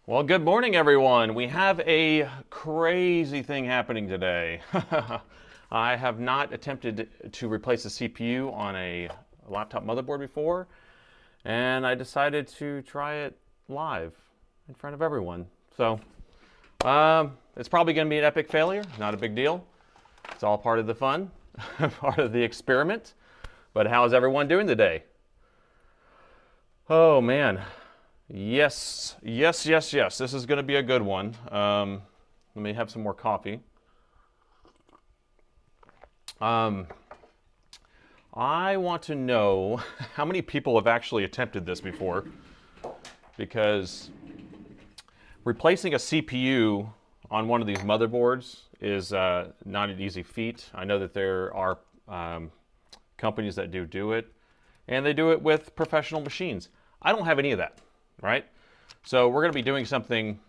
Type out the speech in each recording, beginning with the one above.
Well, good morning, everyone. We have a crazy thing happening today. I have not attempted to replace the CPU on a laptop motherboard before, and I decided to try it live in front of everyone. So, it's probably going to be an epic failure. Not a big deal. It's all part of the fun, part of the experiment. But how's everyone doing today? Oh, man. Yes. This is going to be a good one. Let me have some more coffee. I want to know how many people have actually attempted this before, because replacing a CPU on one of these motherboards is not an easy feat. I know that there are companies that do it, and they do it with professional machines. I don't have any of that. Right? So we're going to be doing something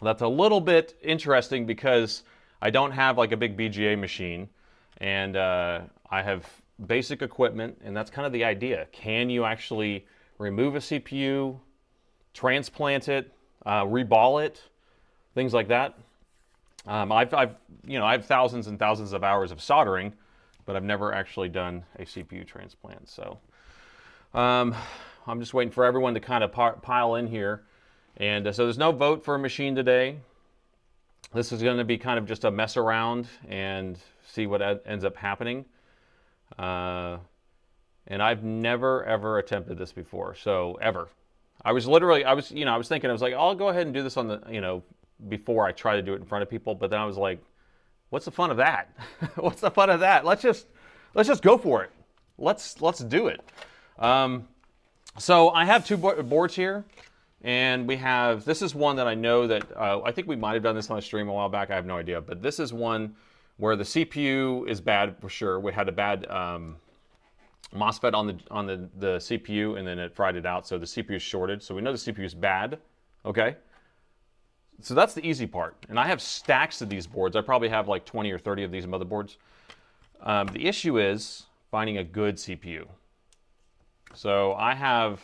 that's a little bit interesting because I don't have like a big BGA machine, and I have basic equipment, and that's kind of the idea. Can you actually remove a CPU, transplant it, reball it, things like that? I have thousands and thousands of hours of soldering, but I've never actually done a CPU transplant. So I'm just waiting for everyone to kind of pile in here. And so there's no vote for a machine today. This is going to be kind of just a mess around and see what ends up happening. And I've never, ever attempted this before. So ever. I was thinking, I was like, I'll go ahead and do this on the, before I try to do it in front of people. But then I was like, what's the fun of that? What's the fun of that? Let's just go for it. Let's do it. So I have two boards here, and this is one that I know that, I think we might have done this on a stream a while back, I have no idea, but this is one where the CPU is bad for sure. We had a bad MOSFET on the CPU, and then it fried it out, so the CPU is shorted, so we know the CPU is bad, okay? So that's the easy part, and I have stacks of these boards. I probably have like 20 or 30 of these motherboards. The issue is finding a good CPU. So I have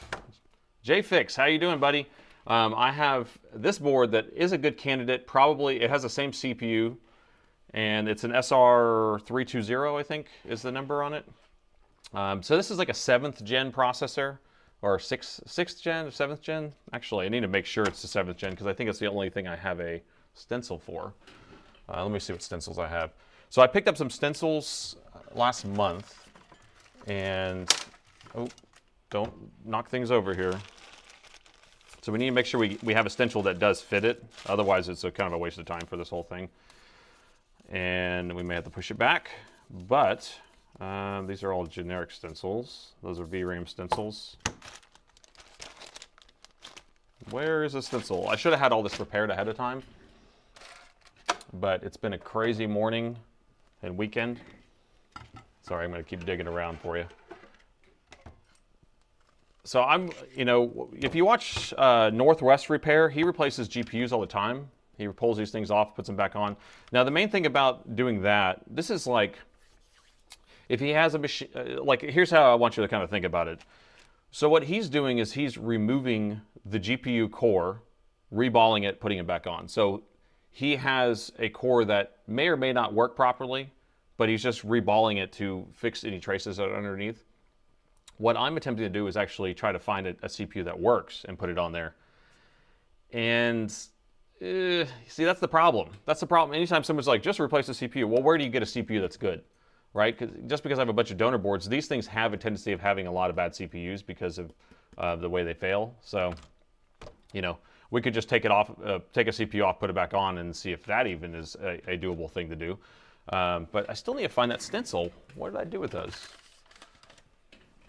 JFix. How you doing, buddy? I have this board that is a good candidate. Probably it has the same CPU, and it's an SR320, I think, is the number on it. So this is like a 7th gen processor, or 6th gen, or 7th gen. Actually, I need to make sure it's the 7th gen because I think it's the only thing I have a stencil for. Let me see what stencils I have. So I picked up some stencils last month, and don't knock things over here. So we need to make sure we have a stencil that does fit it. Otherwise, it's a kind of a waste of time for this whole thing. And we may have to push it back. But these are all generic stencils. Those are VRAM stencils. Where is the stencil? I should have had all this prepared ahead of time. But it's been a crazy morning and weekend. Sorry, I'm going to keep digging around for you. So if you watch Northwest Repair, he replaces GPUs all the time. He pulls these things off, puts them back on. Now, the main thing about doing that, this is like, if he has a machine, here's how I want you to kind of think about it. So what he's doing is he's removing the GPU core, reballing it, putting it back on. So he has a core that may or may not work properly, but he's just reballing it to fix any traces that are underneath. What I'm attempting to do is actually try to find a CPU that works and put it on there. And see, that's the problem. That's the problem. Anytime someone's like, just replace the CPU, well, where do you get a CPU that's good, right? Just because I have a bunch of donor boards, these things have a tendency of having a lot of bad CPUs because of the way they fail. So, we could just take it off, take a CPU off, put it back on, and see if that even is a doable thing to do. But I still need to find that stencil. What did I do with those?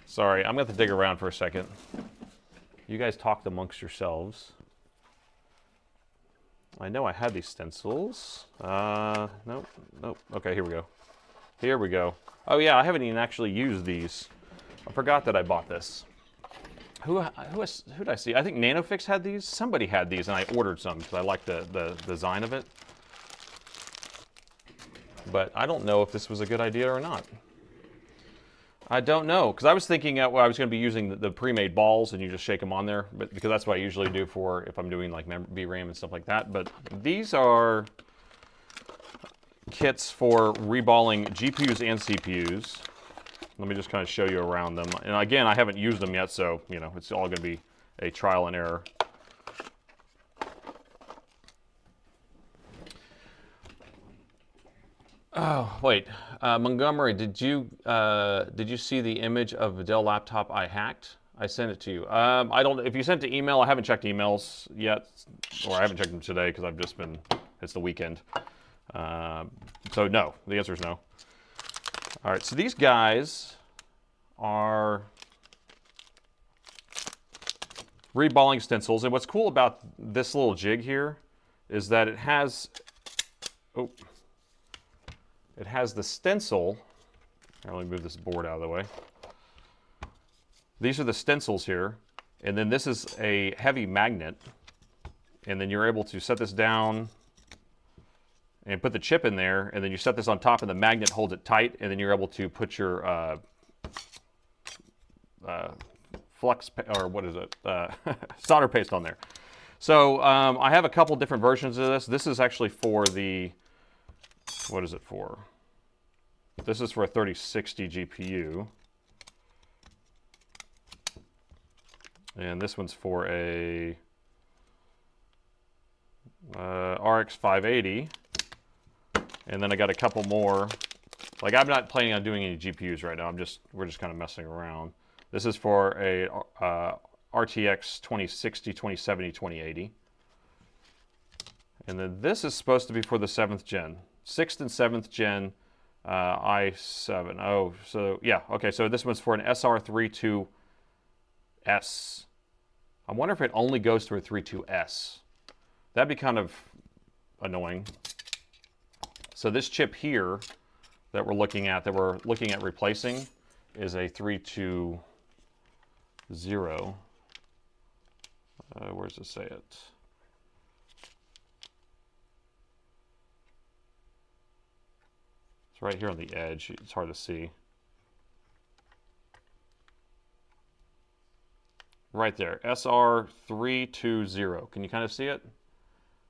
Sorry, I'm going to have to dig around for a second. You guys talk amongst yourselves. I know I had these stencils. Nope. Okay, here we go. Oh yeah, I haven't even actually used these. I forgot that I bought this. Who did I see? I think NanoFix had these. Somebody had these, and I ordered some because I liked the design of it. But I don't know if this was a good idea or not. I don't know, because I was thinking I was going to be using the pre-made balls, and you just shake them on there, but because that's what I usually do for if I'm doing like VRAM and stuff like that. But these are kits for reballing GPUs and CPUs. Let me just kind of show you around them. And again, I haven't used them yet, so you know it's all going to be a trial and error. Oh wait, Montgomery, did you see the image of the Dell laptop I hacked? I sent it to you. I don't. If you sent it to email, I haven't checked emails yet, or I haven't checked them today because I've just been. It's the weekend. So no, the answer is no. All right, so these guys are reballing stencils, and what's cool about this little jig here is that it has. Oh. It has the stencil. Here, let me move this board out of the way. These are the stencils here, and then this is a heavy magnet, and then you're able to set this down and put the chip in there, and then you set this on top, and the magnet holds it tight, and then you're able to put your flux, or what is it, solder paste on there. So I have a couple different versions of this. This is actually for the, what is it for? This is for a 3060 GPU. And this one's for a RX 580. And then I got a couple more. Like, I'm not planning on doing any GPUs right now. We're just kind of messing around. This is for a RTX 2060, 2070, 2080. And then this is supposed to be for the 7th gen. 6th and 7th gen i7. Oh, so yeah, okay, so this one's for an SR32S. I wonder if it only goes to a 32S. That'd be kind of annoying. So this chip here that we're looking at replacing is a 320. Where does it say it? It's right here on the edge. It's hard to see. Right there, SR320. Can you kind of see it?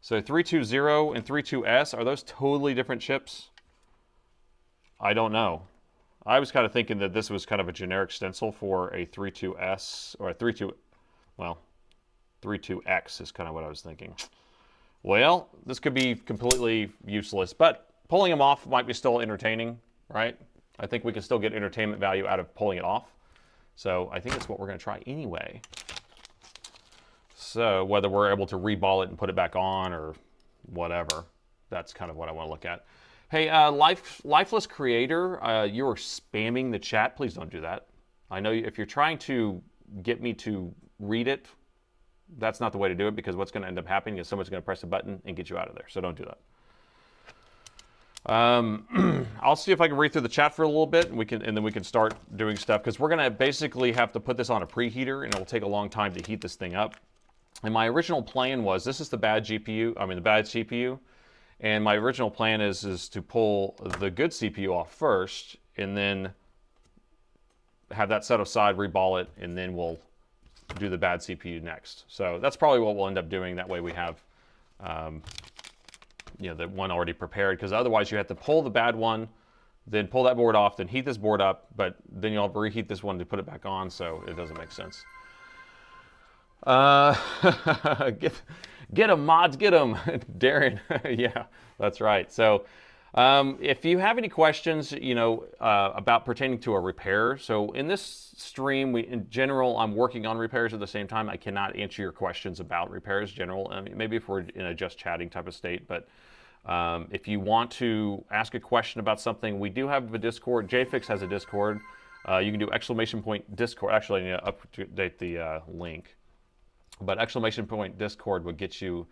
So 320 and 32S, are those totally different chips? I don't know. I was kind of thinking that this was kind of a generic stencil for a 32S, or a 32X is kind of what I was thinking. Well, this could be completely useless, but pulling them off might be still entertaining, right? I think we can still get entertainment value out of pulling it off. So I think that's what we're going to try anyway. So whether we're able to reball it and put it back on or whatever, that's kind of what I want to look at. Hey, Lifeless Creator, you are spamming the chat. Please don't do that. I know if you're trying to get me to read it, that's not the way to do it, because what's going to end up happening is someone's going to press a button and get you out of there. So don't do that. I'll see if I can read through the chat for a little bit, and then we can start doing stuff, because we're going to basically have to put this on a preheater, and it will take a long time to heat this thing up. And my original plan was, this is the bad GPU, the bad CPU, and my original plan is to pull the good CPU off first, and then have that set aside, reball it, and then we'll do the bad CPU next. So that's probably what we'll end up doing. That way we have the one already prepared, because otherwise you have to pull the bad one, then pull that board off, then heat this board up, but then you'll have to reheat this one to put it back on, so it doesn't make sense. Get them, mods, get them. Darren, yeah, that's right. So if you have any questions, about pertaining to a repair, so in this stream, in general, I'm working on repairs at the same time. I cannot answer your questions about repairs general. Maybe if we're in a just chatting type of state, but if you want to ask a question about something, we do have a Discord. JFix has a Discord. You can do !Discord. Actually, I need to update the link. But !Discord would get you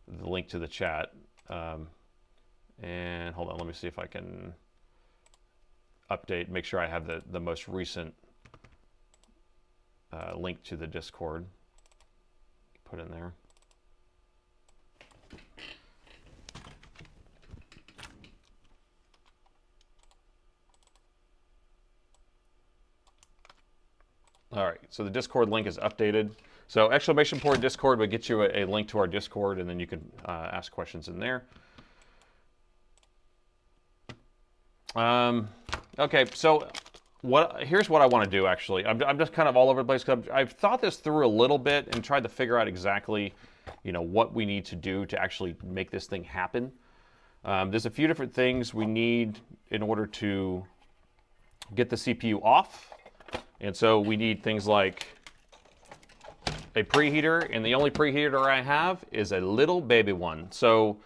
the link to the chat. And hold on, let me see if I can make sure I have the most recent link to the Discord. Put in there. All right, so the Discord link is updated. So exclamation point Discord would get you a link to our Discord, and then you can ask questions in there. Okay, so here's what I want to do, actually. I'm just kind of all over the place, because I've thought this through a little bit and tried to figure out exactly, what we need to do to actually make this thing happen. There's a few different things we need in order to get the CPU off. And so we need things like a preheater, and the only preheater I have is a little baby one. So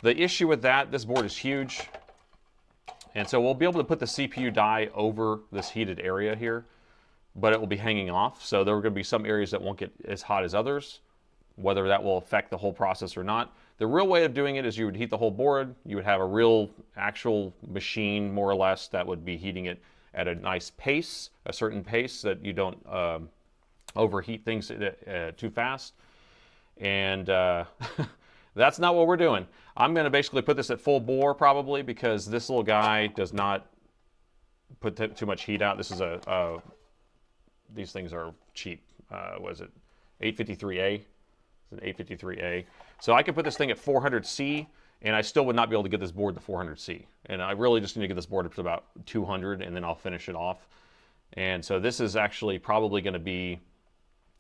the issue with that, this board is huge. And so we'll be able to put the CPU die over this heated area here, but it will be hanging off. So there are going to be some areas that won't get as hot as others, whether that will affect the whole process or not. The real way of doing it is you would heat the whole board. You would have a real actual machine, more or less, that would be heating it at a nice pace, a certain pace that you don't overheat things too fast. And that's not what we're doing. I'm going to basically put this at full bore probably, because this little guy does not put too much heat out. This is these things are cheap. What is it? 853A. It's an 853A. So I could put this thing at 400C, and I still would not be able to get this board to 400C. And I really just need to get this board up to about 200, and then I'll finish it off. And so this is actually probably going to be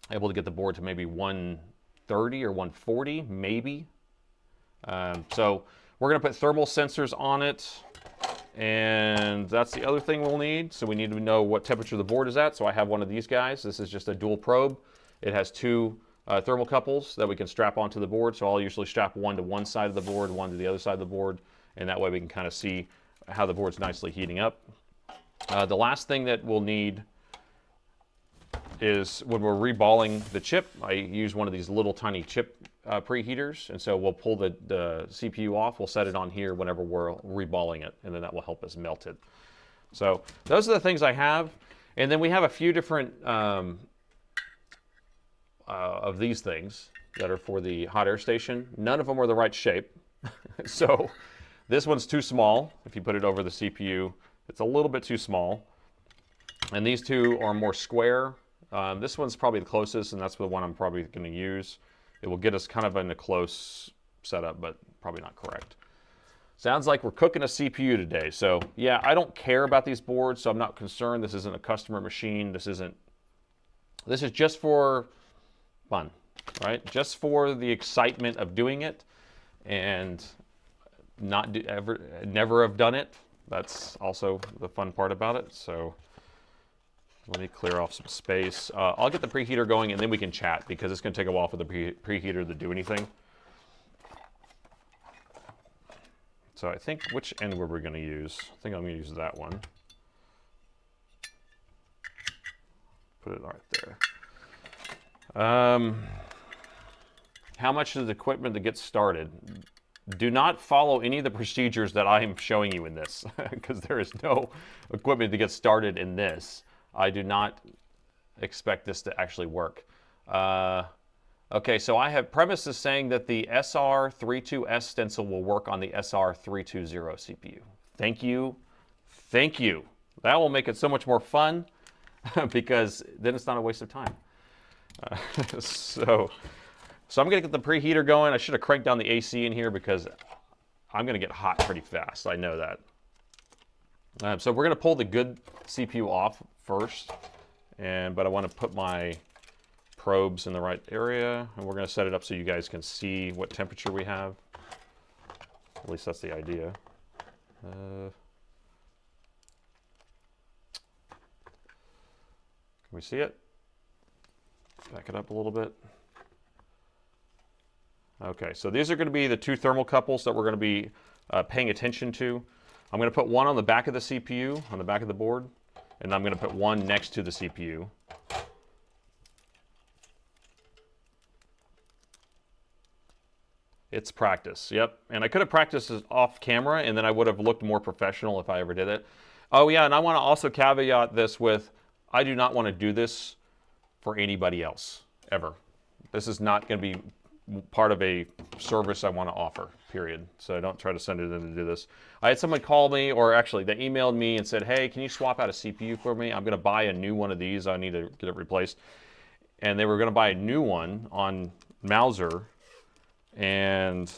able to get the board to maybe 130 or 140, maybe. So we're going to put thermal sensors on it, and that's the other thing we'll need. So we need to know what temperature the board is at. So I have one of these guys. This is just a dual probe. It has two thermocouples that we can strap onto the board. So I'll usually strap one to one side of the board, one to the other side of the board, and that way we can kind of see how the board's nicely heating up. The last thing that we'll need is when we're reballing the chip, I use one of these little tiny chip preheaters, and so we'll pull the CPU off, we'll set it on here whenever we're reballing it, and then that will help us melt it. So those are the things I have, and then we have a few different of these things that are for the hot air station. None of them are the right shape. So this one's too small. If you put it over the CPU, it's a little bit too small. And these two are more square. This one's probably the closest, and that's the one I'm probably going to use. It will get us kind of in a close setup, but probably not correct. Sounds like we're cooking a CPU today. So yeah, I don't care about these boards, so I'm not concerned. This isn't a customer machine. This is just for fun, right? Just for the excitement of doing it, and never have done it. That's also the fun part about it. So let me clear off some space. I'll get the preheater going, and then we can chat, because it's going to take a while for the preheater to do anything. So I think, which end were we going to use? I think I'm going to use that one. Put it right there. How much is the equipment to get started? Do not follow any of the procedures that I am showing you in this, because there is no equipment to get started in this. I do not expect this to actually work. Okay, so I have premises saying that the SR32S stencil will work on the SR320 CPU. Thank you. Thank you. That will make it so much more fun, because then it's not a waste of time. So I'm going to get the preheater going. I should have cranked down the AC in here, because I'm going to get hot pretty fast. I know that. So we're going to pull the good CPU off first, but I want to put my probes in the right area, and we're going to set it up so you guys can see what temperature we have. At least that's the idea. Can we see it? Back it up a little bit. Okay, so these are going to be the two thermocouples that we're going to be paying attention to. I'm going to put one on the back of the CPU, on the back of the board, and I'm going to put one next to the CPU. It's practice, yep. And I could have practiced this off camera, and then I would have looked more professional if I ever did it. Oh yeah, and I want to also caveat this with, I do not want to do this for anybody else, ever. This is not going to be part of a service I want to offer, period. So don't try to send it in to do this. I had someone call me, or actually they emailed me and said, hey, can you swap out a CPU for me? I'm going to buy a new one of these. I need to get it replaced. And they were going to buy a new one on Mouser, and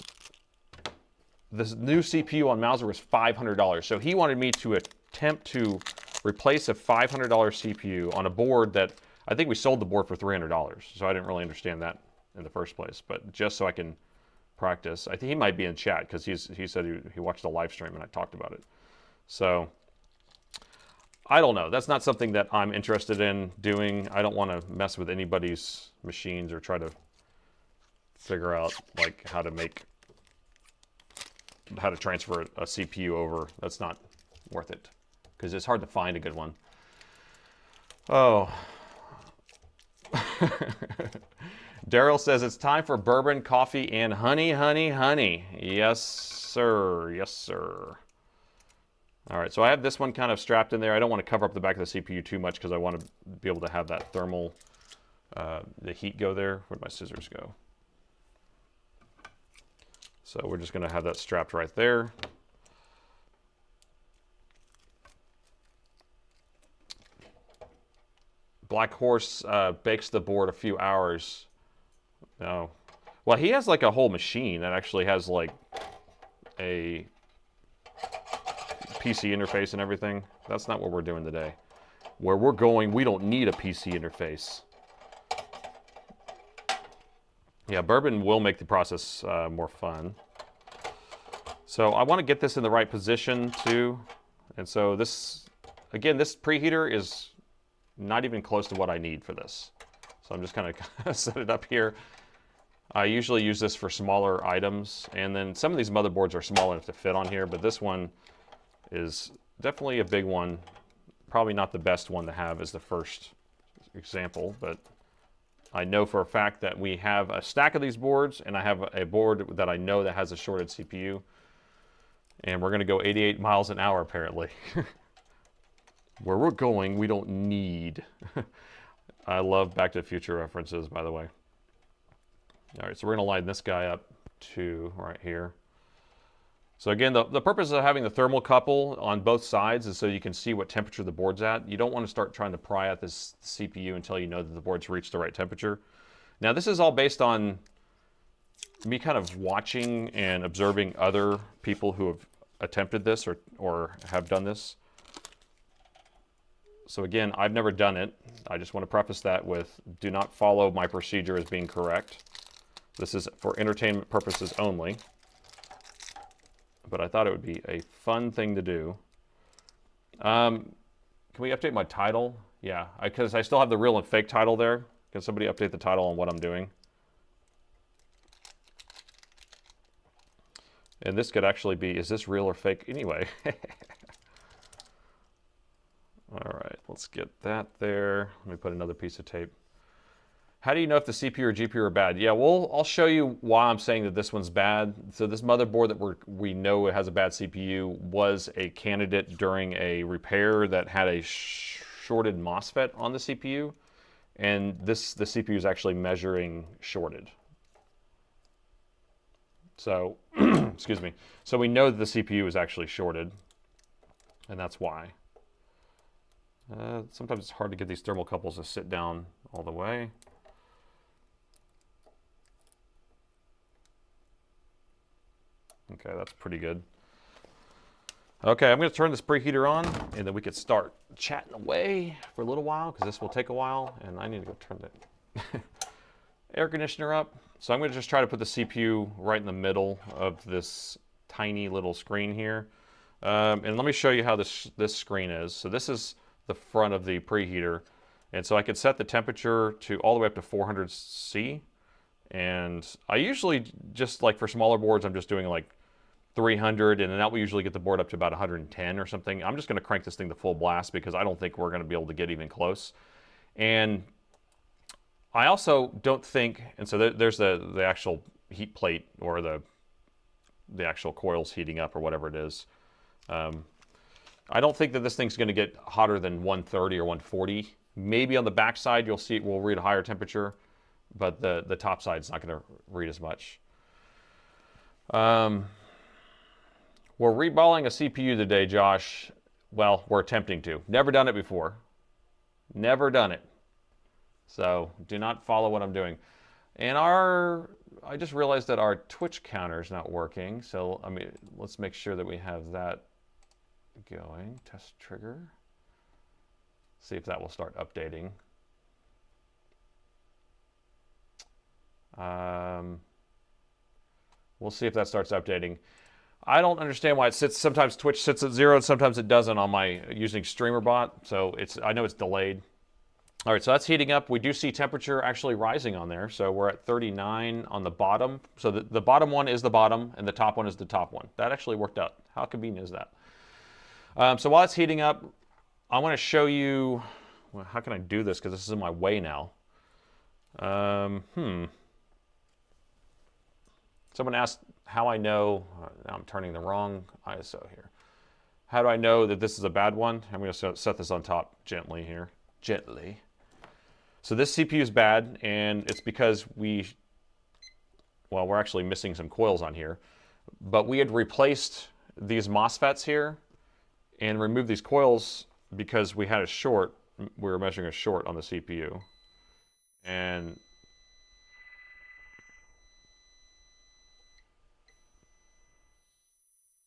this new CPU on Mouser was $500. So he wanted me to attempt to replace a $500 CPU on a board that I think we sold the board for $300. So I didn't really understand that in the first place, but just so I can practice. I think he might be in chat because he said he watched the live stream and I talked about it. So I don't know. That's not something that I'm interested in doing. I don't want to mess with anybody's machines or try to figure out like how to transfer a CPU over. That's not worth it because it's hard to find a good one. Oh. Daryl says it's time for bourbon, coffee, and honey, honey, honey. Yes, sir. Yes, sir. All right, so I have this one kind of strapped in there. I don't want to cover up the back of the CPU too much because I want to be able to have that thermal, the heat go there. Where'd my scissors go? So we're just going to have that strapped right there. Black Horse bakes the board a few hours. No. Well, he has like a whole machine that actually has like a PC interface and everything. That's not what we're doing today. Where we're going, we don't need a PC interface. Yeah, bourbon will make the process more fun. So I want to get this in the right position too. And so this, again, this preheater is not even close to what I need for this. So I'm just kind of set it up here. I usually use this for smaller items, and then some of these motherboards are small enough to fit on here, but this one is definitely a big one. Probably not the best one to have as the first example, but I know for a fact that we have a stack of these boards, and I have a board that I know that has a shorted CPU, and we're going to go 88 miles an hour apparently. Where we're going, we don't need. I love Back to the Future references, by the way. All right, so we're going to line this guy up to right here. So again, the purpose of having the thermocouple on both sides is so you can see what temperature the board's at. You don't want to start trying to pry at this CPU until you know that the board's reached the right temperature. Now, this is all based on me kind of watching and observing other people who have attempted this or have done this. So again, I've never done it. I just want to preface that with, do not follow my procedure as being correct. This is for entertainment purposes only. But I thought it would be a fun thing to do. Can we update my title? Yeah, because I still have the real and fake title there. Can somebody update the title on what I'm doing? And this could actually be, is this real or fake anyway? All right, let's get that there. Let me put another piece of tape. How do you know if the CPU or GPU are bad? Yeah, well, I'll show you why I'm saying that this one's bad. So this motherboard that we know it has a bad CPU was a candidate during a repair that had a shorted MOSFET on the CPU. And the CPU is actually measuring shorted. So, excuse me. So we know that the CPU is actually shorted, and that's why. Sometimes it's hard to get these thermocouples to sit down all the way. Okay, that's pretty good. Okay, I'm going to turn this preheater on, and then we could start chatting away for a little while, because this will take a while, and I need to go turn the air conditioner up. So I'm going to just try to put the CPU right in the middle of this tiny little screen here. And let me show you how this screen is. So this is the front of the preheater, and so I could set the temperature to all the way up to 400 C. And I usually just, like for smaller boards, I'm just doing like 300, and then that will usually get the board up to about 110 or something. I'm just going to crank this thing to full blast because I don't think we're going to be able to get even close. And I also don't think, and so there's the actual heat plate, or the actual coils heating up, or whatever it is. I don't think that this thing's going to get hotter than 130 or 140. Maybe on the back side you'll see it will read a higher temperature. but the top side's not going to read as much. We're reballing a CPU today, Josh. Well, we're attempting to. Never done it before. Never done it. So do not follow what I'm doing. And I just realized that our Twitch counter is not working. So I mean, let's make sure that we have that going. Test trigger. See if that will start updating. We'll see if that starts updating. I don't understand why it sits. Sometimes Twitch sits at 0, and sometimes it doesn't on my using StreamerBot. So I know it's delayed. All right, so that's heating up. We do see temperature actually rising on there. So we're at 39 on the bottom. So the bottom one is the bottom, and the top one is the top one. That actually worked out. How convenient is that? So while it's heating up, I want to show you. Well, how can I do this? Because this is in my way now. Someone asked how I know. Now I'm turning the wrong ISO here. How do I know that this is a bad one? I'm going to set this on top gently here. Gently. So this CPU is bad, and it's because we're actually missing some coils on here. But we had replaced these MOSFETs here and removed these coils because we had a short. We were measuring a short on the CPU. And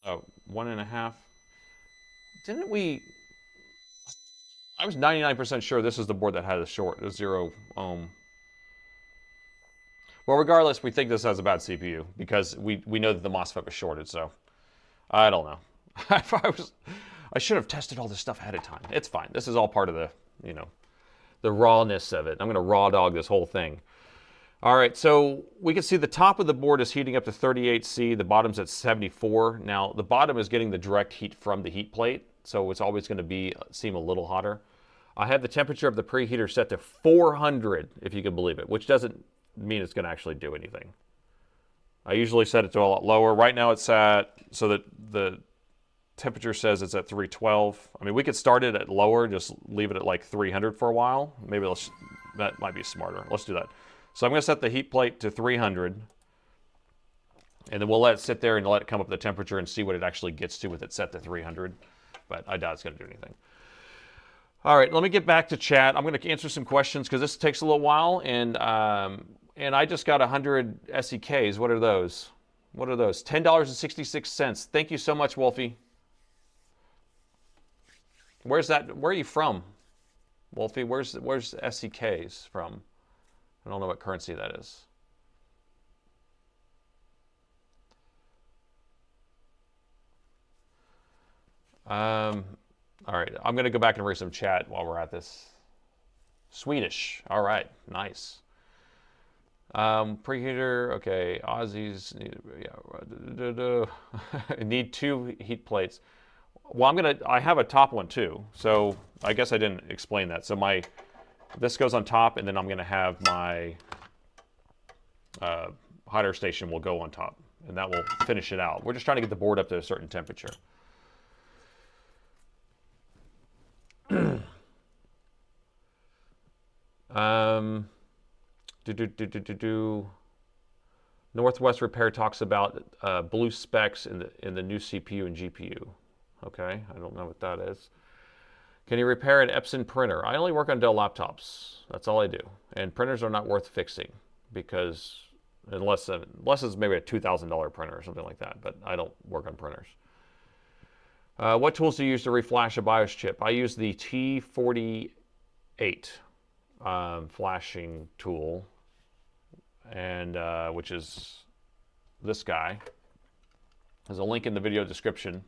oh, 1.5. Didn't we? I was 99% sure this is the board that had a short, a 0 ohm. Well, regardless, we think this has a bad CPU because we know that the MOSFET was shorted. So I don't know. I should have tested all this stuff ahead of time. It's fine. This is all part of the the rawness of it. I'm going to raw dog this whole thing. All right, so we can see the top of the board is heating up to 38°C. The bottom's at 74. Now, the bottom is getting the direct heat from the heat plate, so it's always going to seem a little hotter. I have the temperature of the preheater set to 400, if you can believe it, which doesn't mean it's going to actually do anything. I usually set it to a lot lower. Right now it's at, so that the temperature says it's at 312. I mean, we could start it at lower, just leave it at like 300 for a while. Maybe that might be smarter. Let's do that. So I'm going to set the heat plate to 300, and then we'll let it sit there and let it come up the temperature and see what it actually gets to with it set to 300, but I doubt it's going to do anything. All right, let me get back to chat. I'm going to answer some questions because this takes a little while, and I just got 100 SEKs. What are those? What are those? $10.66. Thank you so much, Wolfie. Where's that? Where are you from, Wolfie? Where's SEKs from? I don't know what currency that is. All right, I'm going to go back and read some chat while we're at this. Swedish. All right, nice. Preheater. Okay, Aussies. Need 2 heat plates. Well, I have a top one too. So I guess I didn't explain that. So this goes on top, and then I'm going to have my hotter station will go on top, and that will finish it out. We're just trying to get the board up to a certain temperature. Northwest Repair talks about blue specs in the new CPU and GPU. Okay, I don't know what that is. Can you repair an Epson printer? I only work on Dell laptops. That's all I do. And printers are not worth fixing because unless it's maybe a $2,000 printer or something like that. But I don't work on printers. What tools do you use to reflash a BIOS chip? I use the T48 flashing tool, and which is this guy. There's a link in the video description,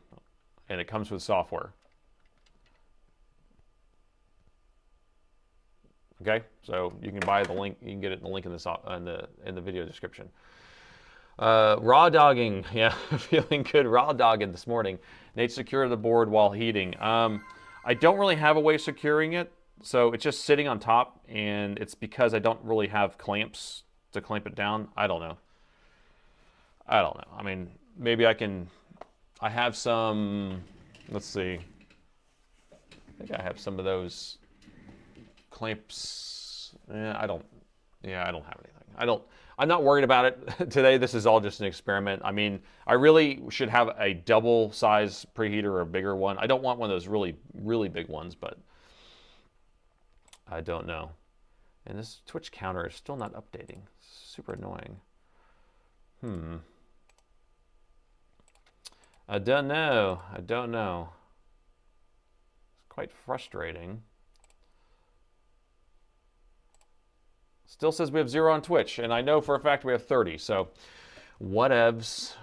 and it comes with software. Okay, so you can buy the link. You can get it in the link in the video description. Raw dogging, yeah, feeling good. Raw dogging this morning. Nate, secure the board while heating. I don't really have a way of securing it, so it's just sitting on top, and it's because I don't really have clamps to clamp it down. I don't know. I mean, maybe I can. I have some. Let's see. I think I have some of those clamps. I don't. Yeah, I don't have anything. I'm not worried about it today. This is all just an experiment. I mean, I really should have a double size preheater or a bigger one. I don't want one of those really, really big ones, but I don't know. And this Twitch counter is still not updating. Super annoying. I don't know. I don't know. It's quite frustrating. Still says we have 0 on Twitch, and I know for a fact we have 30, so whatevs.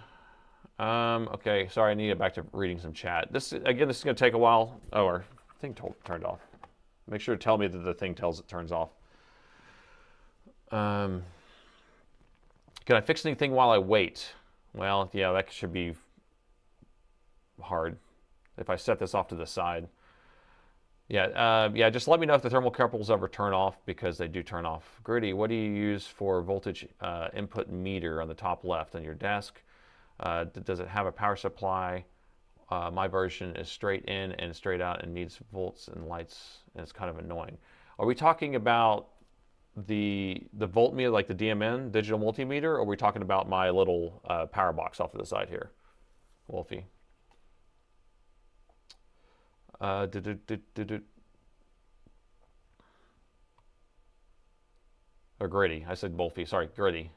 Okay, sorry, I need to get back to reading some chat. This is going to take a while. Oh, our thing turned off. Make sure to tell me that the thing turns off. Can I fix anything while I wait? Well, yeah, that should be hard if I set this off to the side. Yeah, just let me know if the thermocouples ever turn off, because they do turn off. Gritty, what do you use for voltage input meter on the top left on your desk? Does it have a power supply? My version is straight in and straight out and needs volts and lights, and it's kind of annoying. Are we talking about the voltmeter, like the DMN, digital multimeter, or are we talking about my little power box off to the side here, Wolfie? Or Gritty. I said Wolfie. Sorry, Gritty.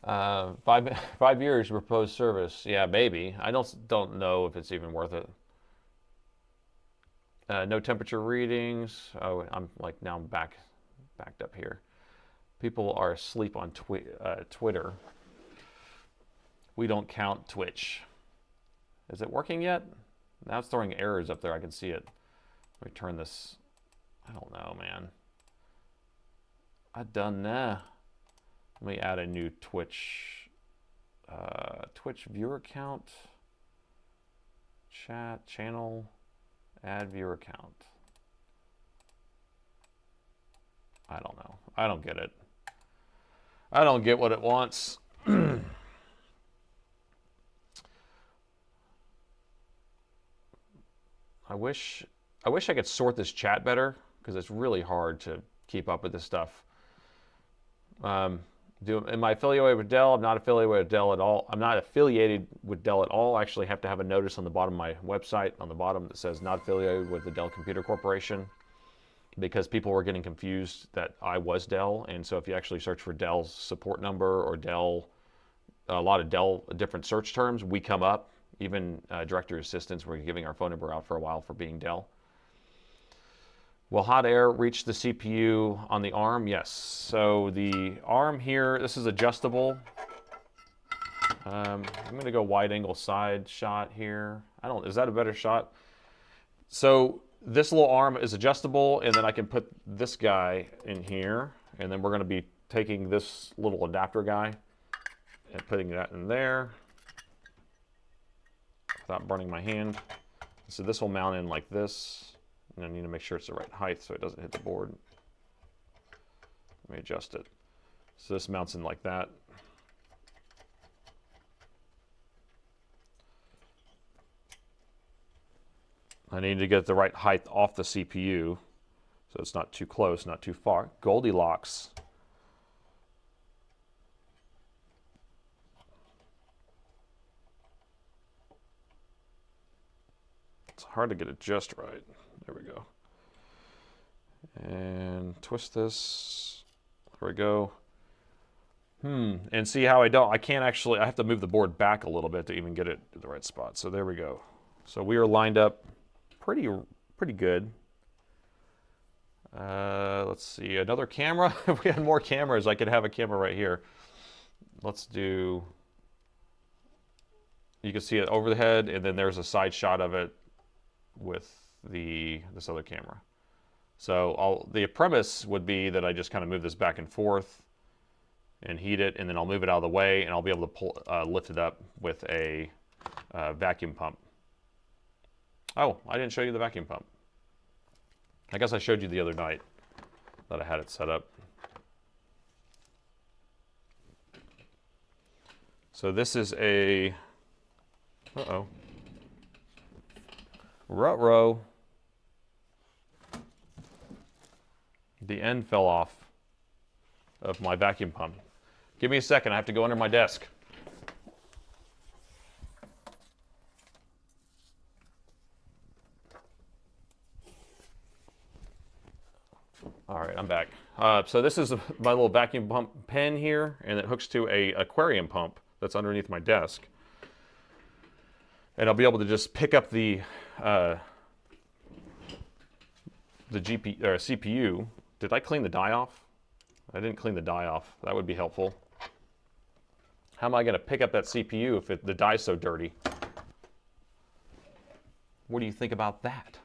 5 years proposed service. Yeah, maybe. I don't know if it's even worth it. No temperature readings. Oh, now I'm backed up here. People are asleep on Twitter. We don't count Twitch. Is it working yet? Now it's throwing errors up there. I can see it. Let me turn this. I don't know, man. I don't know. Let me add a new Twitch viewer count. Chat channel. Add viewer count. I don't know. I don't get it. I don't get what it wants. I wish I could sort this chat better, because it's really hard to keep up with this stuff. Am I affiliated with Dell? I'm not affiliated with Dell at all. I'm not affiliated with Dell at all. I actually have to have a notice on the bottom of my website, on the bottom, that says not affiliated with the Dell Computer Corporation, because people were getting confused that I was Dell. And so if you actually search for Dell's support number or Dell, a lot of Dell different search terms, we come up. Even director assistants were giving our phone number out for a while for being Dell. Will hot air reach the CPU on the arm? Yes. So the arm here, this is adjustable. I'm going to go wide angle side shot here. Is that a better shot? So this little arm is adjustable, and then I can put this guy in here, and then we're going to be taking this little adapter guy and putting that in there without burning my hand. So this will mount in like this, and I need to make sure it's the right height so it doesn't hit the board. Let me adjust it. So this mounts in like that. I need to get the right height off the CPU so it's not too close, not too far. Goldilocks. It's hard to get it just right. There we go. And twist this. There we go. And see how I can't actually, I have to move the board back a little bit to even get it to the right spot. So there we go. So we are lined up pretty good. Let's see, another camera. If we had more cameras, I could have a camera right here. Let's do, you can see it over the head, and then there's a side shot of it with this other camera. So the premise would be that I just kind of move this back and forth and heat it, and then I'll move it out of the way, and I'll be able to lift it up with a vacuum pump. Oh, I didn't show you the vacuum pump. I guess I showed you the other night that I had it set up. So this is a, ruh-roh The end fell off of my vacuum pump. Give me a second, I have to go under my desk. All right, I'm back. So this is my little vacuum pump pen here, and it hooks to a aquarium pump that's underneath my desk. And I'll be able to just pick up the CPU. Did I clean the dye off? I didn't clean the dye off. That would be helpful. How am I going to pick up that CPU if the dye's so dirty? What do you think about that?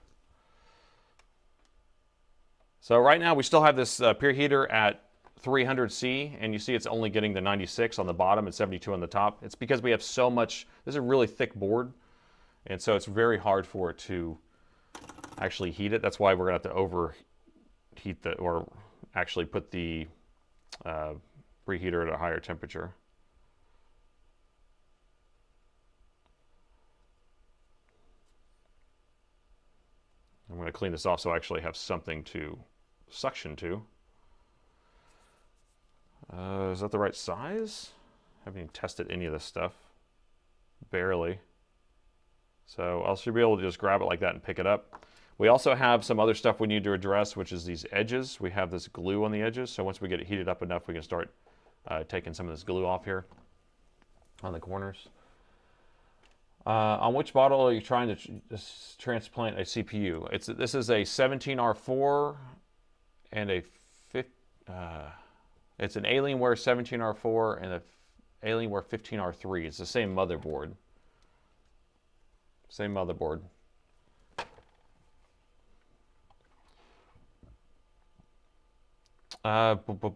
So right now we still have this preheater at 300C, and you see it's only getting the 96 on the bottom and 72 on the top. It's because we have so much, this is a really thick board, and so it's very hard for it to actually heat it. That's why we're going to have to overheat or actually put the preheater at a higher temperature. I'm going to clean this off so I actually have something to suction to. Is that the right size? I haven't even tested any of this stuff. Barely. So I should be able to just grab it like that and pick it up. We also have some other stuff we need to address, which is these edges. We have this glue on the edges, so once we get it heated up enough, we can start taking some of this glue off here on the corners. On which model are you trying to transplant a CPU? This is a 17R4 and it's an Alienware 17R4 and a Alienware 15R3. It's the same motherboard. Same motherboard.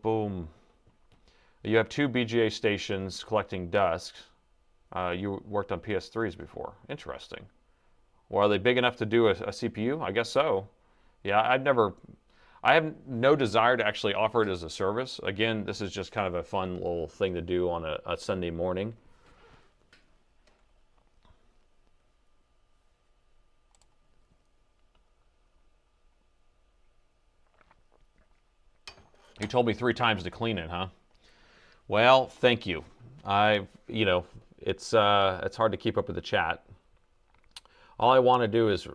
Boom. You have 2 BGA stations collecting dust. You worked on PS3s before. Interesting. Well, are they big enough to do a CPU? I guess so. Yeah, I have no desire to actually offer it as a service. Again, this is just kind of a fun little thing to do on a Sunday morning. You told me 3 times to clean it, huh? Well, thank you. It's hard to keep up with the chat. All I want to do is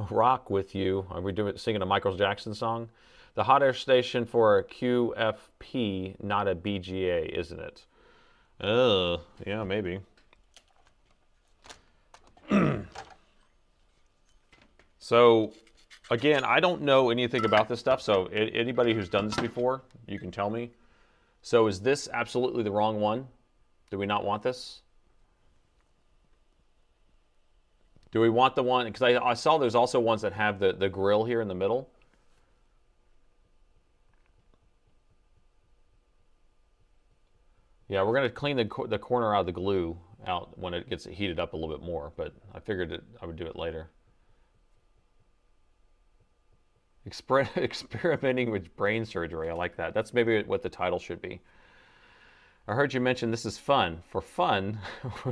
rock with you. Are we singing a Michael Jackson song? The hot air station for a QFP, not a BGA, isn't it? Yeah, maybe. So, again, I don't know anything about this stuff, so anybody who's done this before, you can tell me. So is this absolutely the wrong one? Do we not want this? Do we want the one, because I saw there's also ones that have the grill here in the middle. Yeah, we're going to clean the corner out of the glue out when it gets heated up a little bit more, but I figured I would do it later. Experimenting with brain surgery, I like that. That's maybe what the title should be. I heard you mention this is fun. For fun,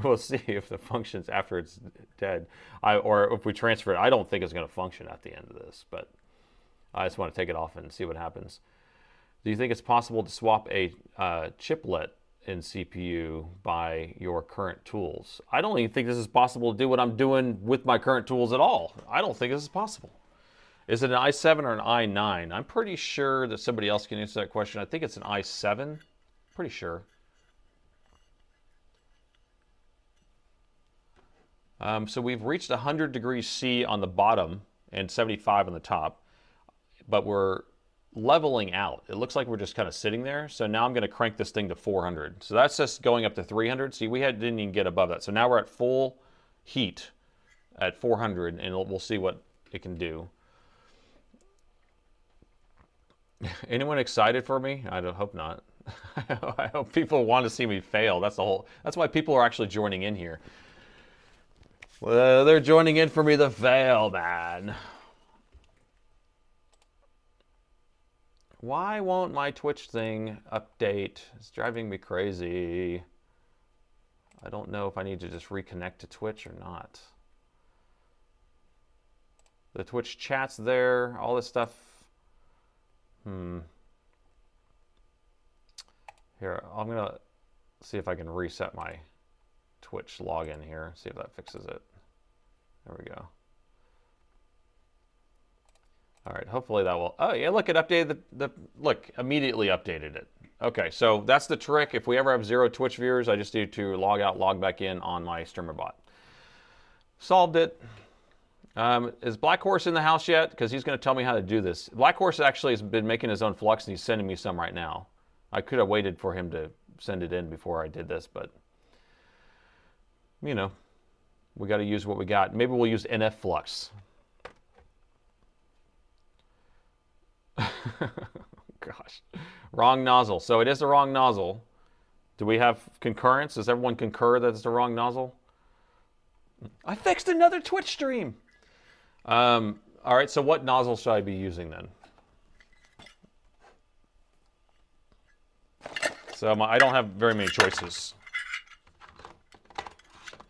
we'll see if it functions after it's dead. Or if we transfer it. I don't think it's going to function at the end of this, but I just want to take it off and see what happens. Do you think it's possible to swap a chiplet in CPU by your current tools? I don't even think this is possible to do what I'm doing with my current tools at all. I don't think this is possible. Is it an i7 or an i9? I'm pretty sure that somebody else can answer that question. I think it's an i7. Pretty sure. So we've reached 100 degrees C on the bottom and 75 on the top, but we're leveling out. It looks like we're just kind of sitting there. So now I'm going to crank this thing to 400. So that's just going up to 300. See, didn't even get above that. So now we're at full heat at 400, and we'll see what it can do. Anyone excited for me? I hope not. I hope people want to see me fail. That's why people are actually joining in here. Well, they're joining in for me to fail, man. Why won't my Twitch thing update? It's driving me crazy. I don't know if I need to just reconnect to Twitch or not. The Twitch chat's there, all this stuff. Here, I'm gonna see if I can reset my Twitch login here, see if that fixes it. There we go. All right, hopefully that will, oh yeah, look, it updated look, immediately updated it. Okay, so that's the trick. If we ever have 0 Twitch viewers, I just need to log out, log back in on my streamer bot. Solved it. Is Black Horse in the house yet? Because he's going to tell me how to do this. Black Horse actually has been making his own flux, and he's sending me some right now. I could have waited for him to send it in before I did this, but, you know, we got to use what we got. Maybe we'll use NF flux. Gosh, wrong nozzle. So it is the wrong nozzle. Do we have concurrence? Does everyone concur that it's the wrong nozzle? I fixed another Twitch stream. All right, so what nozzle should I be using then? So I don't have very many choices.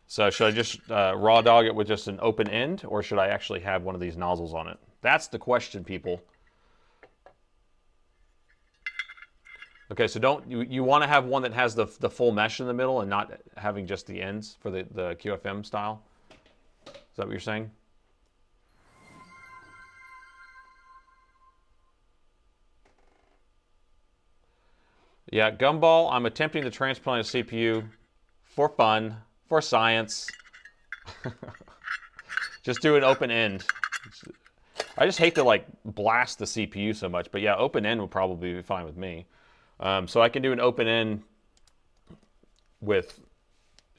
So should I just raw dog it with just an open end, or should I actually have one of these nozzles on it? That's the question, people. Okay, so you want to have one that has the full mesh in the middle and not having just the ends for the QFM style? Is that what you're saying? Yeah, Gumball, I'm attempting to transplant a CPU for fun, for science. Just do an open end. I just hate to like blast the CPU so much, but yeah, open end would probably be fine with me. So I can do an open end with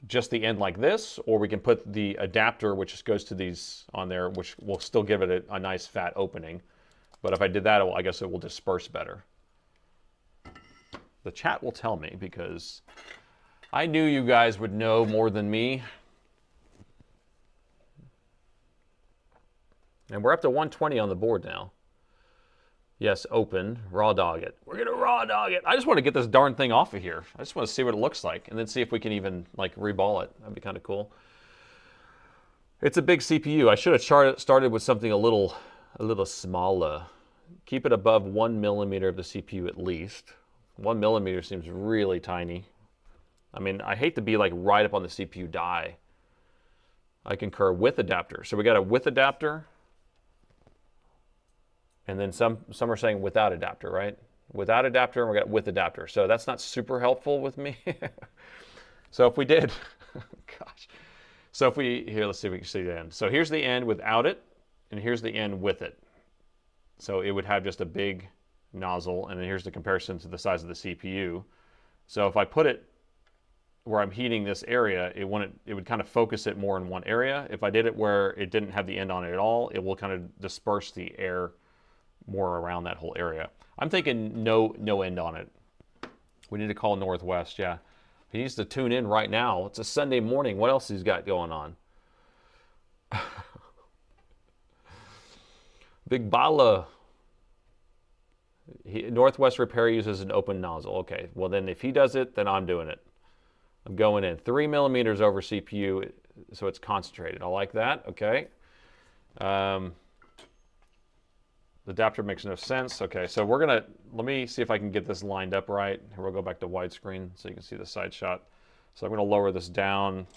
just the end like this, or we can put the adapter, which just goes to these on there, which will still give it a nice fat opening. But if I did that, I guess it will disperse better. The chat will tell me, because I knew you guys would know more than me. And we're up to 120 on the board now. Yes, open, raw dog it. We're gonna raw dog it. I just want to get this darn thing off of here. I just want to see what it looks like, and then see if we can even like reball it. That'd be kind of cool. It's a big CPU. I should have started with something a little smaller. Keep it above 1 millimeter of the CPU at least. 1 millimeter seems really tiny. I mean, I hate to be like right up on the CPU die. I concur with adapter. So we got a with adapter. And then some are saying without adapter, right? Without adapter, and we got with adapter. So that's not super helpful with me. So if we did, gosh. So if we, here, let's see if we can see the end. So here's the end without it, and here's the end with it. So it would have just a big nozzle, and then here's the comparison to the size of the CPU. So if I put it where I'm heating this area, it would kind of focus it more in one area. If I did it where it didn't have the end on it at all, it will kind of disperse the air more around that whole area. I'm thinking no end on it. We need to call Northwest, yeah. He needs to tune in right now. It's a Sunday morning. What else he's got going on? Big Bala. Northwest Repair uses an open nozzle. Okay, well then if he does it, then I'm doing it. I'm going in 3 millimeters over CPU, so it's concentrated. I like that, okay. The adapter makes no sense. Okay, so we're gonna, let me see if I can get this lined up right. Here, we'll go back to widescreen so you can see the side shot. So I'm gonna lower this down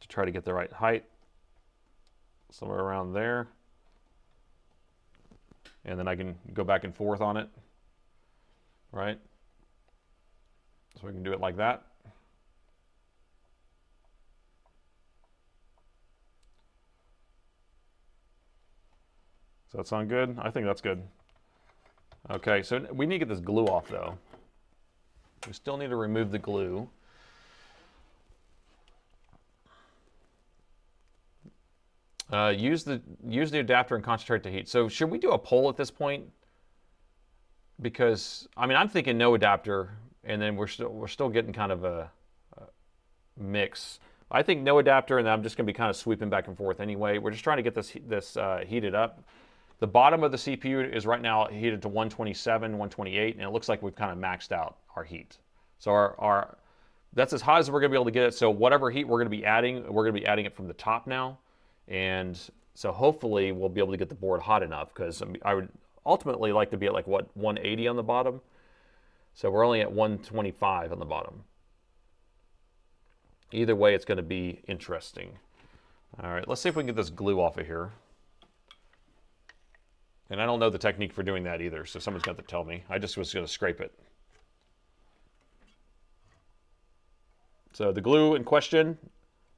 to try to get the right height, somewhere around there. And then I can go back and forth on it, right? So we can do it like that. Does that sound good? I think that's good. Okay, so we need to get this glue off though. We still need to remove the glue. Use the adapter and concentrate the heat. So should we do a poll at this point? Because I mean, I'm thinking no adapter, and then we're still getting kind of a mix. I think no adapter, and I'm just going to be kind of sweeping back and forth anyway. We're just trying to get this heated up. The bottom of the CPU is right now heated to 127, 128, and it looks like we've kind of maxed out our heat. So that's as hot as we're going to be able to get it. So whatever heat we're going to be adding it from the top now. And so hopefully we'll be able to get the board hot enough, because I would ultimately like to be at like, what, 180 on the bottom. So we're only at 125 on the bottom. Either way, it's going to be interesting. All right, let's see if we can get this glue off of here. And I don't know the technique for doing that either, so someone's got to tell me. I just was going to scrape it. So the glue in question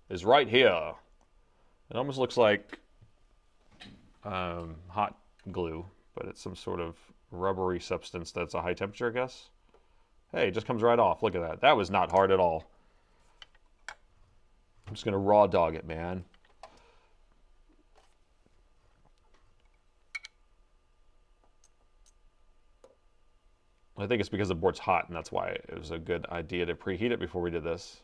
is right here. It almost looks like hot glue, but it's some sort of rubbery substance that's a high temperature, I guess. Hey, it just comes right off. Look at that. That was not hard at all. I'm just going to raw dog it, man. I think it's because the board's hot, and that's why it was a good idea to preheat it before we did this.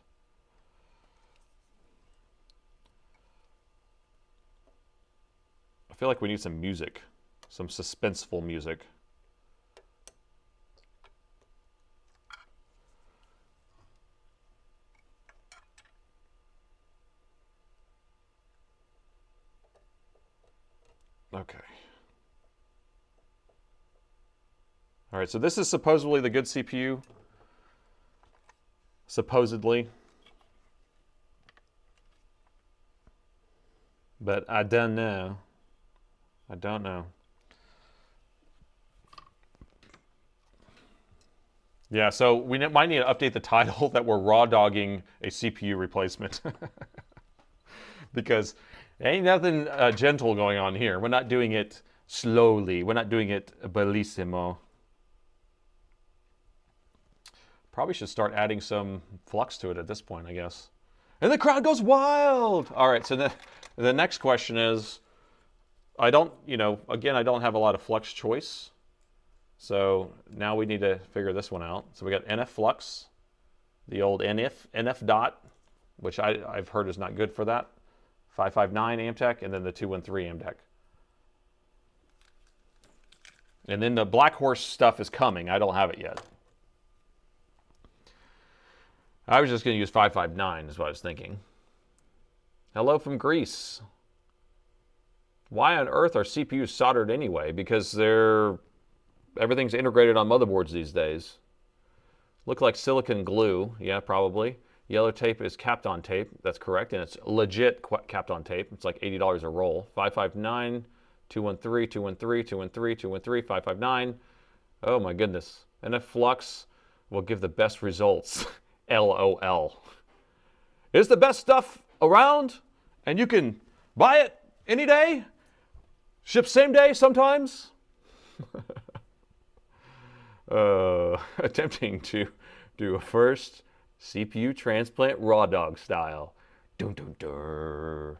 I feel like we need some music, some suspenseful music. Okay. All right, so this is supposedly the good CPU. Supposedly. But I don't know. I don't know. Yeah, so we might need to update the title that we're raw dogging a CPU replacement. Because ain't nothing gentle going on here. We're not doing it slowly. We're not doing it bellissimo. Probably should start adding some flux to it at this point, I guess. And the crowd goes wild! All right, so the next question is, I don't, again, I don't have a lot of flux choice. So now we need to figure this one out. So we got NF flux, the old NF dot, which I've heard is not good for that. 559 Amtech, and then the 213 Amtech. And then the Black Horse stuff is coming. I don't have it yet. I was just going to use 559 is what I was thinking. Hello from Greece. Why on earth are CPUs soldered anyway? Because everything's integrated on motherboards these days. Look like silicon glue. Yeah, probably. Yellow tape is Kapton tape. That's correct. And it's legit Kapton tape. It's like $80 a roll. 559, 213, 213, 213, 213, 559. Oh my goodness. NF flux will give the best results. LOL. It's the best stuff around, and you can buy it any day. Ship same day sometimes. Attempting to do a first CPU transplant raw dog style. Dun, dun, dun.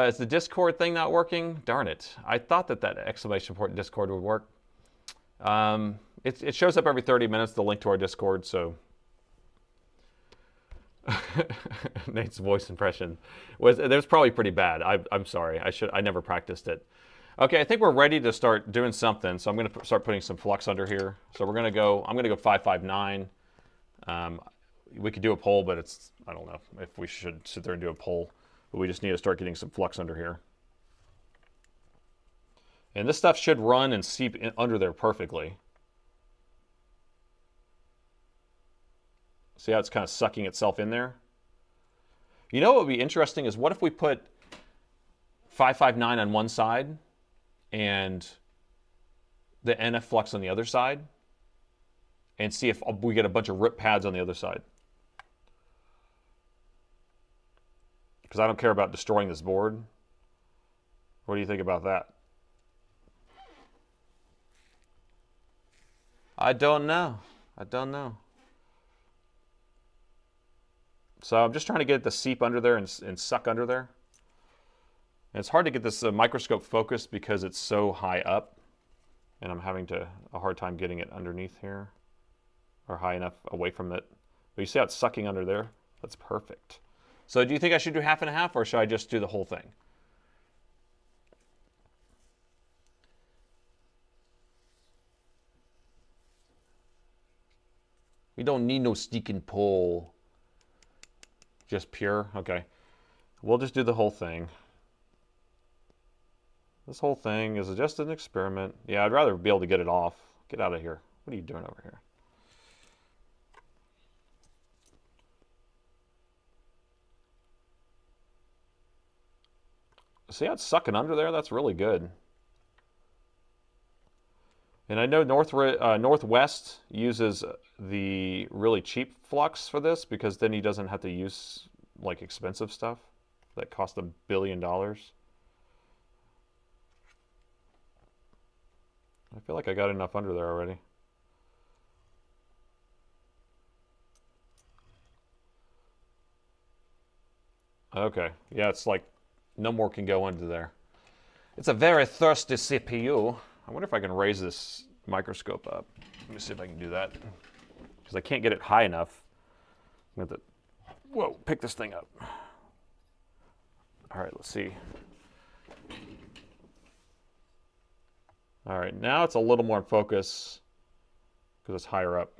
Is the Discord thing not working? Darn it. I thought that exclamation point in Discord would work. It shows up every 30 minutes, the link to our Discord, so. Nate's voice impression there's probably pretty bad. I'm sorry. I never practiced it. Okay, I think we're ready to start doing something. So I'm going to start putting some flux under here. So I'm going to go 559. We could do a poll, but I don't know if we should sit there and do a poll. But we just need to start getting some flux under here. And this stuff should run and seep under there perfectly. See how it's kind of sucking itself in there? You know what would be interesting is what if we put 559 on one side and the NF flux on the other side, and see if we get a bunch of rip pads on the other side. Because I don't care about destroying this board. What do you think about that? I don't know. I don't know. So I'm just trying to get it to seep under there and suck under there. And it's hard to get this microscope focused because it's so high up. And I'm having a hard time getting it underneath here. Or high enough away from it. But you see how it's sucking under there? That's perfect. So do you think I should do half and a half, or should I just do the whole thing? We don't need no sticking pole. Just pure? Okay. We'll just do the whole thing. This whole thing is just an experiment. Yeah, I'd rather be able to get it off. Get out of here. What are you doing over here? See how it's sucking under there? That's really good. And I know Northwest uses the really cheap flux for this because then he doesn't have to use like expensive stuff that cost $1 billion. I feel like I got enough under there already. Okay, yeah, it's like no more can go into there. It's a very thirsty CPU. I wonder if I can raise this microscope up. Let me see if I can do that. Because I can't get it high enough. I'm going to, whoa, pick this thing up. All right, let's see. All right, now it's a little more in focus because it's higher up.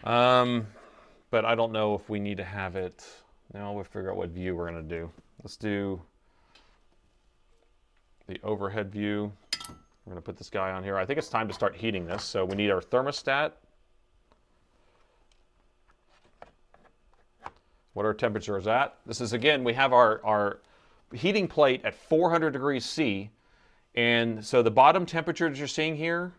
But I don't know if we need to have it. Now we'll figure out what view we're going to do. Let's do the overhead view. We're going to put this guy on here. I think it's time to start heating this. So we need our thermostat. What our temperature is at. This is, again, we have our heating plate at 400 degrees C. And so the bottom temperature that you're seeing here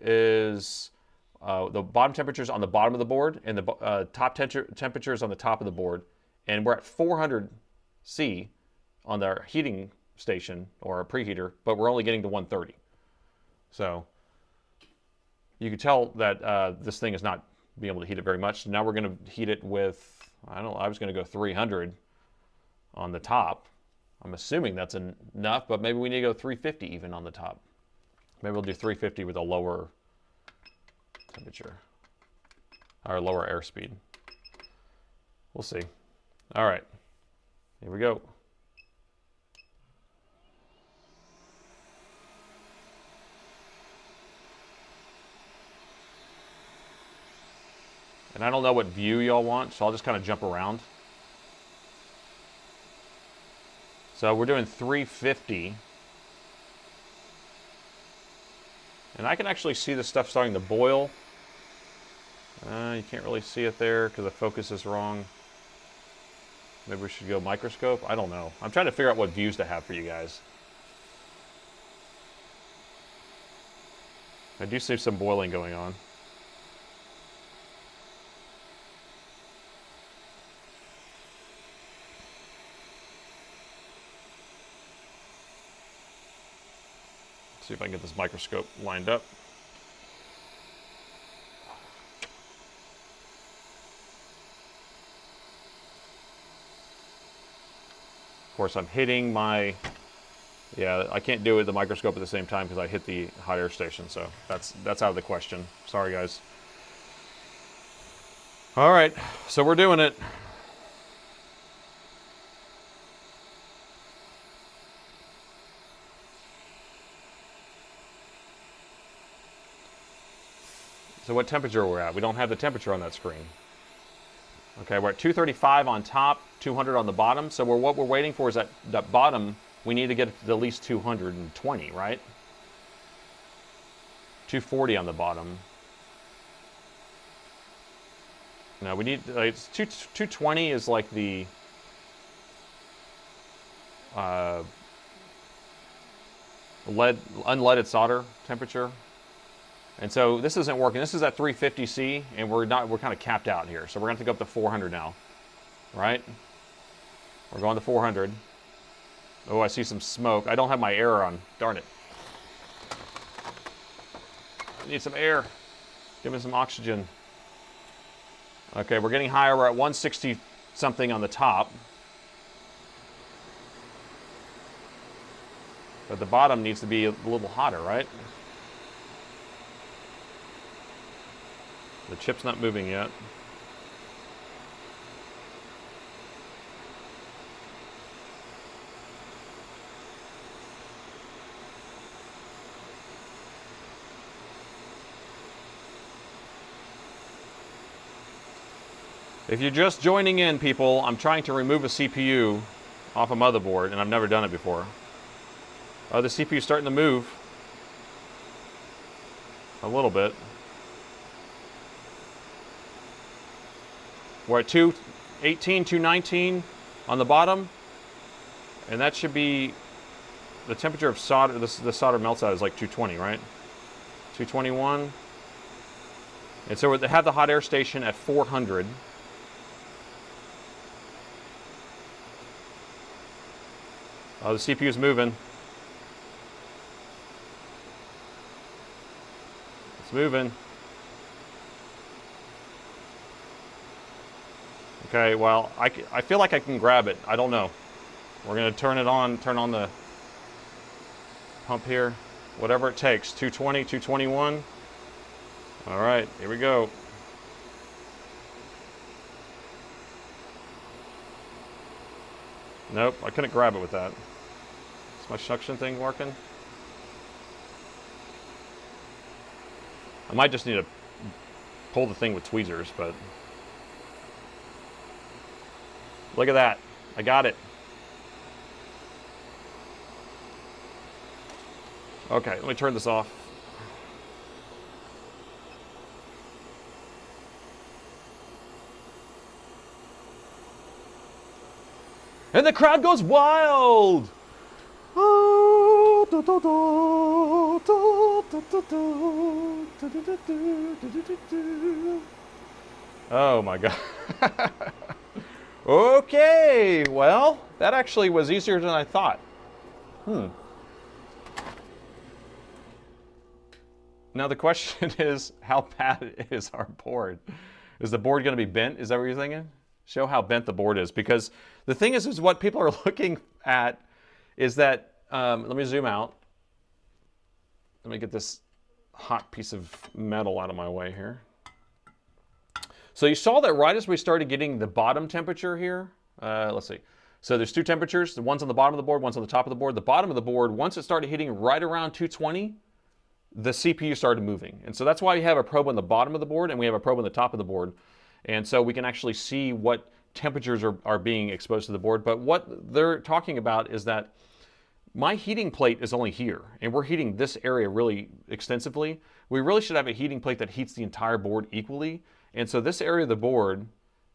is the bottom temperature is on the bottom of the board, and the top temperature is on the top of the board. And we're at 400 C on our heating station or our preheater, but we're only getting to 130. So you can tell that this thing is not being able to heat it very much. So now we're going to heat it with, I don't know, I was going to go 300 on the top. I'm assuming that's enough, but maybe we need to go 350 even on the top. Maybe we'll do 350 with a lower temperature or lower airspeed. We'll see. All right, here we go. And I don't know what view y'all want, so I'll just kind of jump around. So we're doing 350. And I can actually see the stuff starting to boil. You can't really see it there because the focus is wrong. Maybe we should go microscope. I don't know. I'm trying to figure out what views to have for you guys. I do see some boiling going on. See if I can get this microscope lined up. Of course, I'm hitting my, yeah, I can't do it with the microscope at the same time because I hit the hot air station, so that's out of the question. Sorry, guys. All right, so we're doing it. So what temperature we're at? We don't have the temperature on that screen. Okay, we're at 235 on top, 200 on the bottom. So what we're waiting for is that bottom, we need to get to at least 220, right? 240 on the bottom. No, we need, it's 220 is like the unleaded solder temperature. And so this isn't working. This is at 350 C, and we're kind of capped out here. So we're going to have to go up to 400 now, right? We're going to 400. Oh, I see some smoke. I don't have my air on. Darn it. I need some air. Give me some oxygen. Okay, we're getting higher. We're at 160 something on the top. But the bottom needs to be a little hotter, right? The chip's not moving yet. If you're just joining in, people, I'm trying to remove a CPU off a motherboard, and I've never done it before. Oh, the CPU is starting to move a little bit. We're at 218, 219 on the bottom, and that should be the temperature of solder. The solder melts out is like 220, right? 221. And so they have the hot air station at 400. Oh, the CPU is moving. It's moving. Okay, well, I feel like I can grab it. I don't know. We're going to turn on the pump here. Whatever it takes. 220, 221. All right, here we go. Nope, I couldn't grab it with that. Is my suction thing working? I might just need to pull the thing with tweezers, but look at that. I got it. Okay, let me turn this off. And the crowd goes wild! Oh my God. Okay, well, that actually was easier than I thought. Now the question is, how bad is our board? Is the board going to be bent? Is that what you're thinking? Show how bent the board is. Because the thing is what people are looking at is that, let me zoom out. Let me get this hot piece of metal out of my way here. So you saw that right as we started getting the bottom temperature here. Let's see. So there's two temperatures. The one's on the bottom of the board, one's on the top of the board. The bottom of the board, once it started hitting right around 220, the CPU started moving. And so that's why we have a probe on the bottom of the board and we have a probe on the top of the board. And so we can actually see what temperatures are being exposed to the board. But what they're talking about is that my heating plate is only here, and we're heating this area really extensively. We really should have a heating plate that heats the entire board equally. And so this area of the board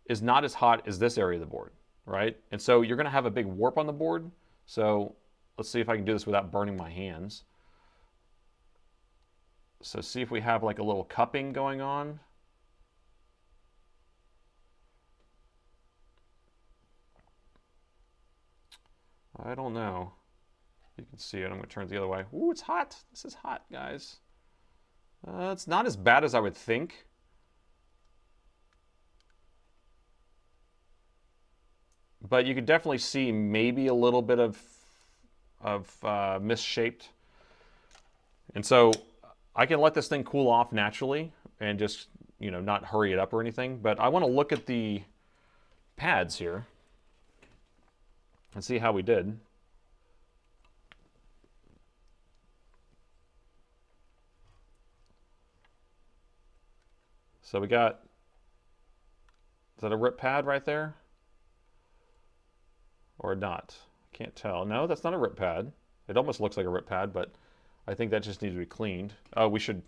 is not as hot as this area of the board, right? And so you're going to have a big warp on the board. So let's see if I can do this without burning my hands. So see if we have like a little cupping going on. I don't know. You can see it. I'm going to turn it the other way. Ooh, it's hot. This is hot, guys. It's not as bad as I would think. But you could definitely see maybe a little bit of misshaped. And so I can let this thing cool off naturally and just, you know, not hurry it up or anything. But I want to look at the pads here and see how we did. So we got, is that a rip pad right there? Or not? Can't tell. No, that's not a rip pad. It almost looks like a rip pad, but I think that just needs to be cleaned. Oh, we should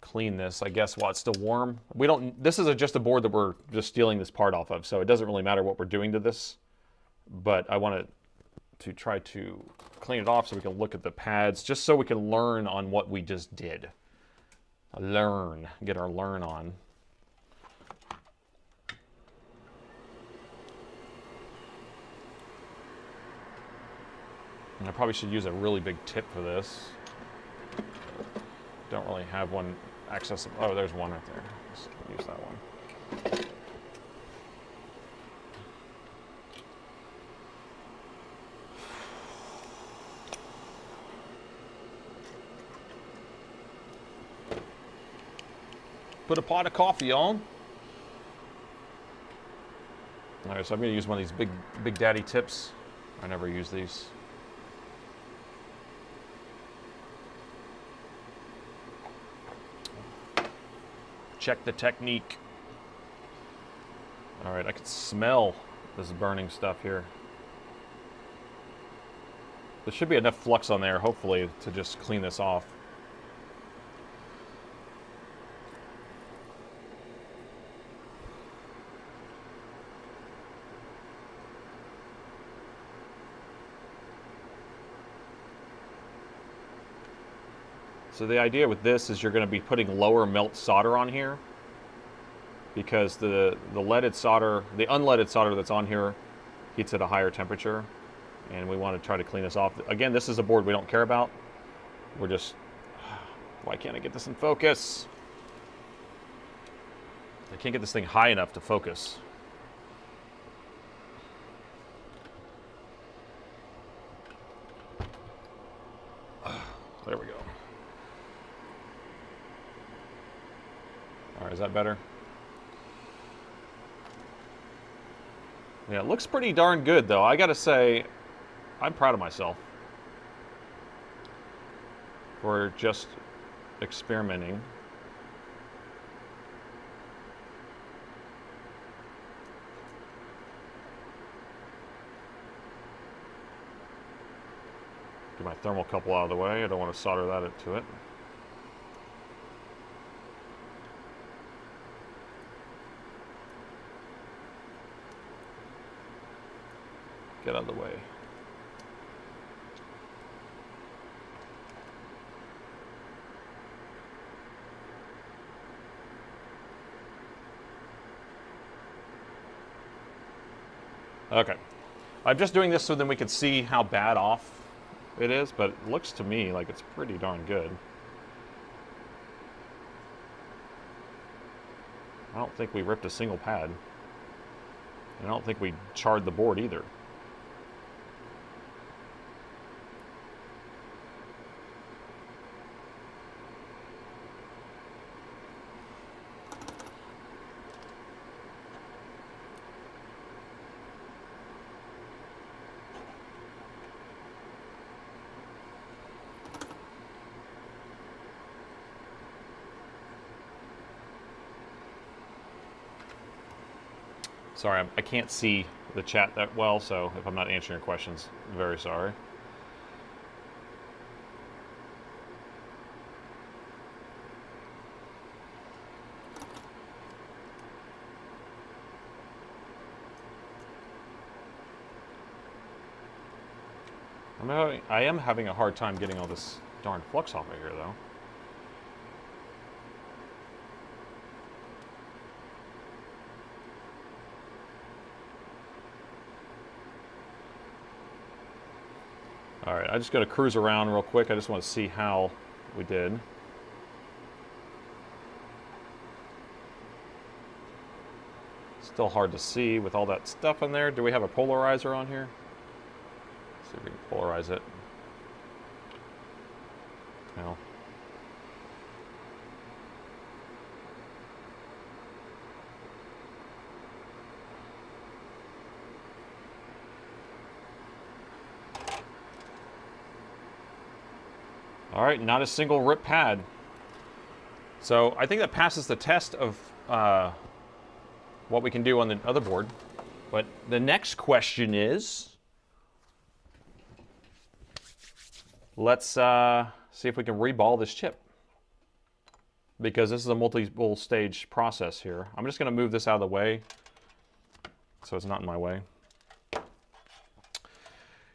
clean this, I guess, while it's still warm. We don't, this is just a board that we're just stealing this part off of, so it doesn't really matter what we're doing to this. But I want to try to clean it off so we can look at the pads, just so we can learn on what we just did. Get our learn on. And I probably should use a really big tip for this. Don't really have one accessible. Oh, there's one right there. Let's use that one. Put a pot of coffee on. All right, so I'm going to use one of these big daddy tips. I never use these. Check the technique. All right, I can smell this burning stuff here. There should be enough flux on there, hopefully, to just clean this off. So the idea with this is you're going to be putting lower melt solder on here, because the leaded solder, the unleaded solder that's on here heats at a higher temperature, and we want to try to clean this off. Again, this is a board we don't care about. We're just, why can't I get this in focus? I can't get this thing high enough to focus. There we go. All right, is that better? Yeah, it looks pretty darn good, though. I gotta say, I'm proud of myself for just experimenting. Get my thermocouple out of the way. I don't want to solder that into it. Get out of the way. Okay. I'm just doing this so then we can see how bad off it is, but it looks to me like it's pretty darn good. I don't think we ripped a single pad. And I don't think we charred the board either. Sorry, I can't see the chat that well, so if I'm not answering your questions, I'm very sorry. I am having a hard time getting all this darn flux off of here, though. All right, I just got to cruise around real quick. I just want to see how we did. Still hard to see with all that stuff in there. Do we have a polarizer on here? Let's see if we can polarize it. No. All right, not a single rip pad. So I think that passes the test of what we can do on the other board. But the next question is, let's see if we can reball this chip, because this is a multiple stage process here. I'm just going to move this out of the way so it's not in my way.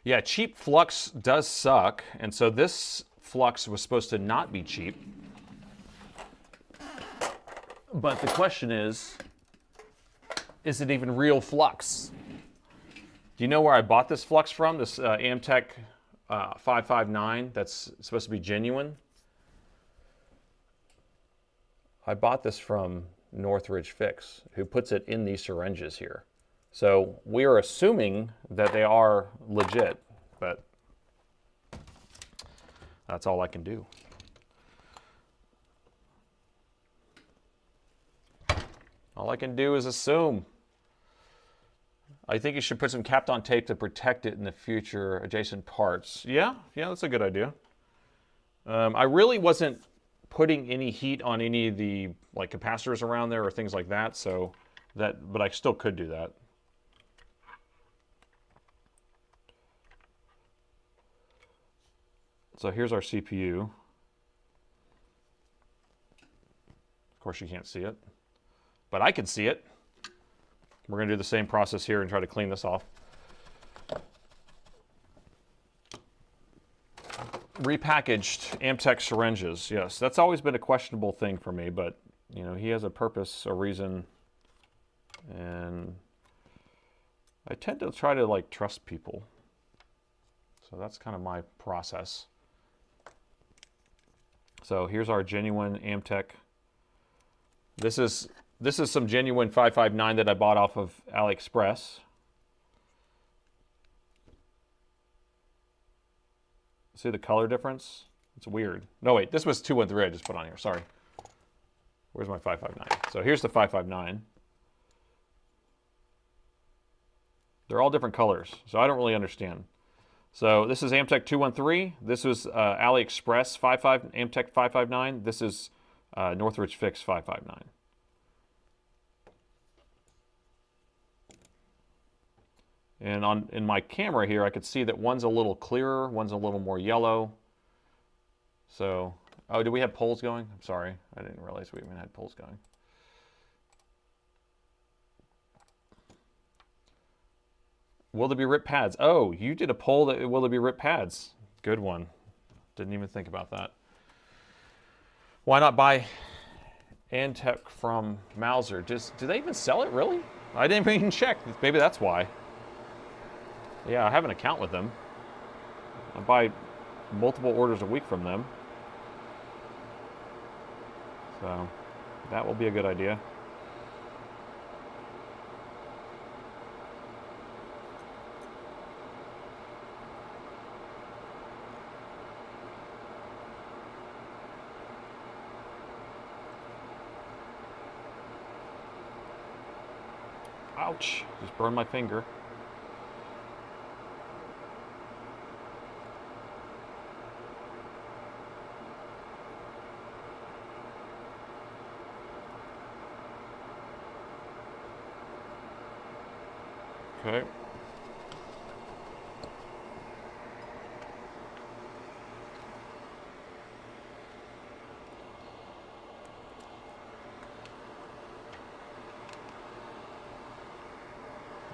Yeah, cheap flux does suck, and so this flux was supposed to not be cheap. But the question is it even real flux? Do you know where I bought this flux from? This Amtech 559 that's supposed to be genuine? I bought this from Northridge Fix, who puts it in these syringes here. So we are assuming that they are legit, but that's all I can do. All I can do is assume. I think you should put some Kapton tape to protect it in the future adjacent parts. Yeah, that's a good idea. I really wasn't putting any heat on any of the like capacitors around there or things like that, so but I still could do that. So here's our CPU. Of course you can't see it, but I can see it. We're gonna do the same process here and try to clean this off. Repackaged Amtech syringes. Yes, that's always been a questionable thing for me, but you know, he has a purpose, a reason, and I tend to try to like trust people. So that's kind of my process. So here's our genuine Amtech. This is some genuine 559 that I bought off of AliExpress. See the color difference? It's weird. No, wait, this was 213 I just put on here, sorry. Where's my 559? So here's the 559. They're all different colors, so I don't really understand. So this is Amtech 213. This was AliExpress Amtech 559. This is Northridge Fix 559. And in my camera here, I could see that one's a little clearer, one's a little more yellow. So, oh, do we have polls going? I'm sorry, I didn't realize we even had polls going. Will there be rip pads? Oh, you did a poll that will there be rip pads? Good one. Didn't even think about that. Why not buy Antec from Mauser? Do they even sell it, really? I didn't even check. Maybe that's why. Yeah, I have an account with them. I buy multiple orders a week from them. So that will be a good idea. Ouch, just burned my finger. Okay.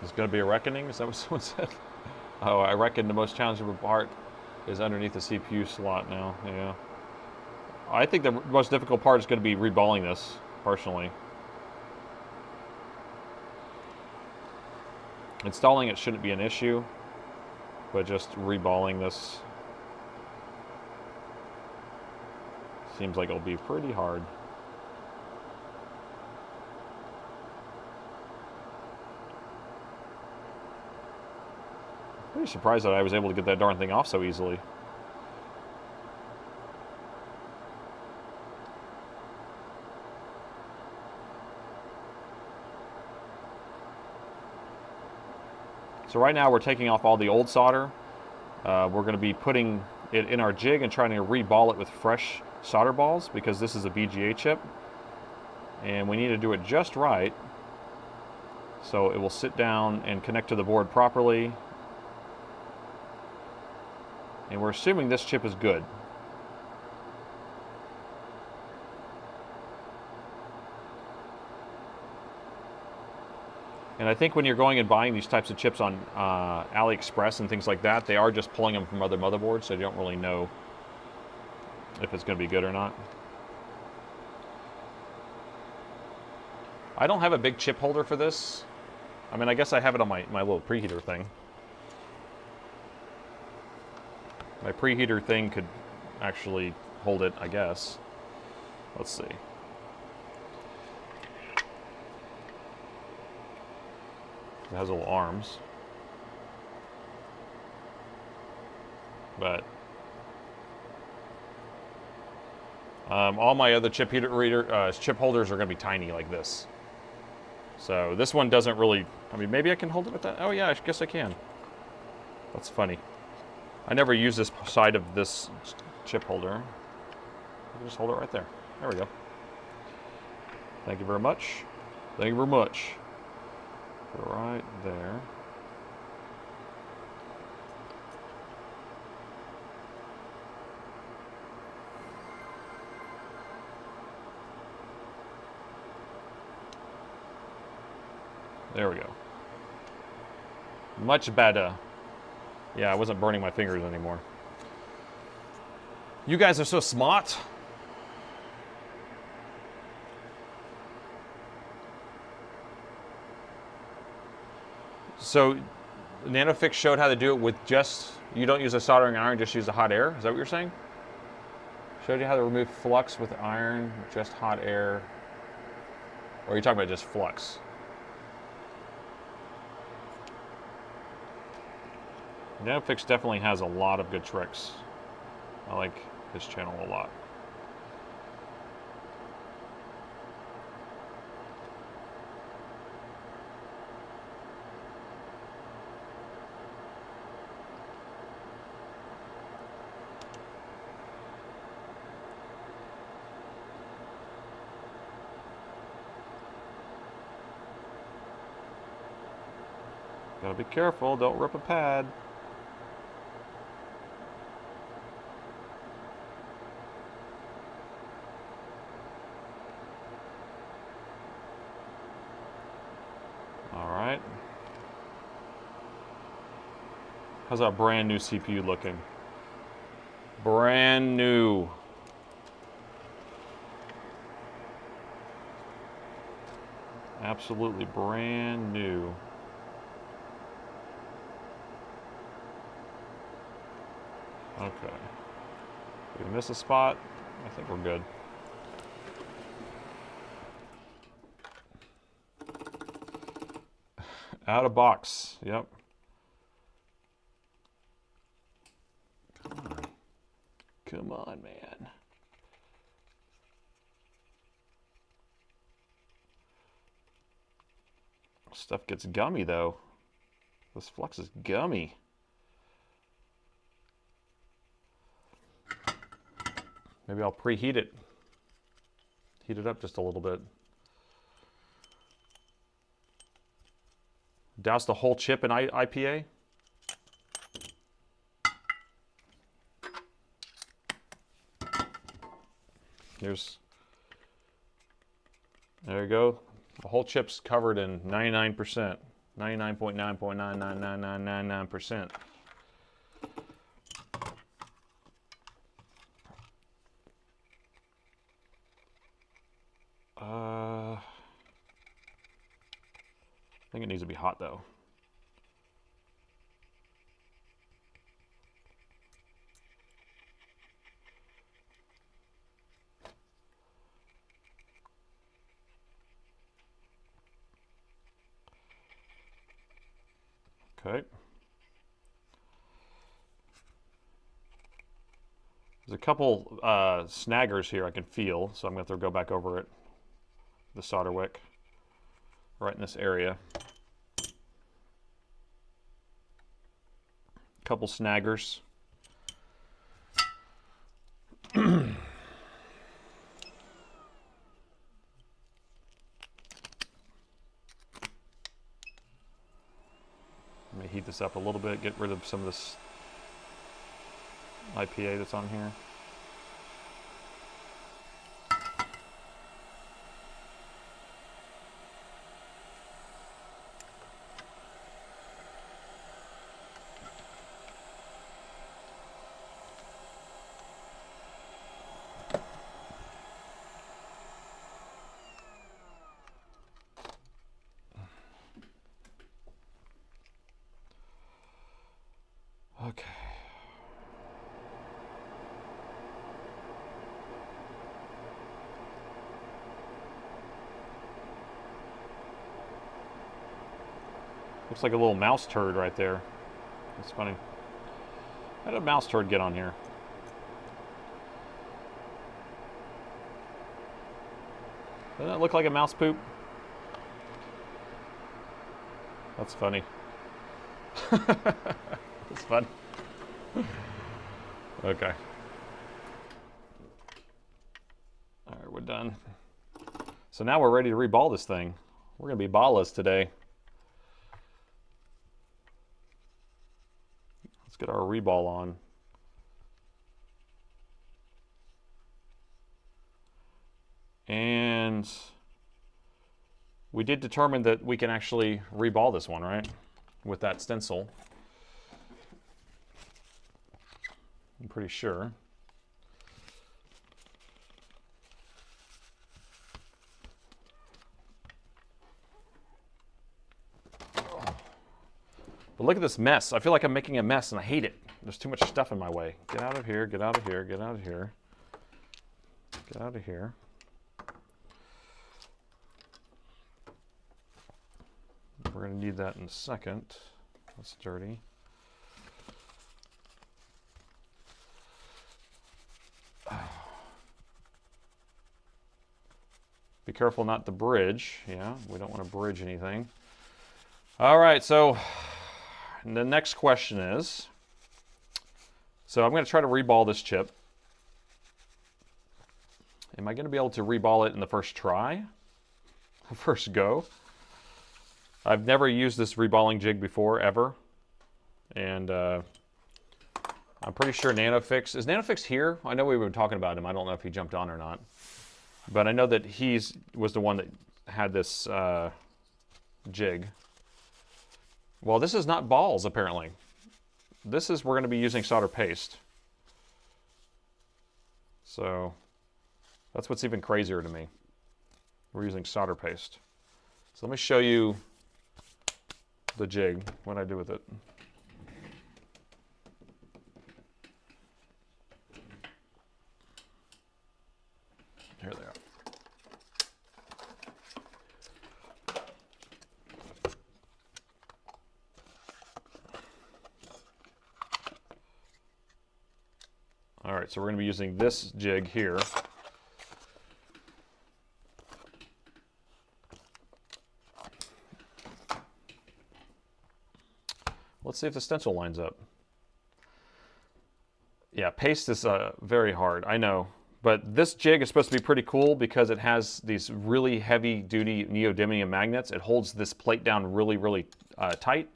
There's going to be a reckoning? Is that what someone said? Oh, I reckon the most challenging part is underneath the CPU slot now. Yeah. I think the most difficult part is going to be reballing this, personally. Installing it shouldn't be an issue, but just reballing this seems like it'll be pretty hard. Pretty surprised that I was able to get that darn thing off so easily. So right now we're taking off all the old solder. We're going to be putting it in our jig and trying to reball it with fresh solder balls because this is a VGA chip. And we need to do it just right so it will sit down and connect to the board properly. And we're assuming this chip is good. And I think when you're going and buying these types of chips on AliExpress and things like that, they are just pulling them from other motherboards, so you don't really know if it's going to be good or not. I don't have a big chip holder for this. I mean, I guess I have it on my little preheater thing. My preheater thing could actually hold it, I guess. Let's see. It has little arms. But all my other chip holders are going to be tiny like this. So this one doesn't really, I mean, maybe I can hold it with that. Oh yeah, I guess I can. That's funny. I never use this side of this chip holder. I can just hold it right there. There we go. Thank you very much. Thank you very much. Put it right there. There we go. Much better. Yeah, I wasn't burning my fingers anymore. You guys are so smart. So, NanoFix showed how to do it with just, you don't use a soldering iron, just use the hot air? Is that what you're saying? Showed you how to remove flux with iron, just hot air. Or are you talking about just flux? NanoFix definitely has a lot of good tricks. I like his channel a lot. Gotta be careful, don't rip a pad. All right. How's our brand new CPU looking? Brand new. Absolutely brand new. Okay. Did we miss a spot? I think we're good. Out of box. Yep. Come on. Come on, man. Stuff gets gummy, though. This flux is gummy. Maybe I'll preheat it. Heat it up just a little bit. Douse the whole chip in IPA. There you go. The whole chip's covered in 99%. 99.9999999%. I think it needs to be hot though. Okay. There's a couple snaggers here I can feel, so I'm going to have to go back over it. The solder wick right in this area. Couple snaggers. Let me heat this up a little bit, get rid of some of this IPA that's on here. Okay. Looks like a little mouse turd right there. That's funny. How did a mouse turd get on here? Doesn't that look like a mouse poop? That's funny. That's fun. Okay. All right, we're done. So now we're ready to reball this thing. We're gonna be ballless today. Let's get our reball on. And we did determine that we can actually reball this one, right? With that stencil. I'm pretty sure. But look at this mess. I feel like I'm making a mess and I hate it. There's too much stuff in my way. Get out of here, get out of here, get out of here. Get out of here. We're going to need that in a second. That's dirty. Be careful not to bridge. Yeah, we don't want to bridge anything. All right, so the next question is, so I'm going to try to reball this chip. Am I going to be able to reball it in the first try? First go? I've never used this reballing jig before, ever. And I'm pretty sure NanoFix, is NanoFix here? I know we were talking about him. I don't know if he jumped on or not. But I know that was the one that had this jig. Well, this is not balls, apparently. We're going to be using solder paste. So that's what's even crazier to me. We're using solder paste. So let me show you the jig, what I do with it. Here they are. All right, so we're going to be using this jig here. Let's see if the stencil lines up. Yeah, paste is very hard, I know. But this jig is supposed to be pretty cool because it has these really heavy-duty neodymium magnets. It holds this plate down really, really tight.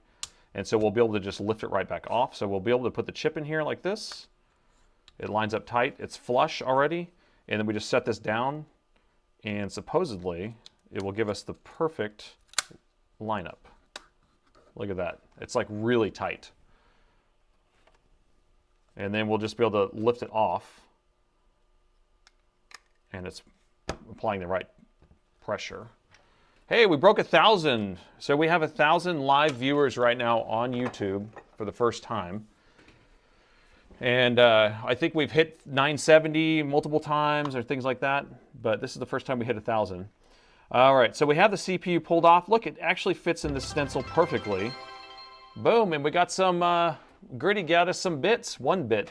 And so we'll be able to just lift it right back off. So we'll be able to put the chip in here like this. It lines up tight. It's flush already. And then we just set this down. And supposedly, it will give us the perfect lineup. Look at that. It's like really tight. And then we'll just be able to lift it off. And it's applying the right pressure. Hey, we broke 1,000. So we have 1,000 live viewers right now on YouTube for the first time. And I think we've hit 970 multiple times or things like that. But this is the first time we hit 1,000. All right, so we have the CPU pulled off. Look, it actually fits in the stencil perfectly. Boom, and we got some, Gritty got us some bits. 1 bit,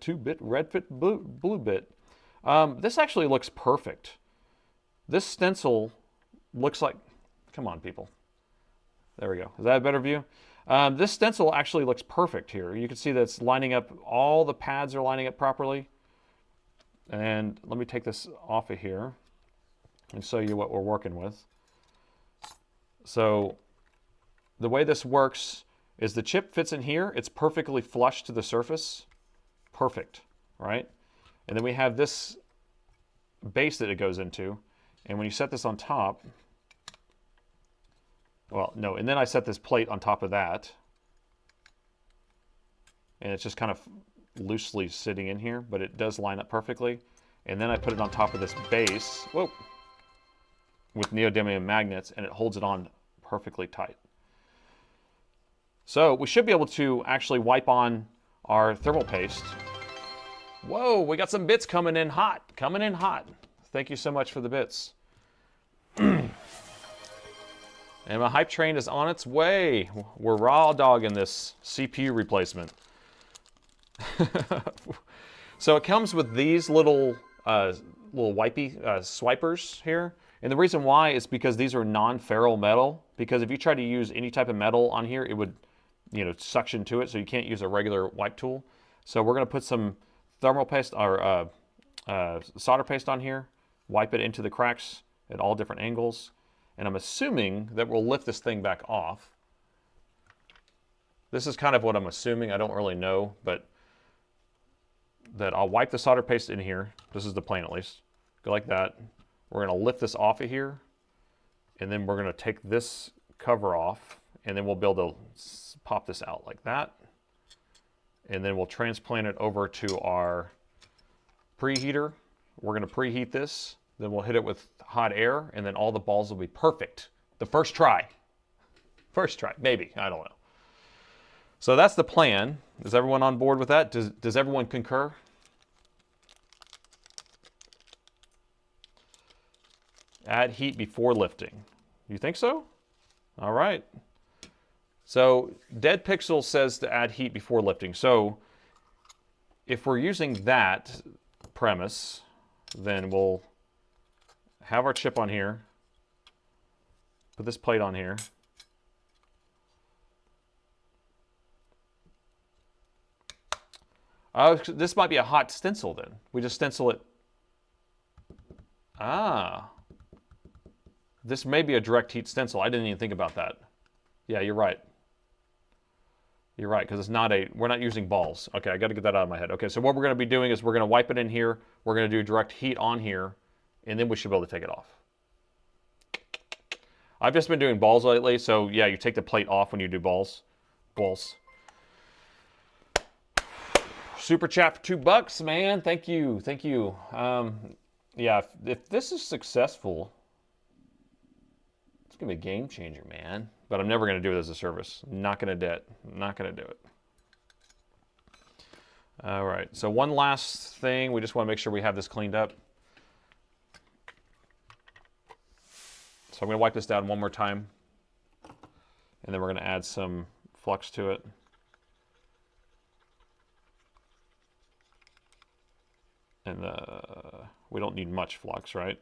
2 bit, red bit, blue bit. This actually looks perfect. This stencil looks like, come on people. There we go. Is that a better view? This stencil actually looks perfect here. You can see that it's lining up, all the pads are lining up properly. And let me take this off of here and show you what we're working with. So the way this works is the chip fits in here. It's perfectly flush to the surface. Perfect, right? And then we have this base that it goes into. And when you set this on top, well, no, and then I set this plate on top of that. And it's just kind of loosely sitting in here, but it does line up perfectly. And then I put it on top of this base, whoa, with neodymium magnets, and it holds it on perfectly tight. So we should be able to actually wipe on our thermal paste. Whoa, we got some bits coming in hot, Thank you so much for the bits. And my hype train is on its way. We're raw dogging this CPU replacement. So it comes with these little wipey swipers here. And the reason why is because these are non-ferrule metal. Because if you try to use any type of metal on here, it would, suction to it. So you can't use a regular wipe tool. So we're going to put some thermal paste or solder paste on here. Wipe it into the cracks at all different angles. And I'm assuming that we'll lift this thing back off. This is kind of what I'm assuming. I don't really know, but that I'll wipe the solder paste in here. This is the plan at least. Go like that. We're going to lift this off of here. And then we're going to take this cover off, and then we'll be able to pop this out like that. And then we'll transplant it over to our preheater. We're going to preheat this, then we'll hit it with hot air, and then all the balls will be perfect. The first try. First try, maybe, I don't know. So that's the plan. Is everyone on board with that? Does everyone concur? Add heat before lifting. You think so? All right. So Dead Pixel says to add heat before lifting. So if we're using that premise, then we'll have our chip on here, put this plate on here. This might be a hot stencil then. We just stencil it. Ah. This may be a direct heat stencil. I didn't even think about that. Yeah, you're right. You're right, because it's not we're not using balls. Okay, I got to get that out of my head. Okay, so what we're going to be doing is we're going to wipe it in here. We're going to do direct heat on here, and then we should be able to take it off. I've just been doing balls lately, so yeah, you take the plate off when you do balls. Balls. Super chat for $2, man. Thank you. Thank you. Yeah, if this is successful, it's going to be a game changer, man. But I'm never going to do it as a service. I'm not going to do it. I'm not going to do it. All right. So one last thing. We just want to make sure we have this cleaned up. So I'm going to wipe this down one more time. And then we're going to add some flux to it. And we don't need much flux, right?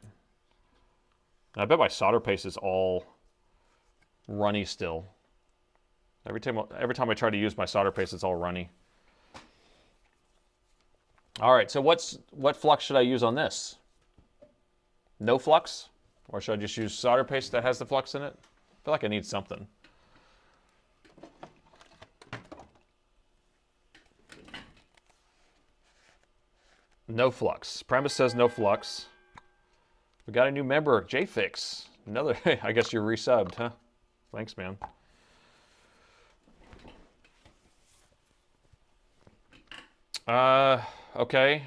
And I bet my solder paste is all runny still. Every time I try to use my solder paste, it's all runny. All right, so what flux should I use on this? No flux? Or should I just use solder paste that has the flux in it? I feel like I need something. No flux. Premise says no flux. We got a new member, JFix. Another, I guess you're resubbed, huh? Thanks, man. Okay.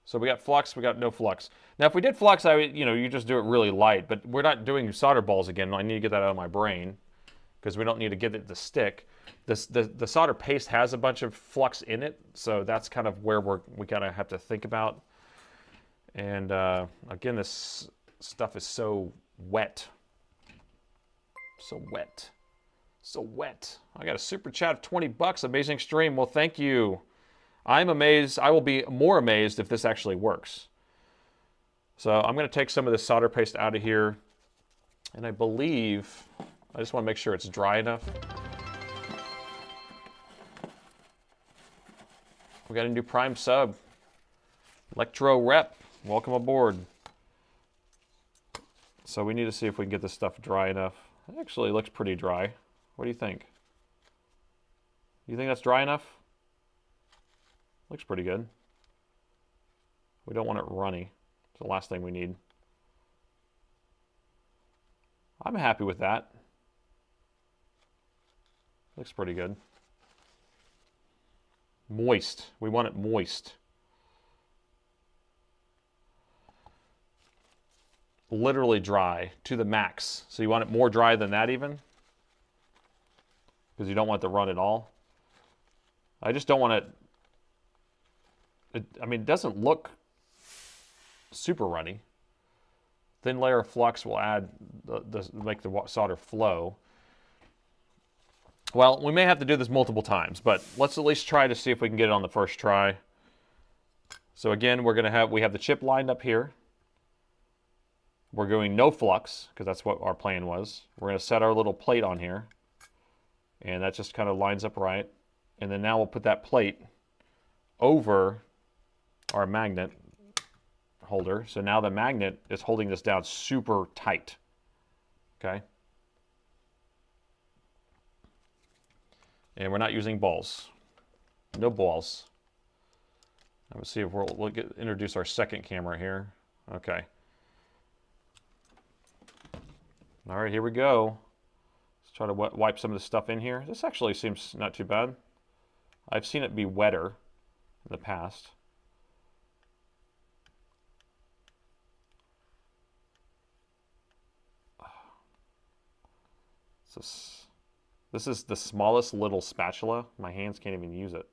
So we got flux, we got no flux. Now, if we did flux, you just do it really light, but we're not doing solder balls again. I need to get that out of my brain because we don't need to get it to stick. The solder paste has a bunch of flux in it, so that's kind of where we kind of have to think about. And again, this stuff is so wet. So wet. So wet. I got a super chat of $20. Amazing stream. Well, thank you. I'm amazed. I will be more amazed if this actually works. So I'm going to take some of this solder paste out of here. And I believe, I just want to make sure it's dry enough. We got a new Prime sub. Electro Rep. Welcome aboard. So we need to see if we can get this stuff dry enough. It actually looks pretty dry. What do you think? You think that's dry enough? Looks pretty good. We don't want it runny. It's the last thing we need. I'm happy with that. Looks pretty good. Moist. We want it moist. Literally dry to the max. So you want it more dry than that even? Because you don't want it to run at all. I just don't want it. I mean, it doesn't look super runny. Thin layer of flux will add make the solder flow. Well, we may have to do this multiple times, but let's at least try to see if we can get it on the first try. So again, we have the chip lined up here. We're going no flux, because that's what our plan was. We're going to set our little plate on here. And that just kind of lines up right. And then now we'll put that plate over our magnet holder. So now the magnet is holding this down super tight. Okay? And we're not using balls. No balls. Let's see if we'll introduce our second camera here. Okay. All right, here we go. Let's try to wipe some of the stuff in here. This actually seems not too bad. I've seen it be wetter in the past. This is the smallest little spatula. My hands can't even use it.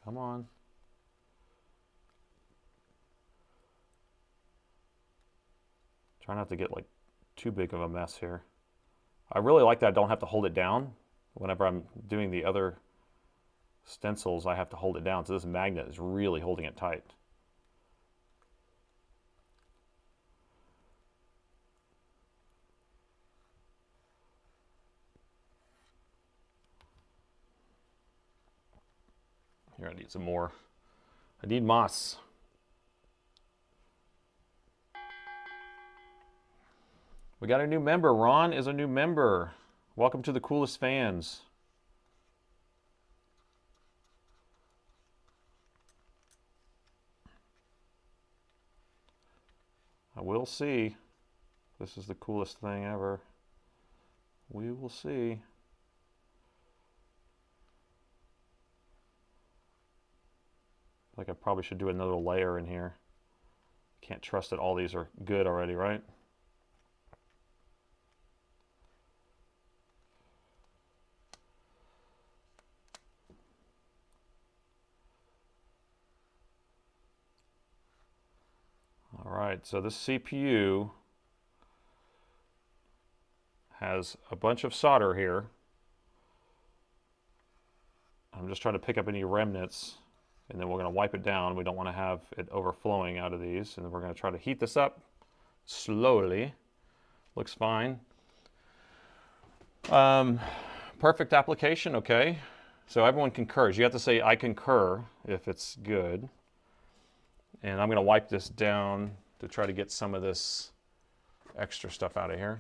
Come on. Try not to get like too big of a mess here. I really like that I don't have to hold it down. Whenever I'm doing the other stencils, I have to hold it down. So this magnet is really holding it tight. Here, I need some more. I need moss. We got a new member. Ron is a new member. Welcome to the coolest fans. I will see. This is the coolest thing ever. We will see. Like I probably should do another layer in here. Can't trust that all these are good already, right? All right, so this CPU has a bunch of solder here. I'm just trying to pick up any remnants, and then we're going to wipe it down. We don't want to have it overflowing out of these, and then we're going to try to heat this up slowly. Looks fine. Perfect application, okay. So everyone concurs. You have to say I concur if it's good. And I'm going to wipe this down to try to get some of this extra stuff out of here.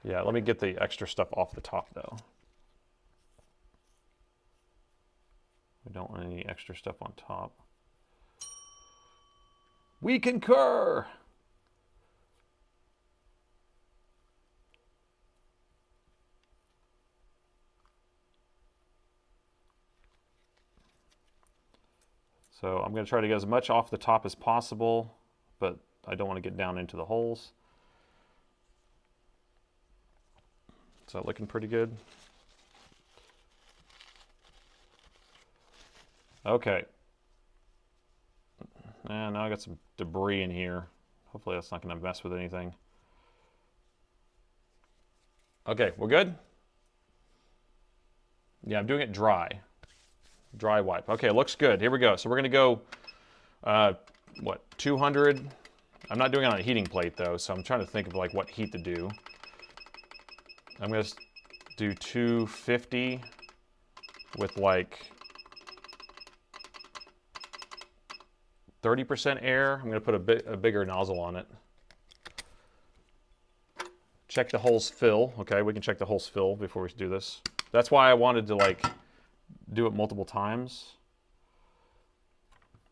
Yeah, let me get the extra stuff off the top though. We don't want any extra stuff on top. We concur! So I'm going to try to get as much off the top as possible, but I don't want to get down into the holes. Is that looking pretty good? Okay. And now I got some debris in here. Hopefully that's not going to mess with anything. Okay, we're good? Yeah, I'm doing it dry. Dry wipe. Okay, looks good. Here we go. So we're going to go, what, 200? I'm not doing it on a heating plate though, so I'm trying to think of like what heat to do. I'm going to do 250 with like 30% air. I'm going to put a bigger nozzle on it. Check the holes fill. Okay, we can check the holes fill before we do this. That's why I wanted to like do it multiple times.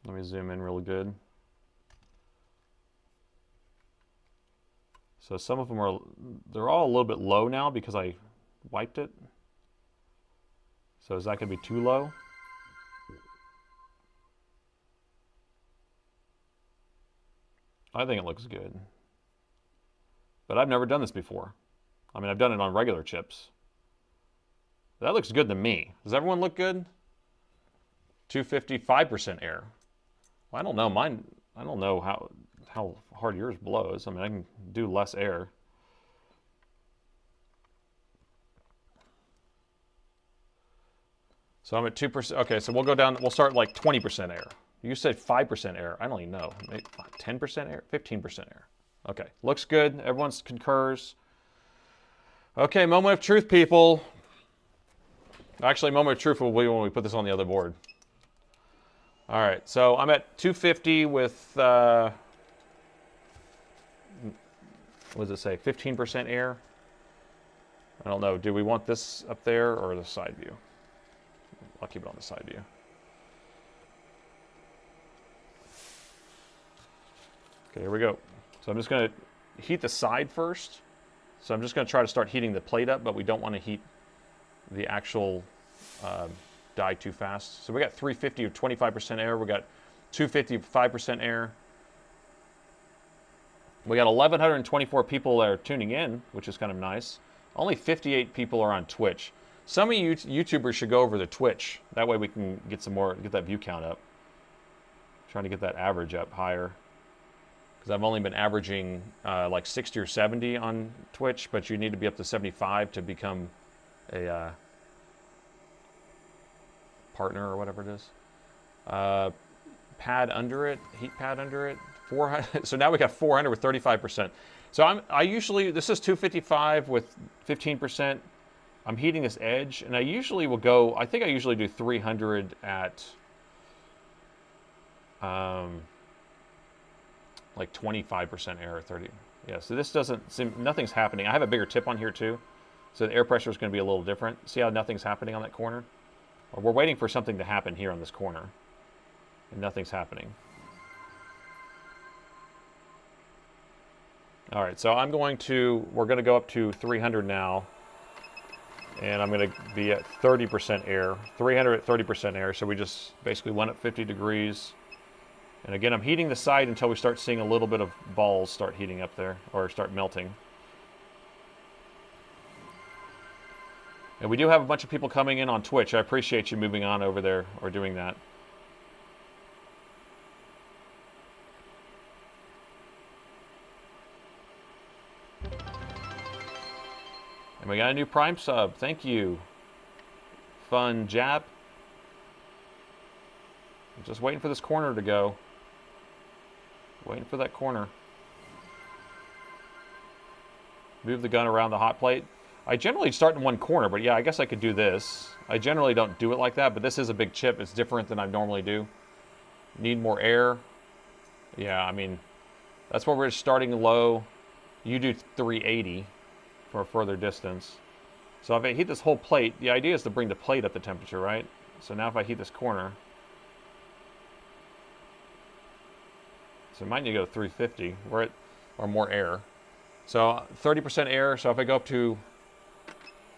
Let me zoom in really good. So some of them are, they're all a little bit low now because I wiped it. So is that going to be too low? I think it looks good. But I've never done this before. I mean, I've done it on regular chips. That looks good to me. Does everyone look good? 250, 5% air. Well, I don't know. Mine, I don't know how hard yours blows. I mean, I can do less air. So I'm at 2%. Okay, so we'll go down, we'll start like 20% air. You said 5% air. I don't even know. Maybe 10% air? 15% air. Okay, looks good. Everyone concurs. Okay, moment of truth, people. Actually, moment of truth will be when we put this on the other board. All right, so I'm at 250 with, what does it say, 15% air? I don't know, do we want this up there or the side view? I'll keep it on the side view. Okay, here we go. So I'm just gonna heat the side first. So I'm just gonna try to start heating the plate up, but we don't wanna heat the actual die too fast. So we got 350 of 25% air. We got 250 of 5% air. We got 1,124 people that are tuning in, which is kind of nice. Only 58 people are on Twitch. Some of you YouTubers should go over to Twitch. That way we can get that view count up. Trying to get that average up higher. Because I've only been averaging like 60 or 70 on Twitch, but you need to be up to 75 to become a partner or whatever it is. Pad under it, heat pad under it, 400. So now we got 400 with 35%. So I usually, this is 255 with 15%. I'm heating this edge, and I usually will go, I think I usually do 300 at like 25% air or 30. Yeah, so this doesn't seem, nothing's happening. I have a bigger tip on here too. So the air pressure is going to be a little different. See how nothing's happening on that corner? Or we're waiting for something to happen here on this corner. And nothing's happening. All right, so we're going to go up to 300 now. And I'm going to be at 30% air. 300 at 30% air, so we just basically went up 50 degrees. And again, I'm heating the side until we start seeing a little bit of balls start heating up there, or start melting. And we do have a bunch of people coming in on Twitch. I appreciate you moving on over there or doing that. And we got a new Prime sub. Thank you. Fun Jab. I'm just waiting for this corner to go. Waiting for that corner. Move the gun around the hot plate. I generally start in one corner, but yeah, I guess I could do this. I generally don't do it like that, but this is a big chip. It's different than I normally do. Need more air. Yeah, I mean, that's where we're starting low. You do 380 for a further distance. So if I heat this whole plate, the idea is to bring the plate up the temperature, right? So now if I heat this corner, so I might need to go to 350, or more air. So 30% air, so if I go up to,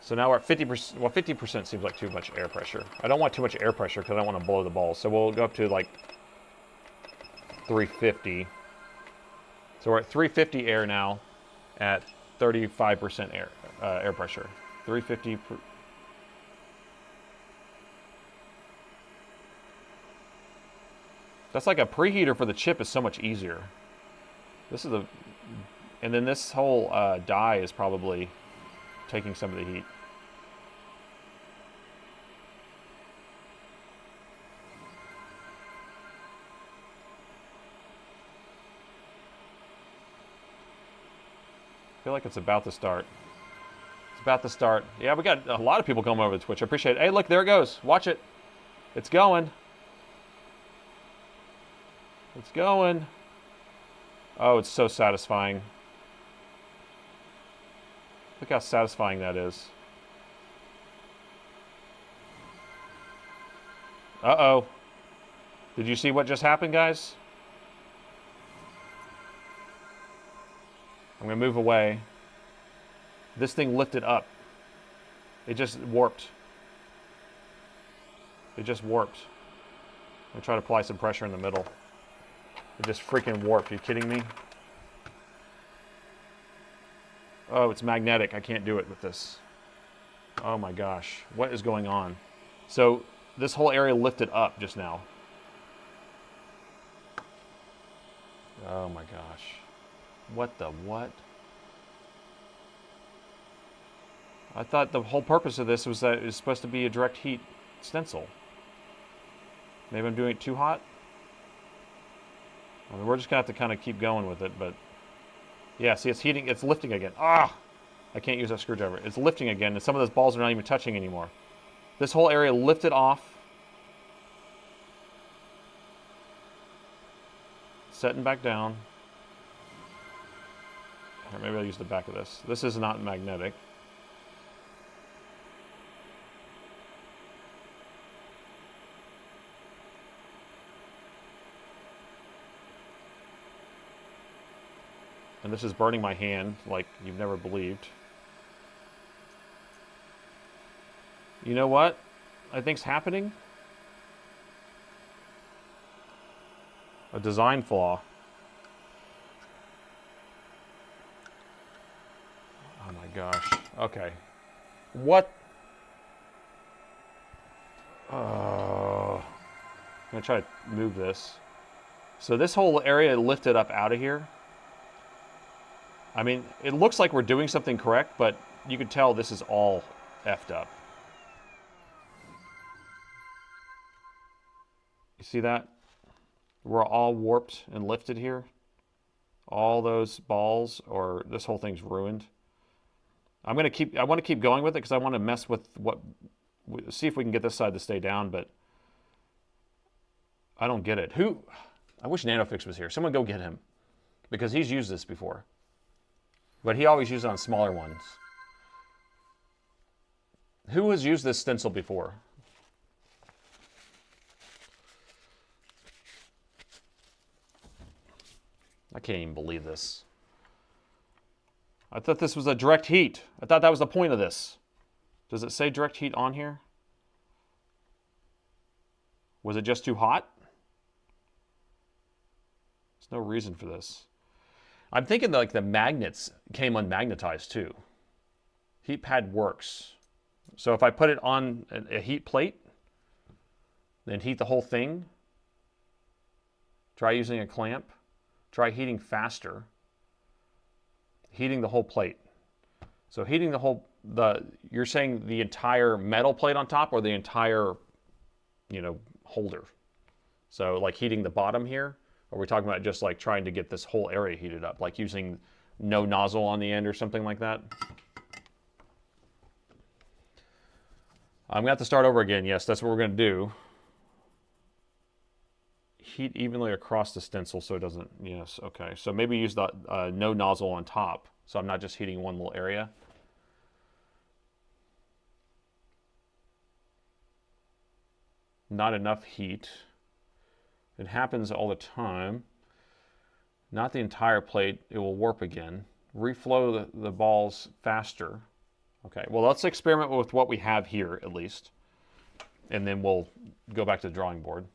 so now we're at 50%, well 50% seems like too much air pressure. I don't want too much air pressure because I don't want to blow the balls. So we'll go up to like 350. So we're at 350 air now at 35% air pressure. 350 per, that's like a preheater for the chip is so much easier. This is and then this whole die is probably taking some of the heat. I feel like it's about to start. It's about to start. Yeah, we got a lot of people coming over to Twitch. I appreciate it. Hey, look, there it goes. Watch it. It's going. It's going. Oh, it's so satisfying. Look how satisfying that is. Uh-oh. Did you see what just happened, guys? I'm going to move away. This thing lifted up. It just warped. It just warped. I'm going to try to apply some pressure in the middle. It just freaking warped. Are you kidding me? Oh, it's magnetic. I can't do it with this. Oh my gosh. What is going on? So this whole area lifted up just now. Oh my gosh. What the what? I thought the whole purpose of this was that it was supposed to be a direct heat stencil. Maybe I'm doing it too hot? I mean, we're just going to have to kind of keep going with it, but yeah, see, it's heating, it's lifting again. Ah! I can't use that screwdriver. It's lifting again, and some of those balls are not even touching anymore. This whole area lifted off. setting back down. Here, maybe I'll use the back of this. This is not magnetic. And this is burning my hand like you've never believed. You know what I think's happening? A design flaw. Oh my gosh. Okay. What? I'm gonna try to move this. So this whole area lifted up out of here. I mean, it looks like we're doing something correct, but you can tell this is all effed up. You see that? We're all warped and lifted here. All those balls, or this whole thing's ruined. I want to keep going with it because I want to mess with see if we can get this side to stay down, but I don't get it. I wish NanoFix was here. Someone go get him because he's used this before. But he always used it on smaller ones. Who has used this stencil before? I can't even believe this. I thought this was a direct heat. I thought that was the point of this. Does it say direct heat on here? Was it just too hot? There's no reason for this. I'm thinking like the magnets came unmagnetized too. Heat pad works. So if I put it on a heat plate, then heat the whole thing, try using a clamp, try heating faster, heating the whole plate. So heating the whole, you're saying the entire metal plate on top or the entire, holder? So like heating the bottom here? Or are we talking about just like trying to get this whole area heated up, like using no nozzle on the end or something like that? I'm going to have to start over again. Yes, that's what we're going to do. Heat evenly across the stencil so it doesn't, yes, okay. So maybe use the no nozzle on top, so I'm not just heating one little area. Not enough heat. It happens all the time. Not the entire plate, it will warp again. Reflow the balls faster. Okay, well let's experiment with what we have here at least. And then we'll go back to the drawing board.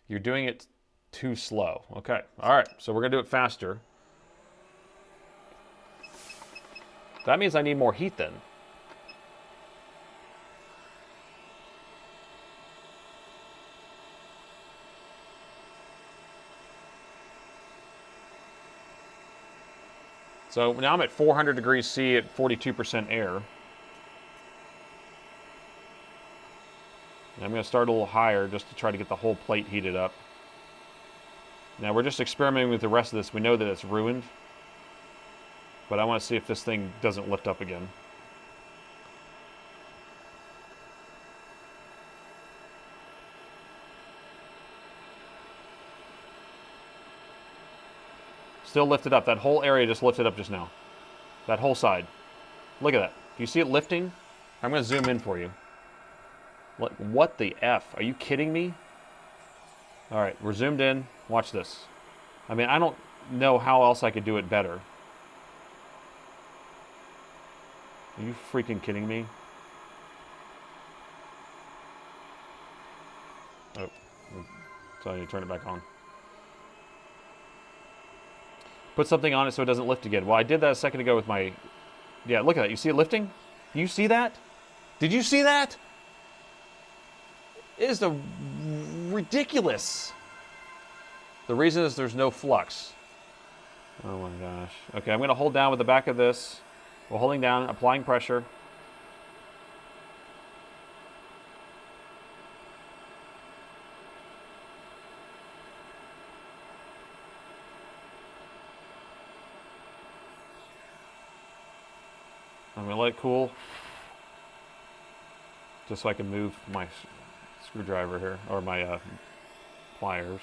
You're doing it too slow. Okay, all right, so we're gonna do it faster. That means I need more heat then. So now I'm at 400 degrees C at 42% air. And I'm going to start a little higher just to try to get the whole plate heated up. Now we're just experimenting with the rest of this. We know that it's ruined. But I want to see if this thing doesn't lift up again. Still lifted up. That whole area just lifted up just now. That whole side. Look at that. Do you see it lifting? I'm going to zoom in for you. What the F? Are you kidding me? All right, we're zoomed in. Watch this. I mean, I don't know how else I could do it better. Are you freaking kidding me? Oh, so I need to turn it back on. Put something on it so it doesn't lift again. Well, I did that a second ago with my... Yeah, look at that. You see it lifting? Do you see that? Did you see that? It is ridiculous. The reason is there's no flux. Oh my gosh. Okay, I'm going to hold down with the back of this. We're holding down, applying pressure. I'm going to let it cool, just so I can move my screwdriver here, or my pliers.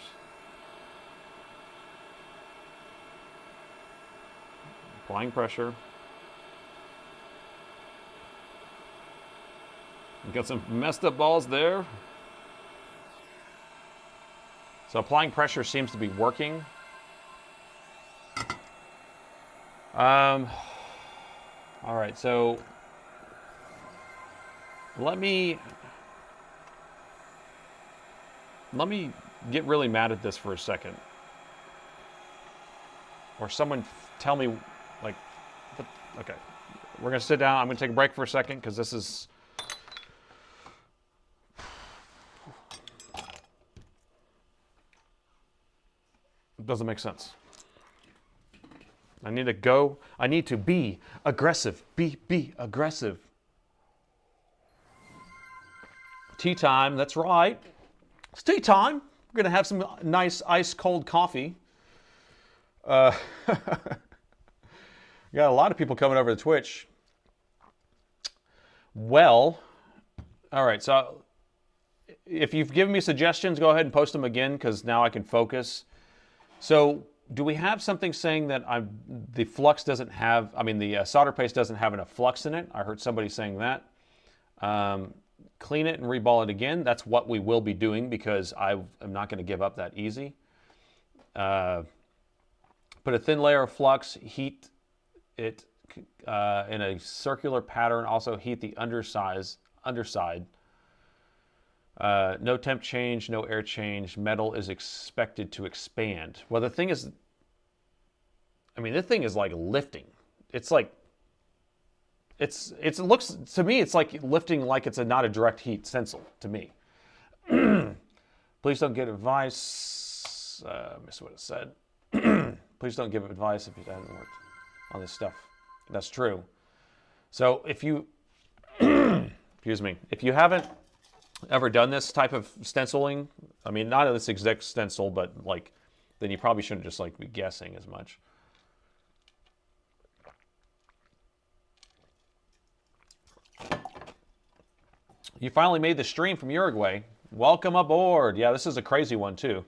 Applying pressure. We got some messed up balls there. So applying pressure seems to be working. All right, so let me get really mad at this for a second. Or someone tell me, like, okay, we're gonna sit down. I'm gonna take a break for a second because this is. It doesn't make sense. I need to go. I need to be aggressive. Be aggressive. Tea time. That's right. It's tea time. We're gonna have some nice ice cold coffee. Got a lot of people coming over to Twitch. Well, all right. So if you've given me suggestions, go ahead and post them again because now I can focus. So do we have something saying that the flux doesn't have, the solder paste doesn't have enough flux in it? I heard somebody saying that. Clean it and reball it again. That's what we will be doing because I am not going to give up that easy. Put a thin layer of flux, heat it in a circular pattern. Also heat the underside. No temp change, no air change. Metal is expected to expand. Well, the thing is, this thing is like lifting. It's like, it looks, to me, it's like lifting like it's not a direct heat stencil to me. Please don't give advice. I missed what it said. Please don't give advice if you haven't worked on this stuff. That's true. So if you, excuse me, if you haven't ever done this type of stenciling, not this exact stencil, but like, then you probably shouldn't just like be guessing as much. You finally made the stream from Uruguay. Welcome aboard. Yeah, this is a crazy one too.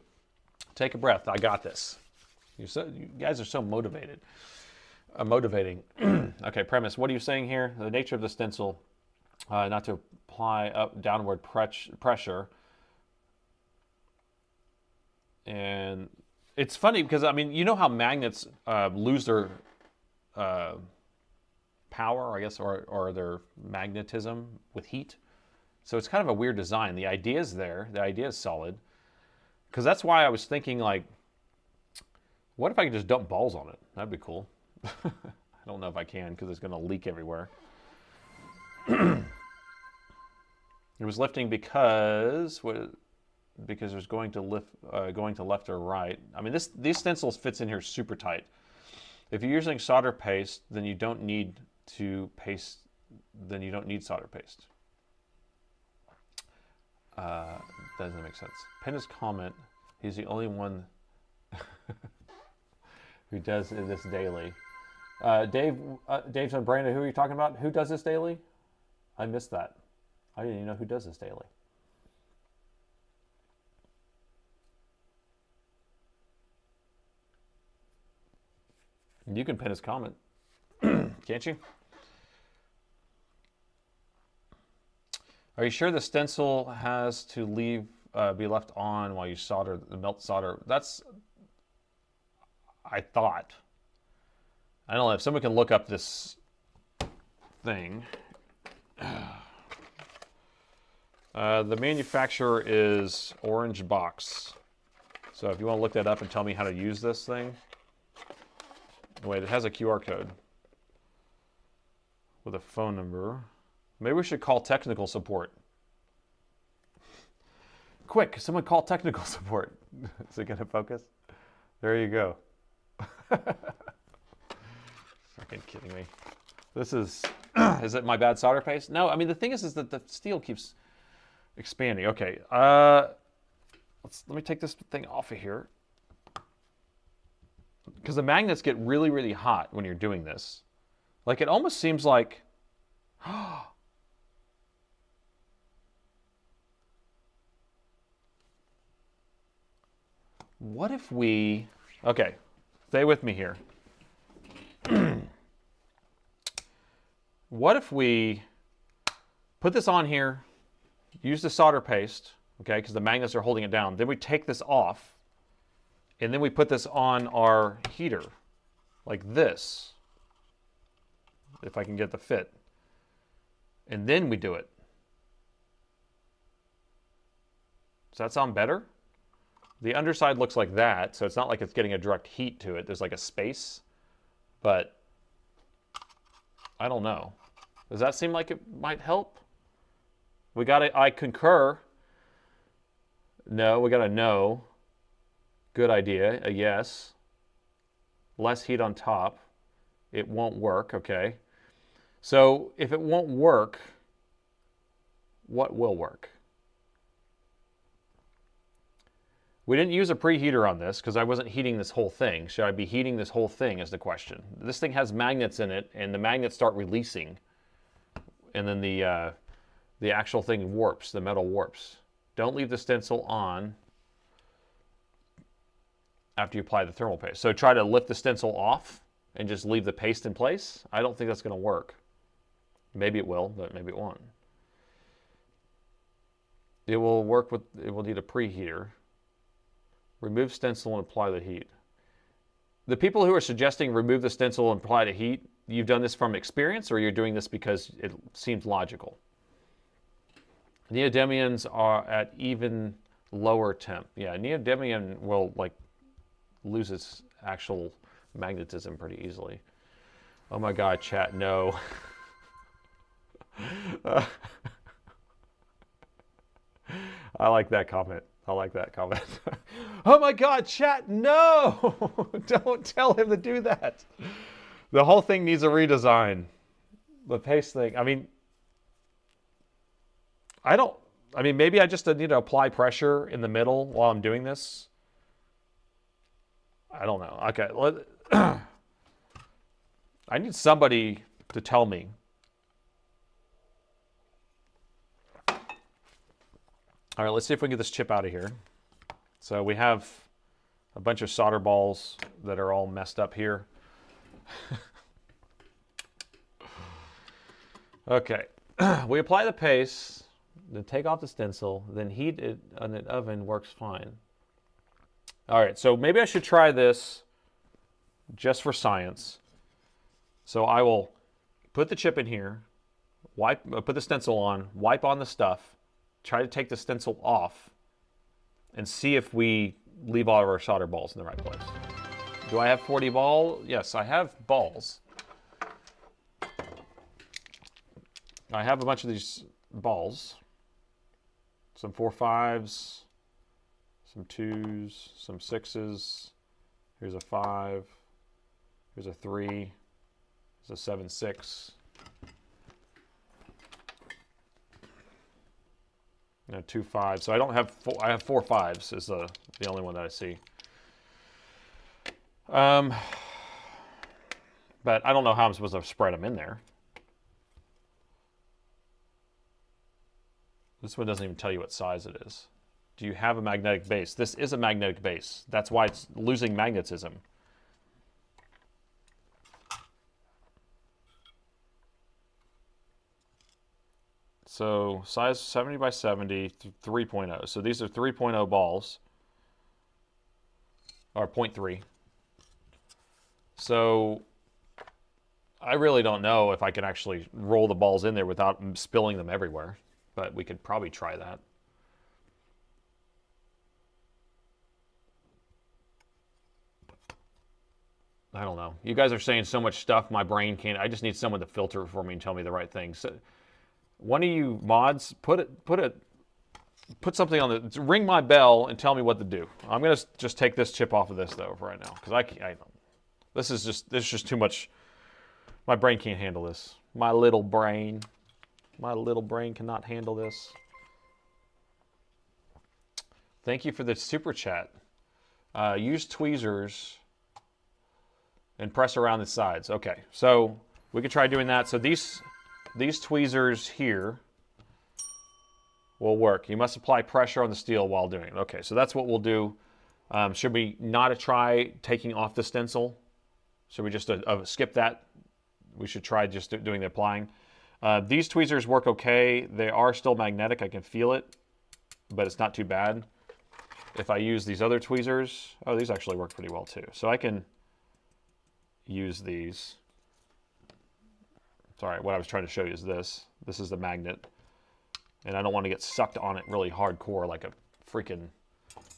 Take a breath. I got this. You guys are so motivated. Motivating. Okay, premise. What are you saying here? The nature of the stencil, not to apply downward pressure. And it's funny because, you know how magnets lose their power, I guess, or their magnetism with heat? So it's kind of a weird design. The idea is there. The idea is solid. Because that's why I was thinking, like, what if I could just dump balls on it? That'd be cool. I don't know if I can because it's going to leak everywhere. It was lifting because there's going to left or right. These stencils fits in here super tight. If you're using solder paste, then you don't need to paste. Then you don't need solder paste. Doesn't make sense. Pin his comment. He's the only one who does this daily. Dave's on Brandon. Who are you talking about? Who does this daily? I missed that. I didn't even know who does this daily. You can pin his comment, can't you? Are you sure the stencil has to be left on while you solder the melt solder? That's, I thought. I don't know if someone can look up this thing. The manufacturer is Orange Box. So if you want to look that up and tell me how to use this thing. Wait, it has a QR code with a phone number. Maybe we should call technical support. Quick, someone call technical support. Is it going to focus? There you go. Fucking kidding me. This is it my bad solder paste? No, the thing is that the steel keeps expanding. Okay, let me take this thing off of here. Because the magnets get really, really hot when you're doing this. Like, it almost seems like, what if we, okay, stay with me here. what if we put this on here, use the solder paste, okay, because the magnets are holding it down. Then we take this off, and then we put this on our heater, like this, if I can get the fit. And then we do it. Does that sound better? The underside looks like that, so it's not like it's getting a direct heat to it. There's like a space, but I don't know. Does that seem like it might help? We got it. I concur. No, we got a no. Good idea. A yes. Less heat on top. It won't work. Okay. So if it won't work, what will work? We didn't use a preheater on this because I wasn't heating this whole thing. Should I be heating this whole thing is the question. This thing has magnets in it, and the magnets start releasing. And then the actual thing warps, the metal warps. Don't leave the stencil on after you apply the thermal paste. So try to lift the stencil off and just leave the paste in place. I don't think that's going to work. Maybe it will, but maybe it won't. It will work with, it will need a preheater. Remove stencil and apply the heat. The people who are suggesting remove the stencil and apply the heat, you've done this from experience, or you're doing this because it seems logical? Neodymiums are at even lower temp. Yeah, neodymium will like lose its actual magnetism pretty easily. Oh my God, chat, no. I like that comment. I like that comment. Oh my God, chat, no! Don't tell him to do that. The whole thing needs a redesign. The paste thing, I mean, maybe I just need to apply pressure in the middle while I'm doing this. I don't know. Okay, I need somebody to tell me. All right, let's see if we can get this chip out of here. So we have a bunch of solder balls that are all messed up here. Okay, we apply the paste, then take off the stencil, then heat it in an oven, works fine. All right, so maybe I should try this just for science. So I will put the chip in here, put the stencil on, wipe on the stuff, try to take the stencil off, and see if we leave all of our solder balls in the right place. Do I have 40 balls? Yes, I have balls. I have a bunch of these balls. Some 4-5s, some 2s, some 6s. Here's a 5. Here's a 3. Here's a 7-6. No, 2 5s. So I don't have I have 4 5s is the only one that I see. But I don't know how I'm supposed to spread them in there. This one doesn't even tell you what size it is. Do you have a magnetic base? This is a magnetic base. That's why it's losing magnetism. So size 70 by 70, 3.0. So these are 3.0 balls, or 0.3. So I really don't know if I can actually roll the balls in there without spilling them everywhere, but we could probably try that. I don't know. You guys are saying so much stuff, my brain can't. I just need someone to filter for me and tell me the right thing. So, one of you mods, put something on the, ring my bell and tell me what to do. I'm gonna just take this chip off of this though for right now, because I don't. This is just too much. My brain can't handle this. My little brain cannot handle this. Thank you for the super chat. Use tweezers and press around the sides. Okay, so we could try doing that. So these tweezers here will work. You must apply pressure on the steel while doing it. Okay, so that's what we'll do. Should we not try taking off the stencil? Should we just skip that? We should try just doing the applying. These tweezers work okay. They are still magnetic. I can feel it, but it's not too bad. If I use these other tweezers, oh, these actually work pretty well too. So I can use these. Sorry, what I was trying to show you is this. This is the magnet. And I don't want to get sucked on it really hardcore like a freaking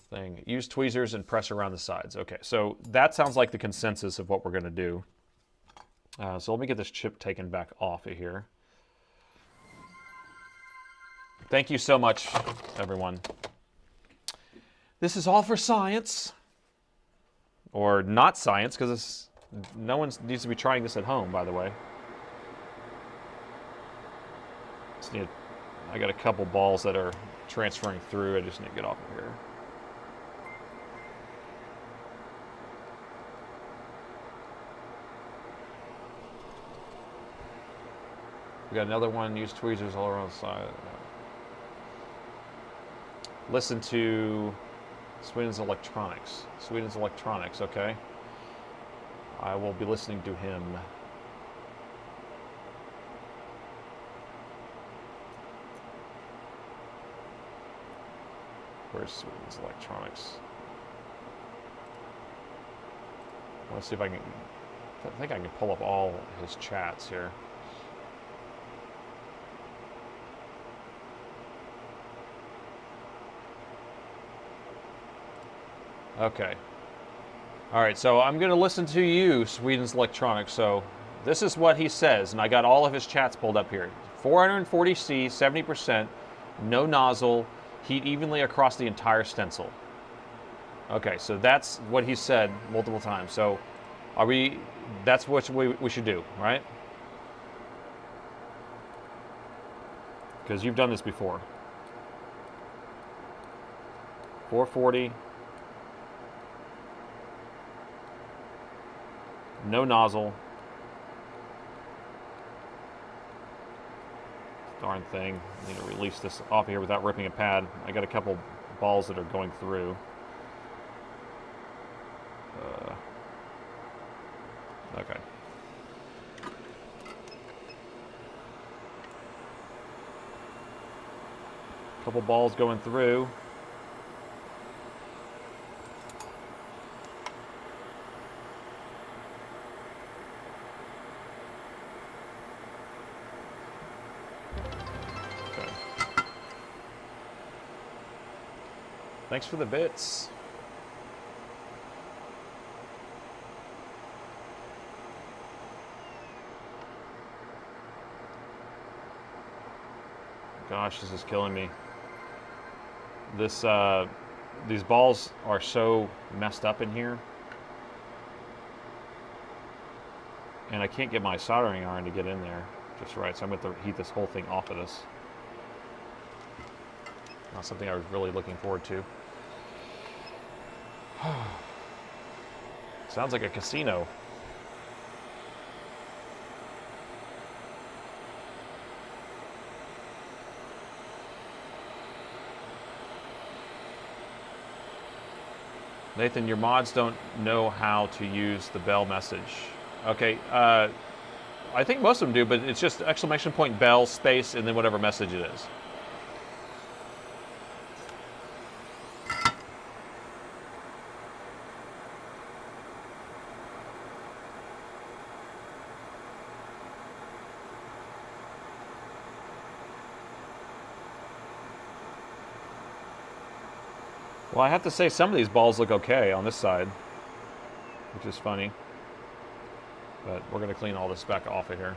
thing. Use tweezers and press around the sides. Okay, so that sounds like the consensus of what we're going to do. So let me get this chip taken back off of here. Thank you so much, everyone. This is all for science. Or not science, because no one needs to be trying this at home, by the way. I got a couple balls that are transferring through. I just need to get off of here. We got another one. Use tweezers all around the side. Listen to Sweden's Electronics. Sweden's Electronics, okay. I will be listening to him. Where's Sweden's Electronics? I want to see if I can... I think I can pull up all his chats here. Okay. All right, so I'm going to listen to you, Sweden's Electronics. So this is what he says, and I got all of his chats pulled up here. 440C, 70%, no nozzle, heat evenly across the entire stencil. Okay, so that's what he said multiple times. So that's what we should do, right? Because you've done this before. 440. No nozzle. Darn thing. I need to release this off here without ripping a pad. I got a couple balls that are going through. Okay. Couple balls going through. Thanks for the bits. Gosh, this is killing me. These balls are so messed up in here. And I can't get my soldering iron to get in there just right, so I'm going to heat this whole thing off of this. Not something I was really looking forward to. Sounds like a casino. Nathan, your mods don't know how to use the bell message. Okay, I think most of them do, but it's just exclamation point bell, space, and then whatever message it is. Well, I have to say some of these balls look okay on this side, which is funny. But we're going to clean all this back off of here.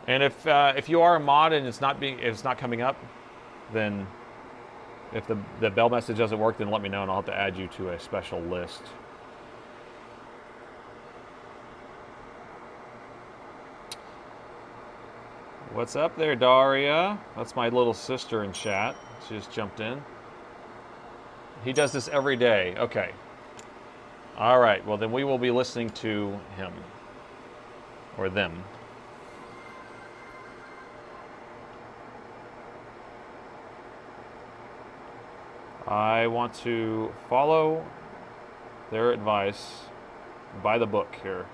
And if you are a mod and it's not coming up, then if the bell message doesn't work, then let me know and I'll have to add you to a special list. What's up there, Daria? That's my little sister in chat. She just jumped in. He does this every day. Okay. All right. Well, then we will be listening to him. Or them. I want to follow their advice by the book here.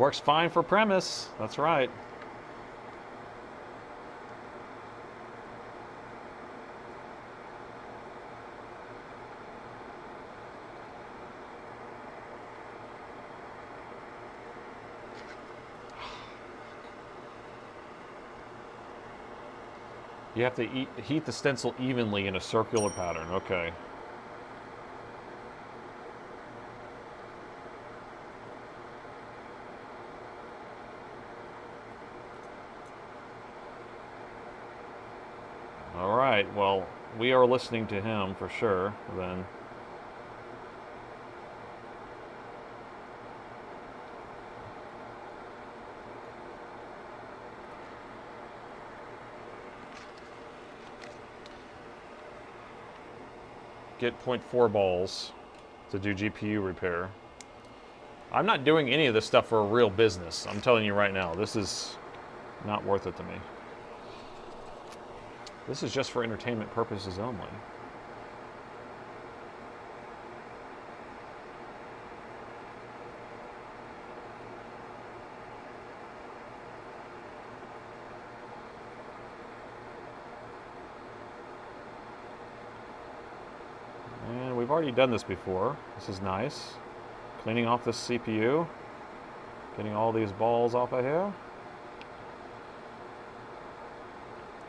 Works fine for premise. That's right. You have to heat the stencil evenly in a circular pattern. Okay. All right. Well, we are listening to him for sure then. Get 0.4 balls to do GPU repair. I'm not doing any of this stuff for a real business. I'm telling you right now, this is not worth it to me. This is just for entertainment purposes only. And we've already done this before. This is nice. Cleaning off this CPU. Getting all these balls off of here.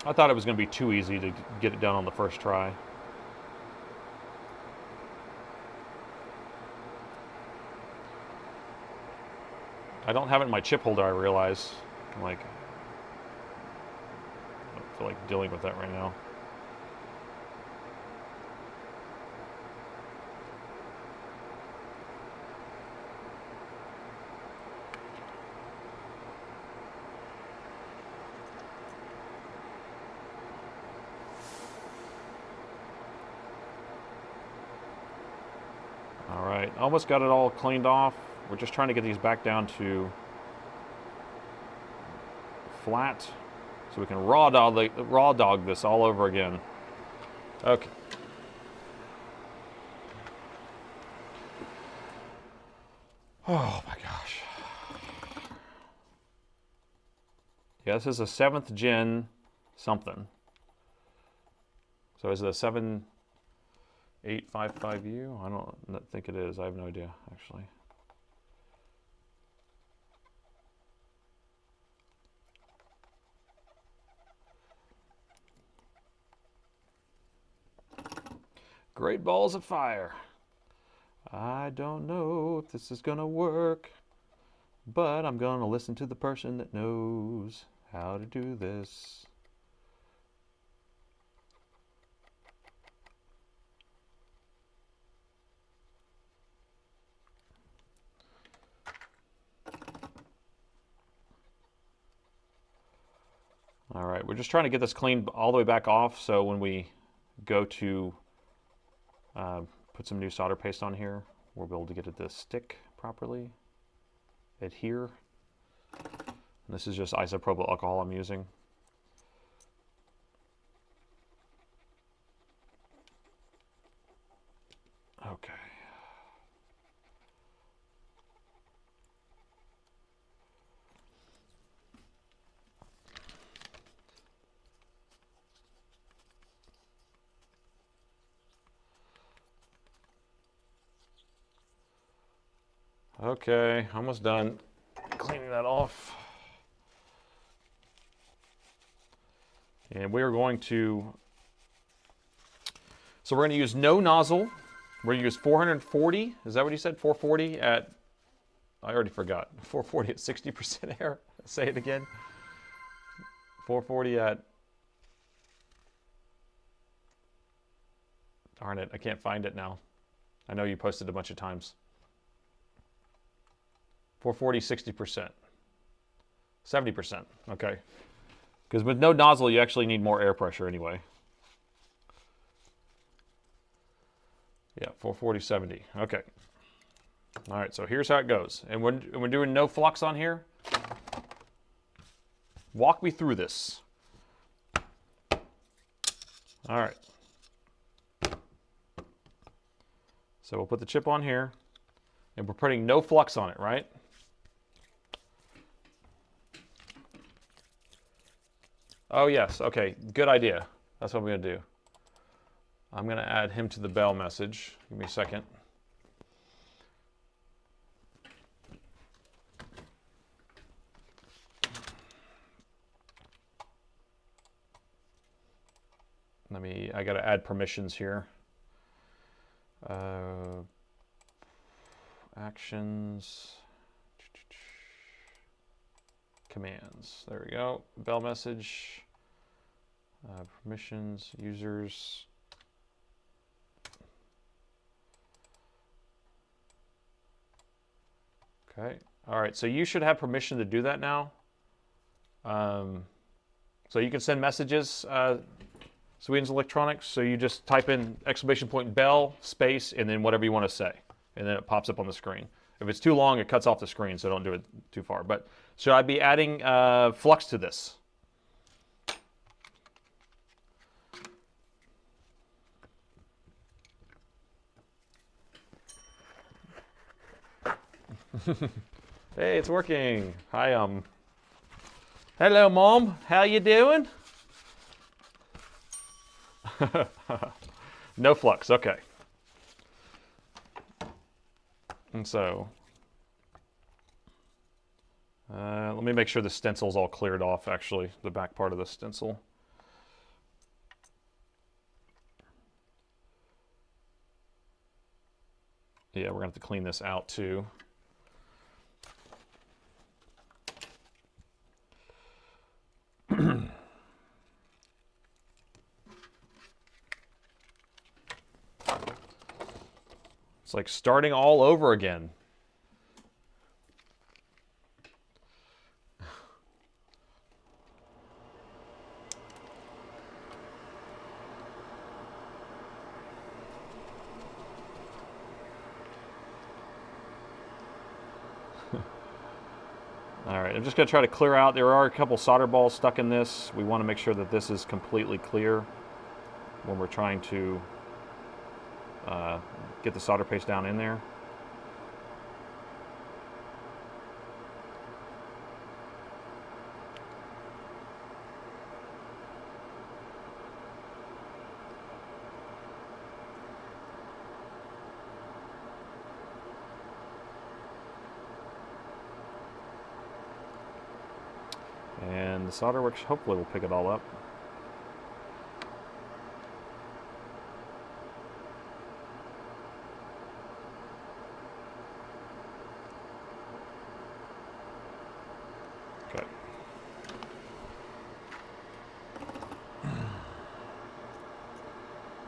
I thought it was going to be too easy to get it done on the first try. I don't have it in my chip holder, I realize. I don't feel like dealing with that right now. All right, almost got it all cleaned off. We're just trying to get these back down to flat so we can raw dog this all over again. Okay. Oh my gosh. Yeah, this is a 7th gen something. So is it a 7855U? I don't think it is. I have no idea, actually. Great balls of fire. I don't know if this is gonna work, but I'm gonna listen to the person that knows how to do this. All right, we're just trying to get this cleaned all the way back off, so when we go to put some new solder paste on here, we'll be able to get it to stick properly, adhere. And this is just isopropyl alcohol I'm using. Okay. Okay, almost done cleaning that off. And we're going to, so we're going to use no nozzle. We're going to use 440, is that what you said? 440 at, I already forgot. 440 at 60% air. Say it again. 440 at, darn it, I can't find it now. I know you posted a bunch of times. 440, 60%. 70%, okay. Because with no nozzle, you actually need more air pressure anyway. Yeah, 440, 70, okay. All right, so here's how it goes. And we're doing no flux on here. Walk me through this. All right. So we'll put the chip on here, and we're putting no flux on it, right? Oh yes, okay, good idea. That's what I'm gonna do. I'm gonna add him to the bell message. Give me a second. I gotta add permissions here. Actions, commands, there we go. Bell message, permissions, users. Okay, all right, so you should have permission to do that now. So you can send messages, Sweden's Electronics, so you just type in !bell space and then whatever you want to say, and then it pops up on the screen. If it's too long, it cuts off the screen, so don't do it too far. But should I be adding flux to this? Hey, it's working. Hi, hello, Mom. How you doing? No flux, okay. And so, let me make sure the stencil's all cleared off, actually, the back part of the stencil. Yeah, we're gonna have to clean this out too. It's like starting all over again. All right, I'm just gonna try to clear out. There are a couple solder balls stuck in this. We wanna make sure that this is completely clear when we're trying to get the solder paste down in there. And the solder works hopefully will pick it all up. Okay.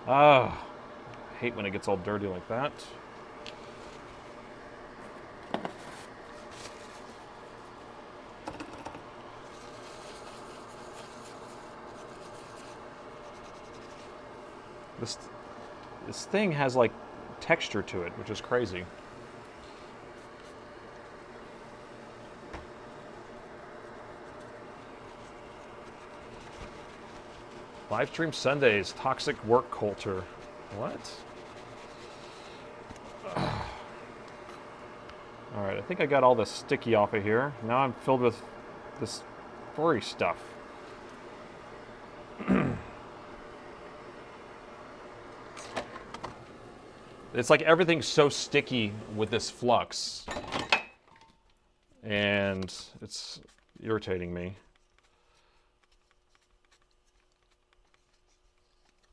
Ah, I hate when it gets all dirty like that. This thing has like texture to it, which is crazy. Live stream Sundays, toxic work culture. What? All right, I think I got all the sticky off of here. Now I'm filled with this furry stuff. It's like everything's so sticky with this flux, and it's irritating me.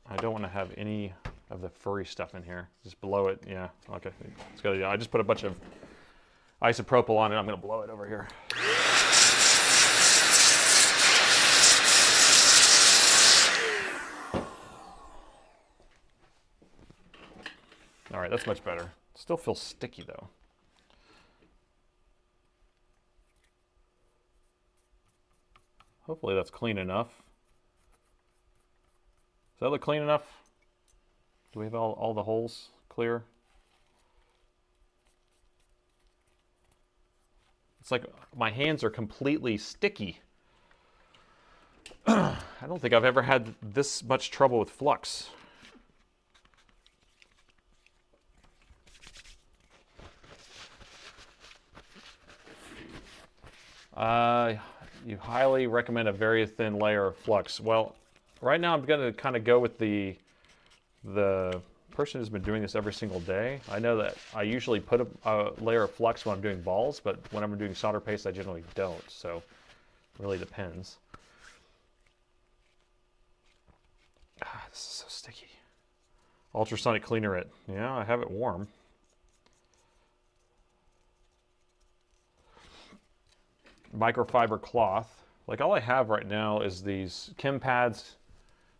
I don't want to have any of the furry stuff in here. Just blow it, yeah, okay. It's good, yeah. I just put a bunch of isopropyl on it. I'm gonna blow it over here. All right, that's much better. Still feels sticky though. Hopefully that's clean enough. Does that look clean enough? Do we have all the holes clear? It's like my hands are completely sticky. I don't think I've ever had this much trouble with flux. You highly recommend a very thin layer of flux. Well, right now I'm going to kind of go with the person who's been doing this every single day. I know that I usually put a layer of flux when I'm doing balls, but when I'm doing solder paste, I generally don't. So it really depends. Ah, this is so sticky. Ultrasonic cleaner it. Yeah, I have it warm. Microfiber cloth. Like all I have right now is these Kim pads,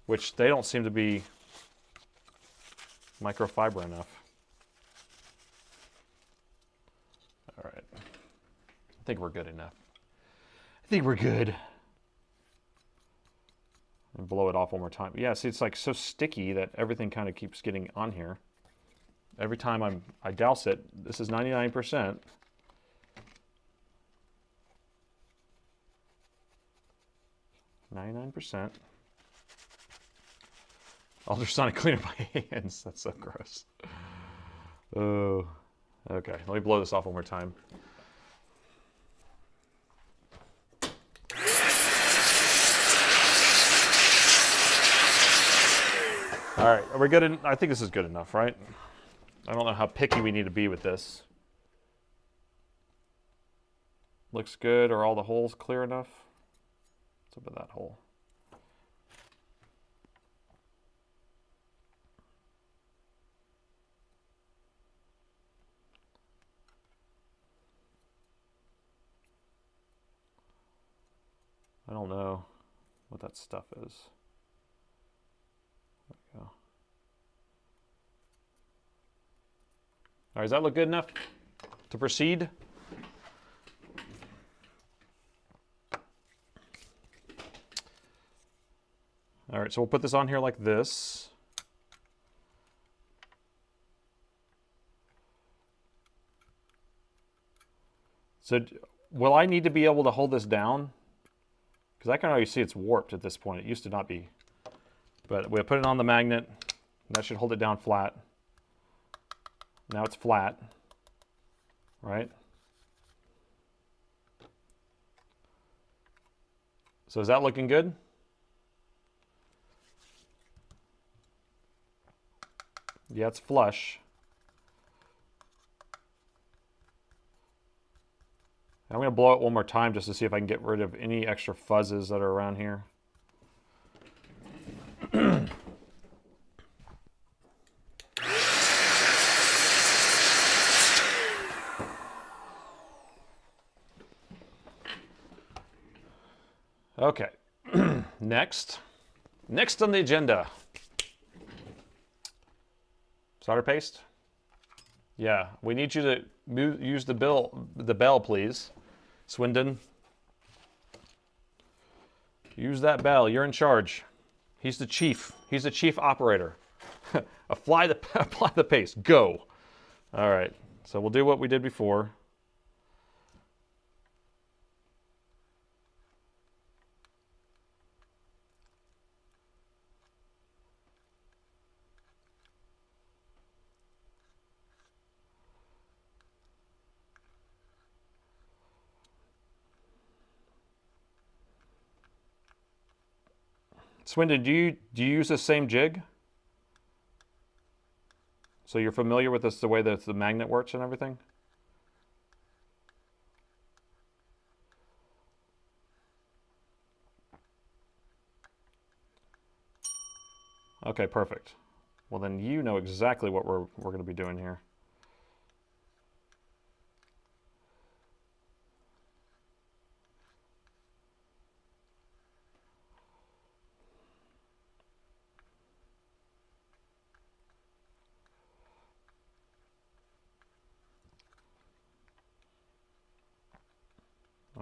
which they don't seem to be microfiber enough. All right. I think we're good enough. I think we're good. And blow it off one more time. Yeah, see, it's like so sticky that everything kind of keeps getting on here. Every time I douse it, this is 99%. Ultrasonic cleaner my hands. That's so gross. Oh, okay. Let me blow this off one more time. All right, are we good? I think this is good enough, right? I don't know how picky we need to be with this. Looks good. Are all the holes clear enough? What's up with that hole? I don't know what that stuff is. There we go. All right, does that look good enough to proceed? All right, so we'll put this on here like this. So will I need to be able to hold this down? Because I can already see it's warped at this point. It used to not be. But we'll put it on the magnet. And that should hold it down flat. Now it's flat, right? So is that looking good? Yeah, it's flush. I'm going to blow it one more time just to see if I can get rid of any extra fuzzes that are around here. Okay, next on the agenda. Solder paste? Yeah, we need you to use the bell, please. Swindon. Use that bell, you're in charge. He's the chief. He's the chief operator. Apply the paste, go. All right, so we'll do what we did before. Swindon, do you use the same jig? So you're familiar with this, the way that the magnet works and everything? Okay, perfect. Well, then you know exactly what we're going to be doing here.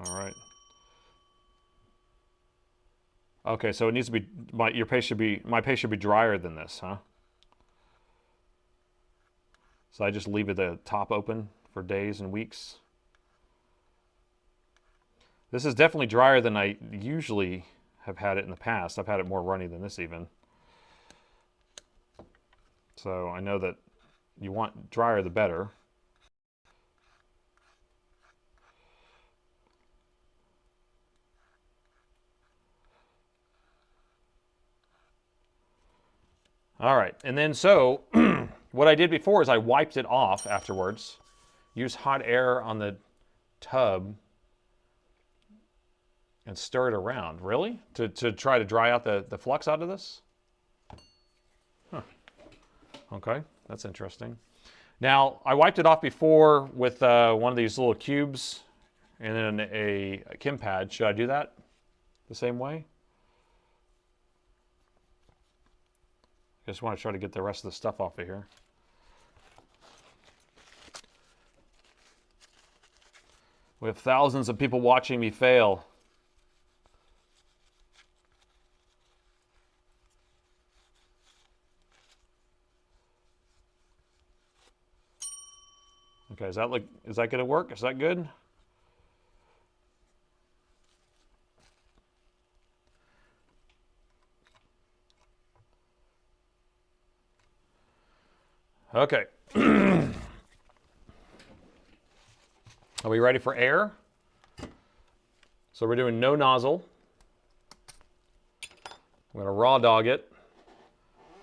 All right. Okay, so it needs to be my paste should be drier than this, huh? So I just leave the top open for days and weeks. This is definitely drier than I usually have had it in the past. I've had it more runny than this even. So I know that you want drier the better. All right, and then so what I did before is I wiped it off afterwards. Use hot air on the tub and stir it around. Really? To try to dry out the flux out of this? Huh. Okay, that's interesting. Now, I wiped it off before with one of these little cubes and then a Kim pad. Should I do that the same way? I just want to try to get the rest of the stuff off of here. We have thousands of people watching me fail. Okay, is that going to work? Is that good? Okay. Are we ready for air? So we're doing no nozzle. I'm going to raw dog it.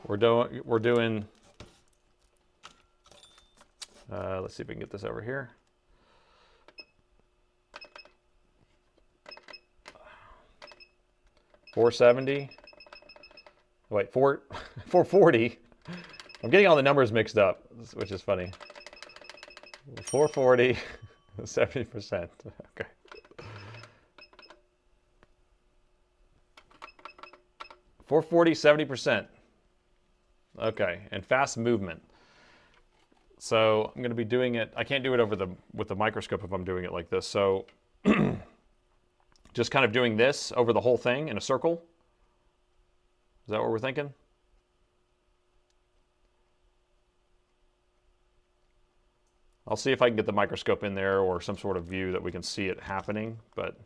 We're doing let's see if we can get this over here. $470. Wait, 440. I'm getting all the numbers mixed up, which is funny. 440, 70%. Okay. $440, 70%. Okay, and fast movement. So I'm going to be doing it. I can't do it with the microscope if I'm doing it like this. So just kind of doing this over the whole thing in a circle. Is that what we're thinking? I'll see if I can get the microscope in there or some sort of view that we can see it happening. But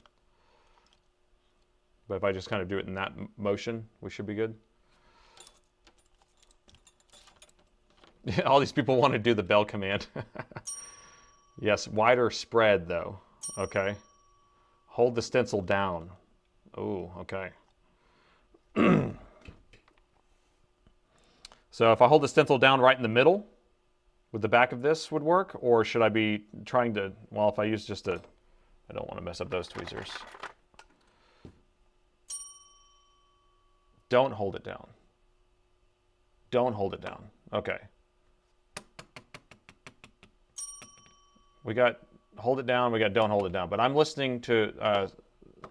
if I just kind of do it in that motion, we should be good. All these people want to do the bell command. Yes, wider spread though. Okay. Hold the stencil down. Oh, okay. So if I hold the stencil down right in the middle, would the back of this would work? Or should I be trying to, well, if I use just I don't want to mess up those tweezers. Don't hold it down. Don't hold it down. Okay. We got hold it down, we got don't hold it down. But I'm listening to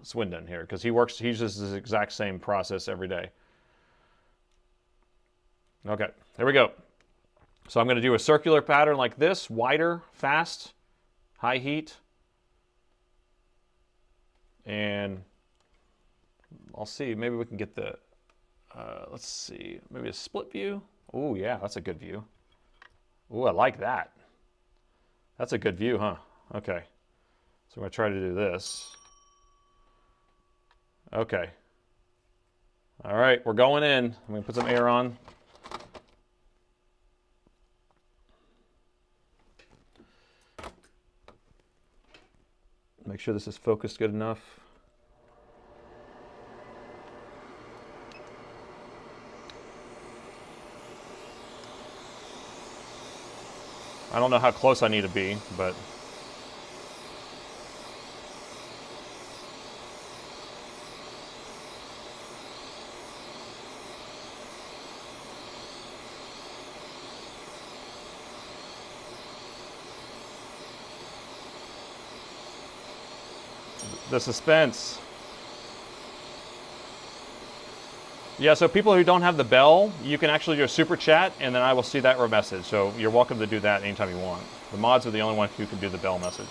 Swindon here because he uses this exact same process every day. Okay, here we go. So I'm going to do a circular pattern like this, wider, fast, high heat. And I'll see, maybe we can get the, let's see, maybe a split view. Oh yeah, that's a good view. Oh, I like that. That's a good view, huh? Okay. So I'm going to try to do this. Okay. All right, we're going in. I'm going to put some air on. Make sure this is focused good enough. I don't know how close I need to be, but the suspense. Yeah, so people who don't have the bell, you can actually do a super chat and then I will see that message. So you're welcome to do that anytime you want. The mods are the only ones who can do the bell message.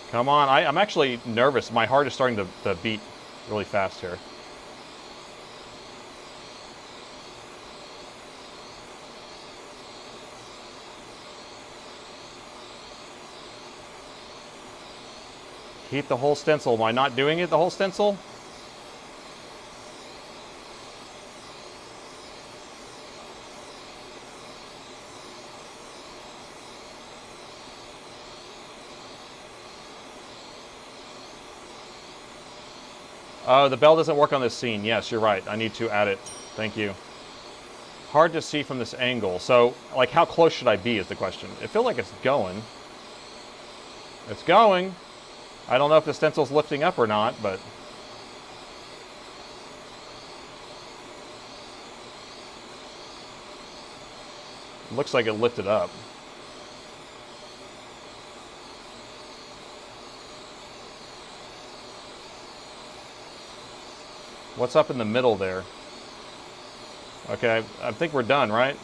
Come on, I'm actually nervous. My heart is starting to beat really fast here. Heat the whole stencil. Am I not doing it the whole stencil? Oh, the bell doesn't work on this scene. Yes, you're right. I need to add it. Thank you. Hard to see from this angle. So, like, how close should I be is the question. It feels like it's going. It's going. I don't know if the stencil's lifting up or not, but... it looks like it lifted up. What's up in the middle there? Okay, I think we're done, right?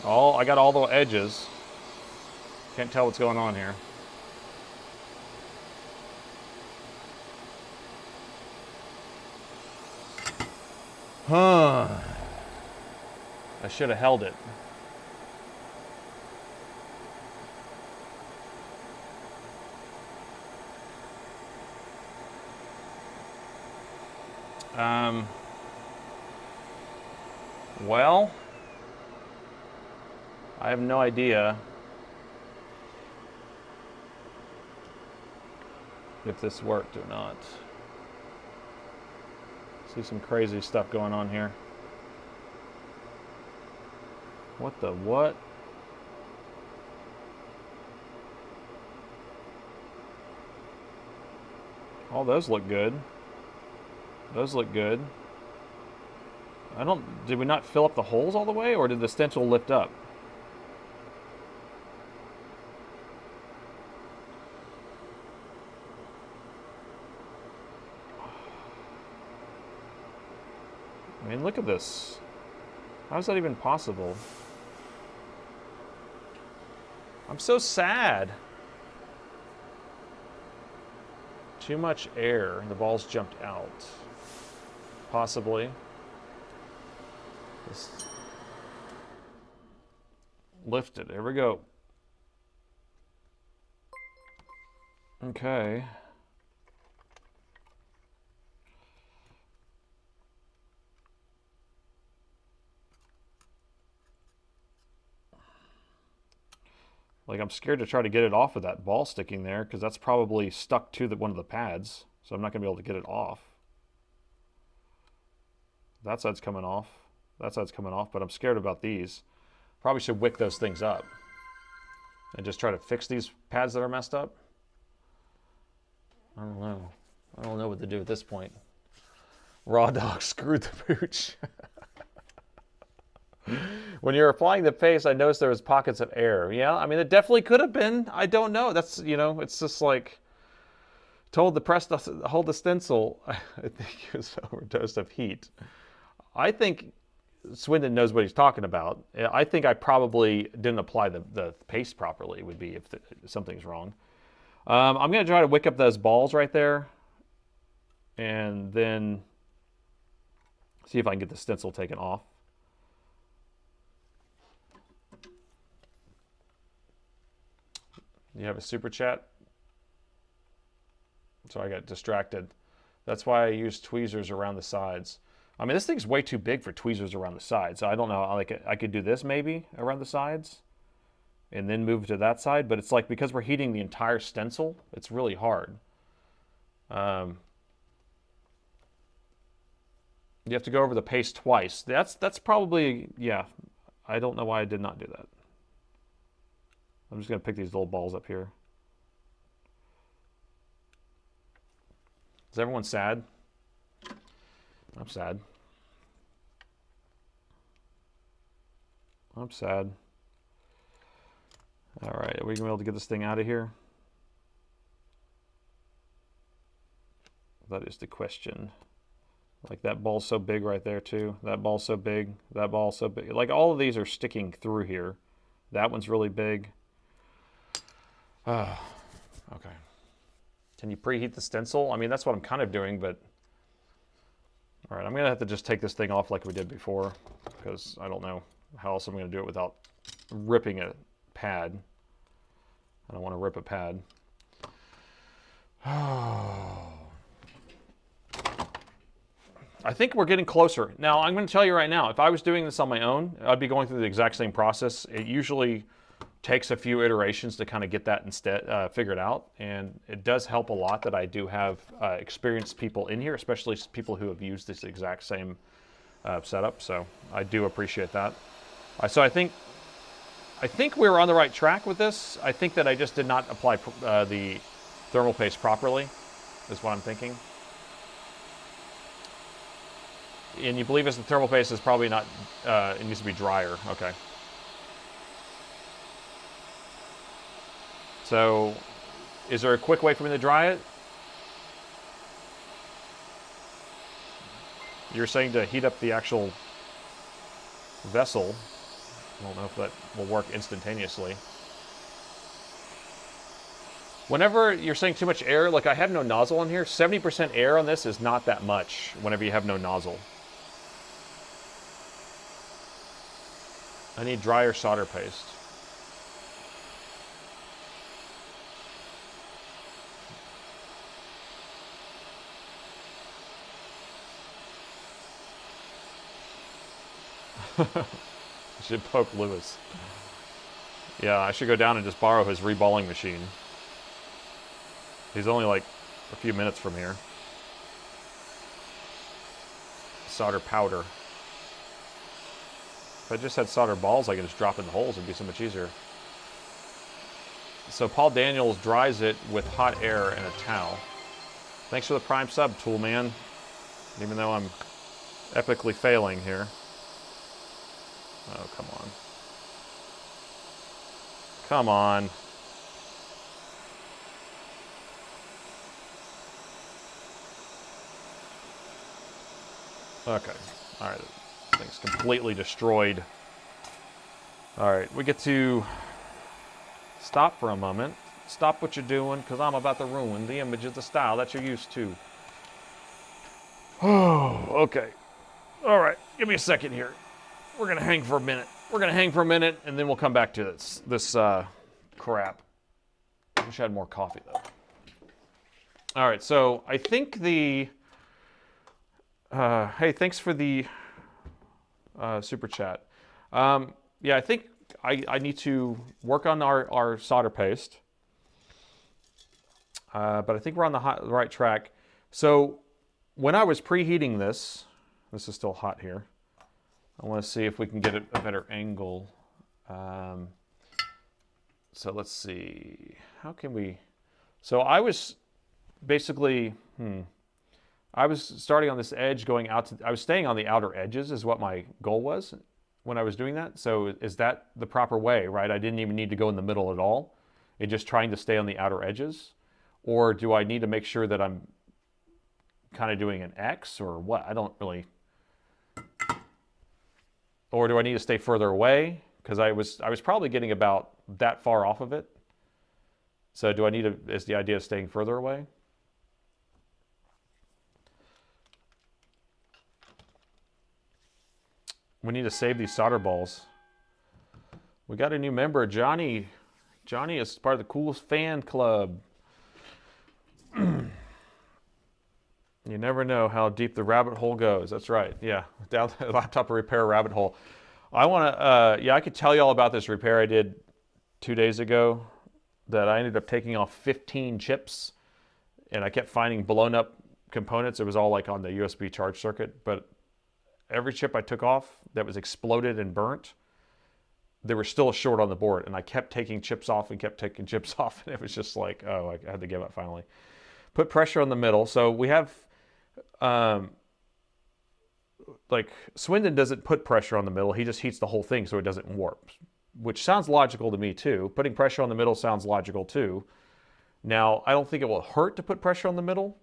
I got all the edges. Can't tell what's going on here. Huh. I should have held it. Well, I have no idea if this worked or not. See some crazy stuff going on here. What the what? Oh, those look good. Those look good. Did we not fill up the holes all the way, or did the stencil lift up? I mean, look at this. How is that even possible? I'm so sad. Too much air. The balls jumped out. Possibly. Just lift it. Here we go. Okay. Like, I'm scared to try to get it off with that ball sticking there, because that's probably stuck to one of the pads, so I'm not going to be able to get it off. That side's coming off. That side's coming off, but I'm scared about these. Probably should wick those things up and just try to fix these pads that are messed up. I don't know. I don't know what to do at this point. Raw dog screwed the pooch. When you're applying the paste, I noticed there was pockets of air. Yeah, I mean, it definitely could have been. I don't know. That's, you know, it's just like, told the press to hold the stencil. I think it was overdose of heat. I think Swindon knows what he's talking about. I think I probably didn't apply the paste properly, would be if something's wrong. I'm going to try to wick up those balls right there and then see if I can get the stencil taken off. You have a super chat? So I got distracted. That's why I use tweezers around the sides. I mean, this thing's way too big for tweezers around the sides. So I don't know. Like, I could do this maybe around the sides and then move to that side. But it's like, because we're heating the entire stencil, it's really hard. You have to go over the paste twice. That's probably, yeah. I don't know why I did not do that. I'm just going to pick these little balls up here. Is everyone sad? I'm sad. I'm sad. All right, are we going to be able to get this thing out of here? That is the question. Like, that ball's so big right there too. That ball's so big. That ball's so big. Like, all of these are sticking through here. That one's really big. Okay. Can you preheat the stencil? I mean, that's what I'm kind of doing, but... All right, I'm going to have to just take this thing off like we did before, because I don't know how else I'm going to do it without ripping a pad. I don't want to rip a pad. I think we're getting closer. Now, I'm going to tell you right now, if I was doing this on my own, I'd be going through the exact same process. It usually takes a few iterations to kind of get that figured out, and it does help a lot that I do have experienced people in here, especially people who have used this exact same setup. So I do appreciate that. So I think we were on the right track with this. I think that I just did not apply the thermal paste properly, is what I'm thinking. And you believe us, the thermal paste is probably not, it needs to be drier. Okay. So, is there a quick way for me to dry it? You're saying to heat up the actual vessel. I don't know if that will work instantaneously. Whenever you're saying too much air, like I have no nozzle in here, 70% air on this is not that much whenever you have no nozzle. I need drier solder paste. I should poke Lewis. Yeah, I should go down and just borrow his reballing machine. He's only like a few minutes from here. Solder powder. If I just had solder balls, I could just drop in the holes. It'd be so much easier. So Paul Daniels dries it with hot air and a towel. Thanks for the prime sub, Tool Man. Even though I'm epically failing here. Oh, come on. Come on. Okay. All right. Thing's completely destroyed. All right. We get to stop for a moment. Stop what you're doing, because I'm about to ruin the image of the style that you're used to. Oh, okay. All right. Give me a second here. We're going to hang for a minute. We're going to hang for a minute, and then we'll come back to this crap. I wish I had more coffee, though. All right, so I think the... hey, thanks for the super chat. Yeah, I think I need to work on our solder paste. But I think we're on the right track. So when I was preheating this is still hot here. I want to see if we can get a better angle. So let's see. How can we... So I was basically... I was starting on this edge going out to... I was staying on the outer edges is what my goal was when I was doing that. So is that the proper way, right? I didn't even need to go in the middle at all. It's just trying to stay on the outer edges. Or do I need to make sure that I'm kind of doing an X or what? I don't really... Or do I need to stay further away? Because I was probably getting about that far off of it. So do I need to... Is the idea of staying further away? We need to save these solder balls. We got a new member, Johnny. Johnny is part of the coolest fan club. You never know how deep the rabbit hole goes. That's right. Yeah, down the laptop repair rabbit hole. I want to, yeah, I could tell you all about this repair I did 2 days ago that I ended up taking off 15 chips and I kept finding blown up components. It was all like on the USB charge circuit, but every chip I took off that was exploded and burnt, there was still a short on the board, and I kept taking chips off and kept taking chips off, and it was just like, oh, I had to give up finally. Put pressure on the middle. So we have, like, Swindon doesn't put pressure on the middle. He just heats the whole thing so it doesn't warp, which sounds logical to me too. Putting pressure on the middle sounds logical too. Now, I don't think it will hurt to put pressure on the middle,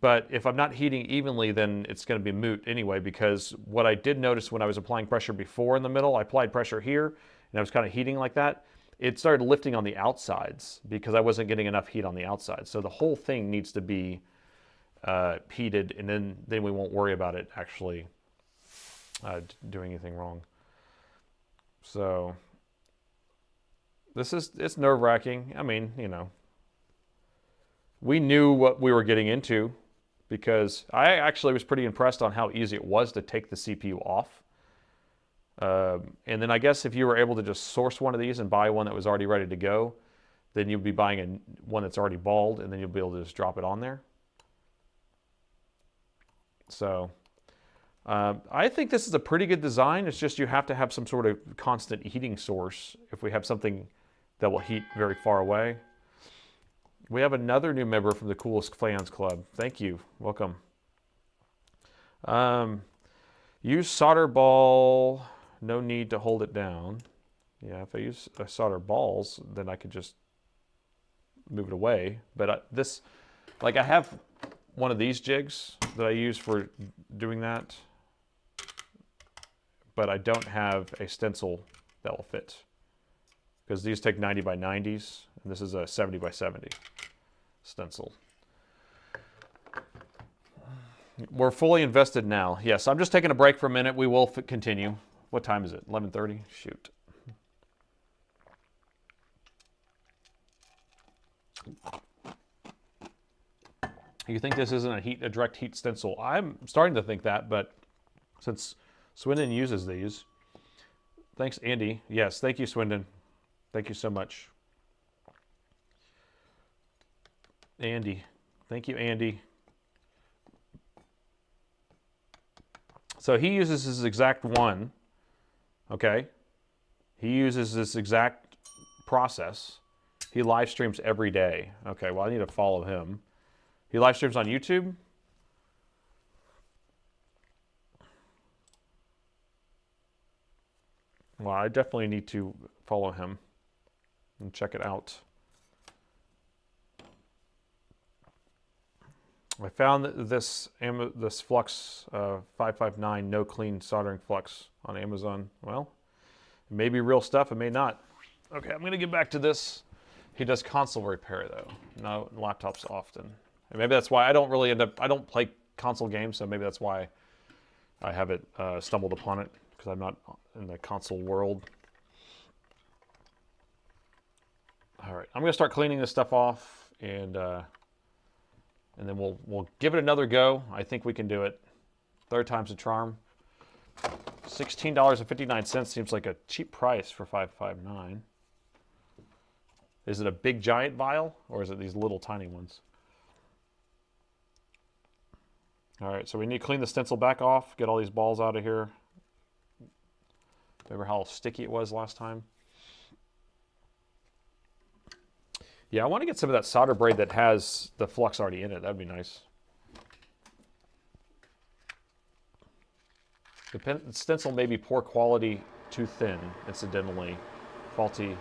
but if I'm not heating evenly, then it's going to be moot anyway, because what I did notice when I was applying pressure before in the middle, I applied pressure here, and I was kind of heating like that. It started lifting on the outsides because I wasn't getting enough heat on the outside. So the whole thing needs to be heated, and then we won't worry about it actually doing anything wrong. So it's nerve-wracking. I mean, you know, we knew what we were getting into because I actually was pretty impressed on how easy it was to take the CPU off. And then I guess if you were able to just source one of these and buy one that was already ready to go, then you'll be buying one that's already balled, and then you'll be able to just drop it on there. So I think this is a pretty good design. It's just you have to have some sort of constant heating source if we have something that will heat very far away. We have another new member from the Coolest Fans Club. Thank you. Welcome. Use solder ball. No need to hold it down. Yeah, if I use solder balls, then I could just move it away. But this, like I have one of these jigs that I use for doing that, but I don't have a stencil that will fit because these take 90 by 90s, and this is a 70 by 70 stencil. We're fully invested now. Yes, I'm just taking a break for a minute. We will continue. What time is it? 11:30? Shoot. You think this isn't a direct heat stencil? I'm starting to think that, but since Swindon uses these, thanks, Andy. Yes, thank you, Swindon. Thank you so much. Andy. Thank you, Andy. So he uses this exact one, okay? He uses this exact process. He live streams every day. Okay, well, I need to follow him. He live streams on YouTube. Well, I definitely need to follow him and check it out. I found this Flux 559 no clean soldering flux on Amazon. Well, it may be real stuff, it may not. Okay, I'm gonna get back to this. He does console repair though, no laptops often. And maybe that's why I don't really I don't play console games, so maybe that's why I haven't stumbled upon it, because I'm not in the console world. All right, I'm gonna start cleaning this stuff off, and then we'll give it another go. I think we can do it. Third time's a charm. $16.59 seems like a cheap price for 559. Is it a big giant vial, or is it these little tiny ones? All right, so we need to clean the stencil back off, get all these balls out of here. Remember how sticky it was last time? Yeah, I want to get some of that solder braid that has the flux already in it. That'd be nice. The stencil may be poor quality, too thin, incidentally. Faulty.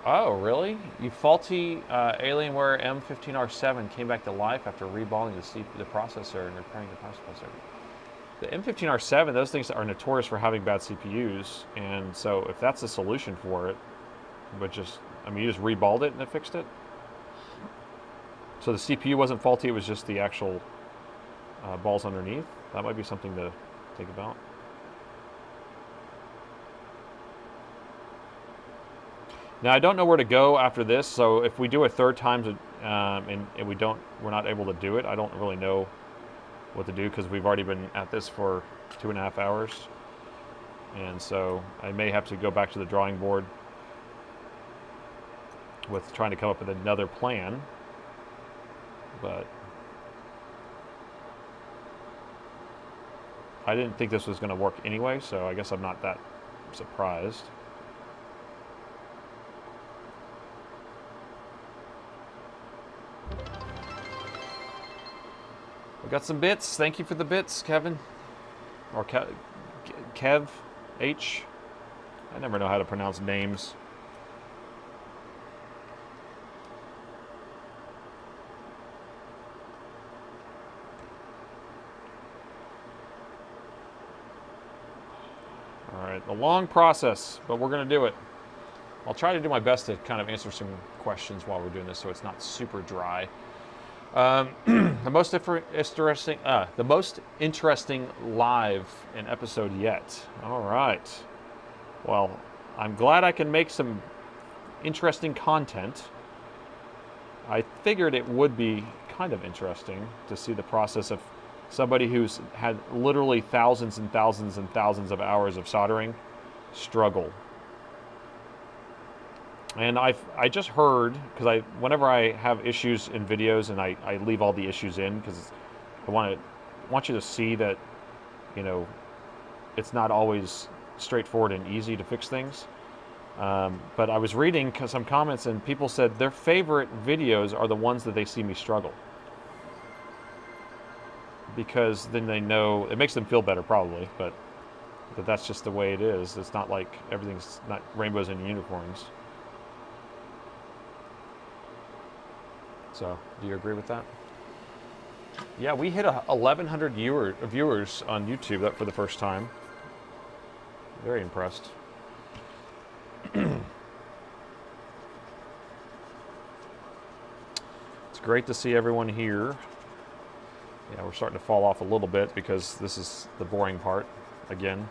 Oh, really? You faulty Alienware M15R7 came back to life after reballing the processor and repairing the processor. The M15R7, those things are notorious for having bad CPUs, and so if that's the solution for it, but just, I mean, you just reballed it and it fixed it? So the CPU wasn't faulty, it was just the actual balls underneath? That might be something to think about. Now I don't know where to go after this, so if we do it third time and we're not able to do it, I don't really know what to do, because we've already been at this for 2.5 hours. And so I may have to go back to the drawing board with trying to come up with another plan, but I didn't think this was going to work anyway, so I guess I'm not that surprised. We got some bits. Thank you for the bits, Kevin. Or Kev H. I never know how to pronounce names. All right, a long process, but we're going to do it. I'll try to do my best to kind of answer some questions while we're doing this, so it's not super dry. The most interesting live in episode yet. All right. Well, I'm glad I can make some interesting content. I figured it would be kind of interesting to see the process of somebody who's had literally thousands and thousands and thousands of hours of soldering struggle. And I just heard, because whenever I have issues in videos, and I leave all the issues in because I want you to see that, you know, it's not always straightforward and easy to fix things. But I was reading some comments, and people said their favorite videos are the ones that they see me struggle, because then they know, it makes them feel better probably, but that's just the way it is. It's not like everything's not rainbows and unicorns. So, do you agree with that? Yeah, we hit 1,100 viewers on YouTube for the first time. Very impressed. It's great to see everyone here. Yeah, we're starting to fall off a little bit because this is the boring part again.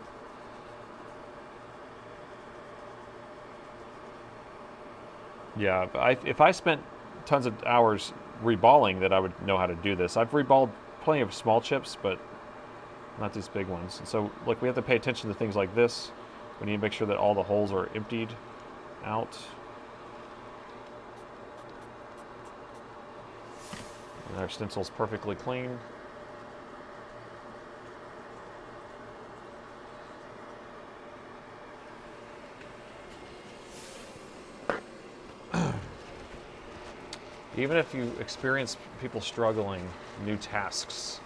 Yeah, if I spent tons of hours reballing, that I would know how to do this. I've reballed plenty of small chips, but not these big ones. And so, look, we have to pay attention to things like this. We need to make sure that all the holes are emptied out. And our stencil's perfectly clean. Even if you experience people struggling, new tasks,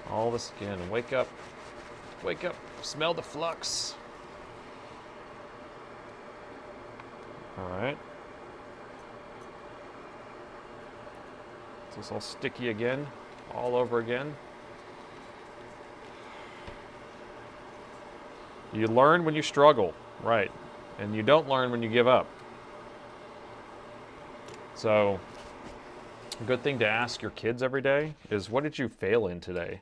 all the skin, wake up, smell the flux. All right. Is this all sticky again, all over again? You learn when you struggle, right? And you don't learn when you give up. So, a good thing to ask your kids every day is, what did you fail in today?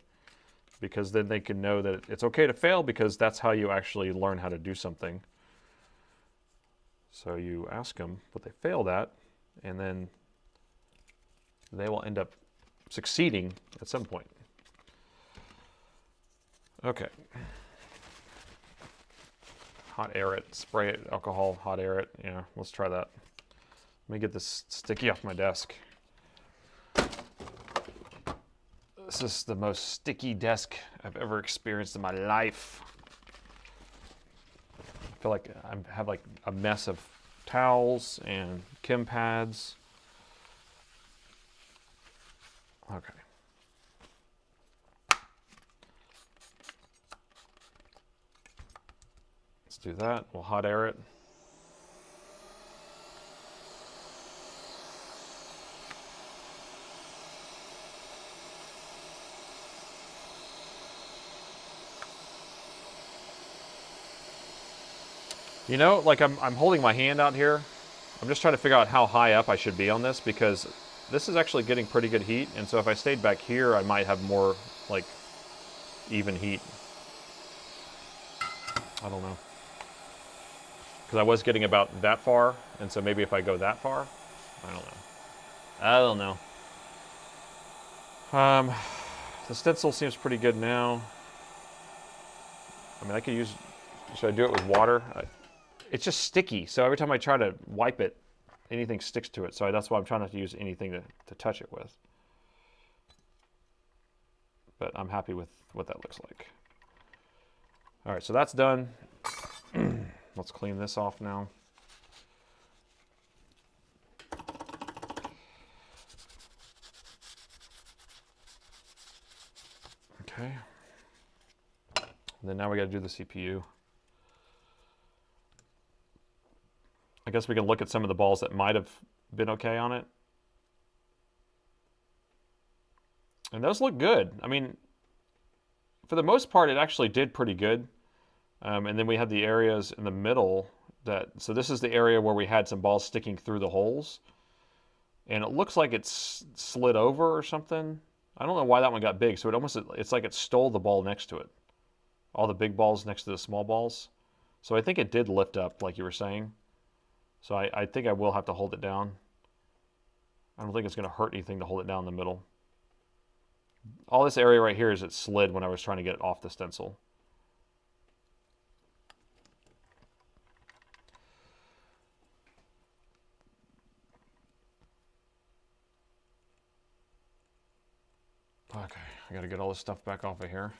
Because then they can know that it's okay to fail, because that's how you actually learn how to do something. So you ask them what they failed at, and then they will end up succeeding at some point. Okay. Hot air it, spray it, alcohol, hot air it. Yeah, let's try that. Let me get this sticky off my desk. This is the most sticky desk I've ever experienced in my life. I feel like I have like a mess of towels and Kim pads. Okay. Let's do that. We'll hot air it. You know, like I'm holding my hand out here. I'm just trying to figure out how high up I should be on this, because this is actually getting pretty good heat. And so if I stayed back here, I might have more like even heat. I don't know. Because I was getting about that far. And so maybe if I go that far, I don't know. The stencil seems pretty good now. I mean, I could use, should I do it with water? It's just sticky, so every time I try to wipe it, anything sticks to it. So that's why I'm trying not to use anything to touch it with. But I'm happy with what that looks like. All right, so that's done. Let's clean this off now. Okay. And then now we got to do the CPU. I guess we can look at some of the balls that might have been okay on it. And those look good. I mean, for the most part, it actually did pretty good. And then we had the areas in the middle so this is the area where we had some balls sticking through the holes. And it looks like it's slid over or something. I don't know why that one got big. So it's like it stole the ball next to it. All the big balls next to the small balls. So I think it did lift up, like you were saying. So I think I will have to hold it down. I don't think it's going to hurt anything to hold it down in the middle. All this area right here is it slid when I was trying to get it off the stencil. Okay, I gotta get all this stuff back off of here.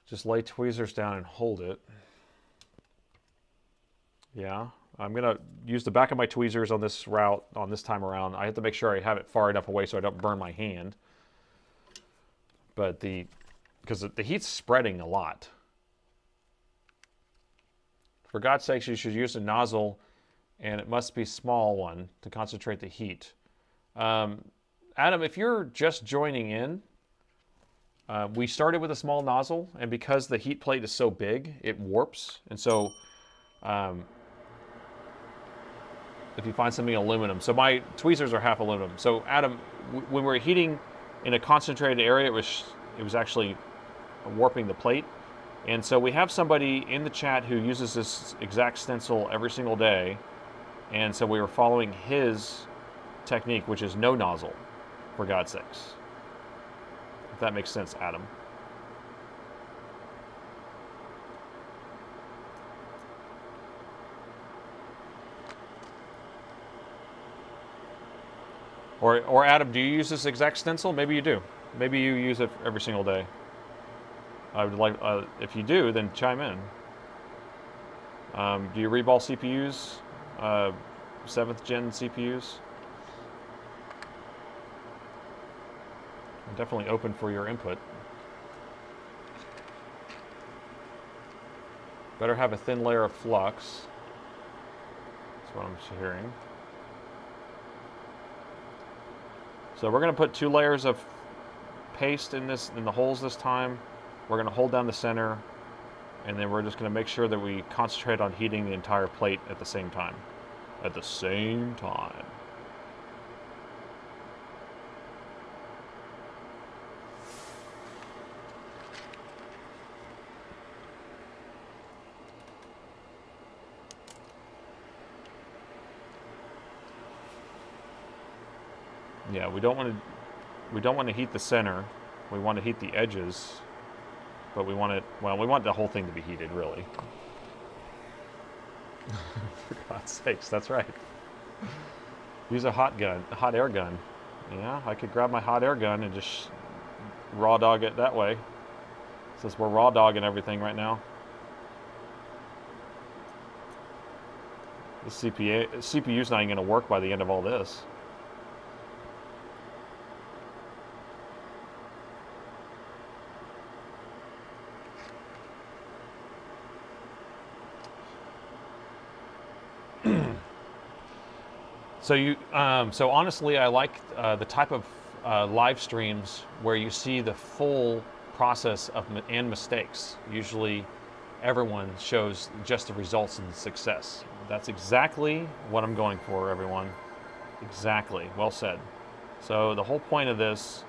Just lay tweezers down and hold it. Yeah, I'm gonna use the back of my tweezers on this route, on this time around. I have to make sure I have it far enough away so I don't burn my hand. But because the heat's spreading a lot. For God's sakes, you should use a nozzle, and it must be a small one to concentrate the heat. Adam, if you're just joining in, we started with a small nozzle, and because the heat plate is so big, it warps. And so if you find something aluminum, so my tweezers are half aluminum. So Adam, when we're heating in a concentrated area, it was actually warping the plate. And so we have somebody in the chat who uses this exact stencil every single day. And so we were following his technique, which is no nozzle, for God's sakes. If that makes sense, Adam. Or Adam, do you use this exact stencil? Maybe you do. Maybe you use it every single day. I would like, if you do, then chime in. Do you reball CPUs? 7th gen CPUs? I'm definitely open for your input. Better have a thin layer of flux. That's what I'm hearing. So we're going to put 2 layers of paste in the holes this time. We're going to hold down the center, and then we're just going to make sure that we concentrate on heating the entire plate at the same time. At the same time. Yeah, we don't want to heat the center. We want to heat the edges. But we want the whole thing to be heated, really. For God's sakes, that's right. Use a hot air gun. Yeah, I could grab my hot air gun and just raw dog it that way. Since we're raw dogging everything right now. The CPU's not even going to work by the end of all this. So honestly, I like the type of live streams where you see the full process and mistakes. Usually, everyone shows just the results and the success. That's exactly what I'm going for, everyone. Exactly. Well said. So the whole point of this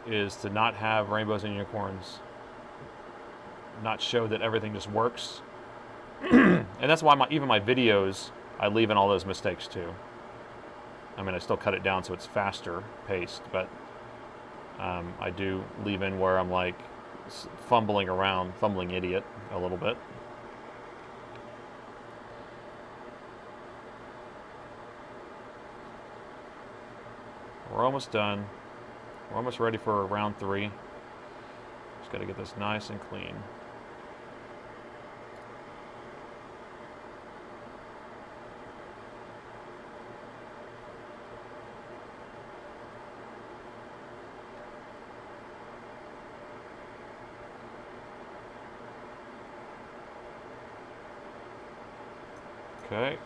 is to not have rainbows and unicorns, not show that everything just works. And that's why even my videos, I leave in all those mistakes too. I mean, I still cut it down so it's faster paced, but I do leave in where I'm like fumbling idiot a little bit. We're almost done. We're almost ready for round 3. Just got to get this nice and clean. Okay.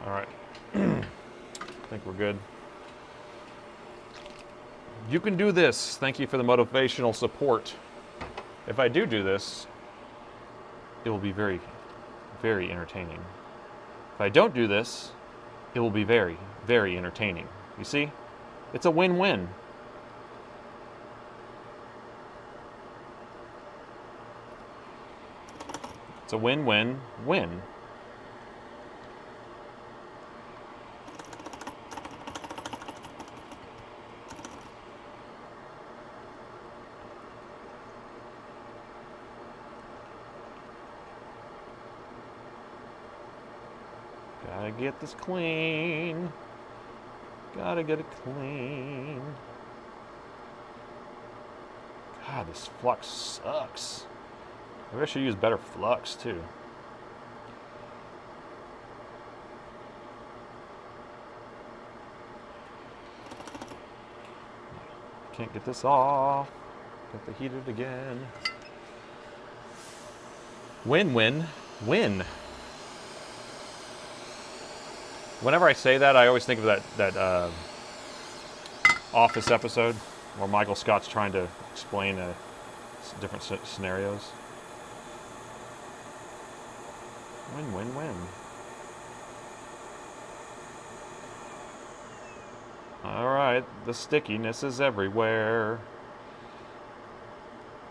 All right. I think we're good. You can do this. Thank you for the motivational support. If I do this, it will be very, very entertaining. If I don't do this, it will be very, very entertaining. You see? It's a win-win. It's a win-win-win. Gotta get this clean. Gotta get it clean. God, this flux sucks. Maybe I should use better flux too. Can't get this off. Got to heat it again. Win-win-win. Whenever I say that, I always think of that Office episode where Michael Scott's trying to explain different scenarios. Win-win-win. All right, the stickiness is everywhere.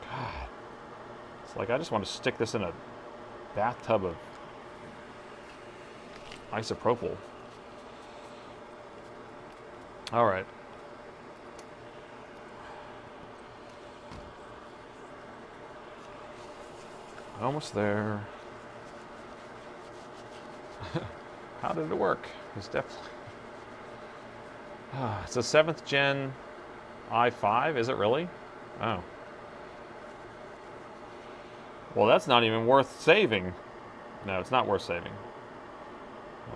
God, it's like I just want to stick this in a bathtub of isopropyl. All right. Almost there. How did it work? It's definitely... it's a 7th gen i5, is it really? Oh. Well, that's not even worth saving. No, it's not worth saving.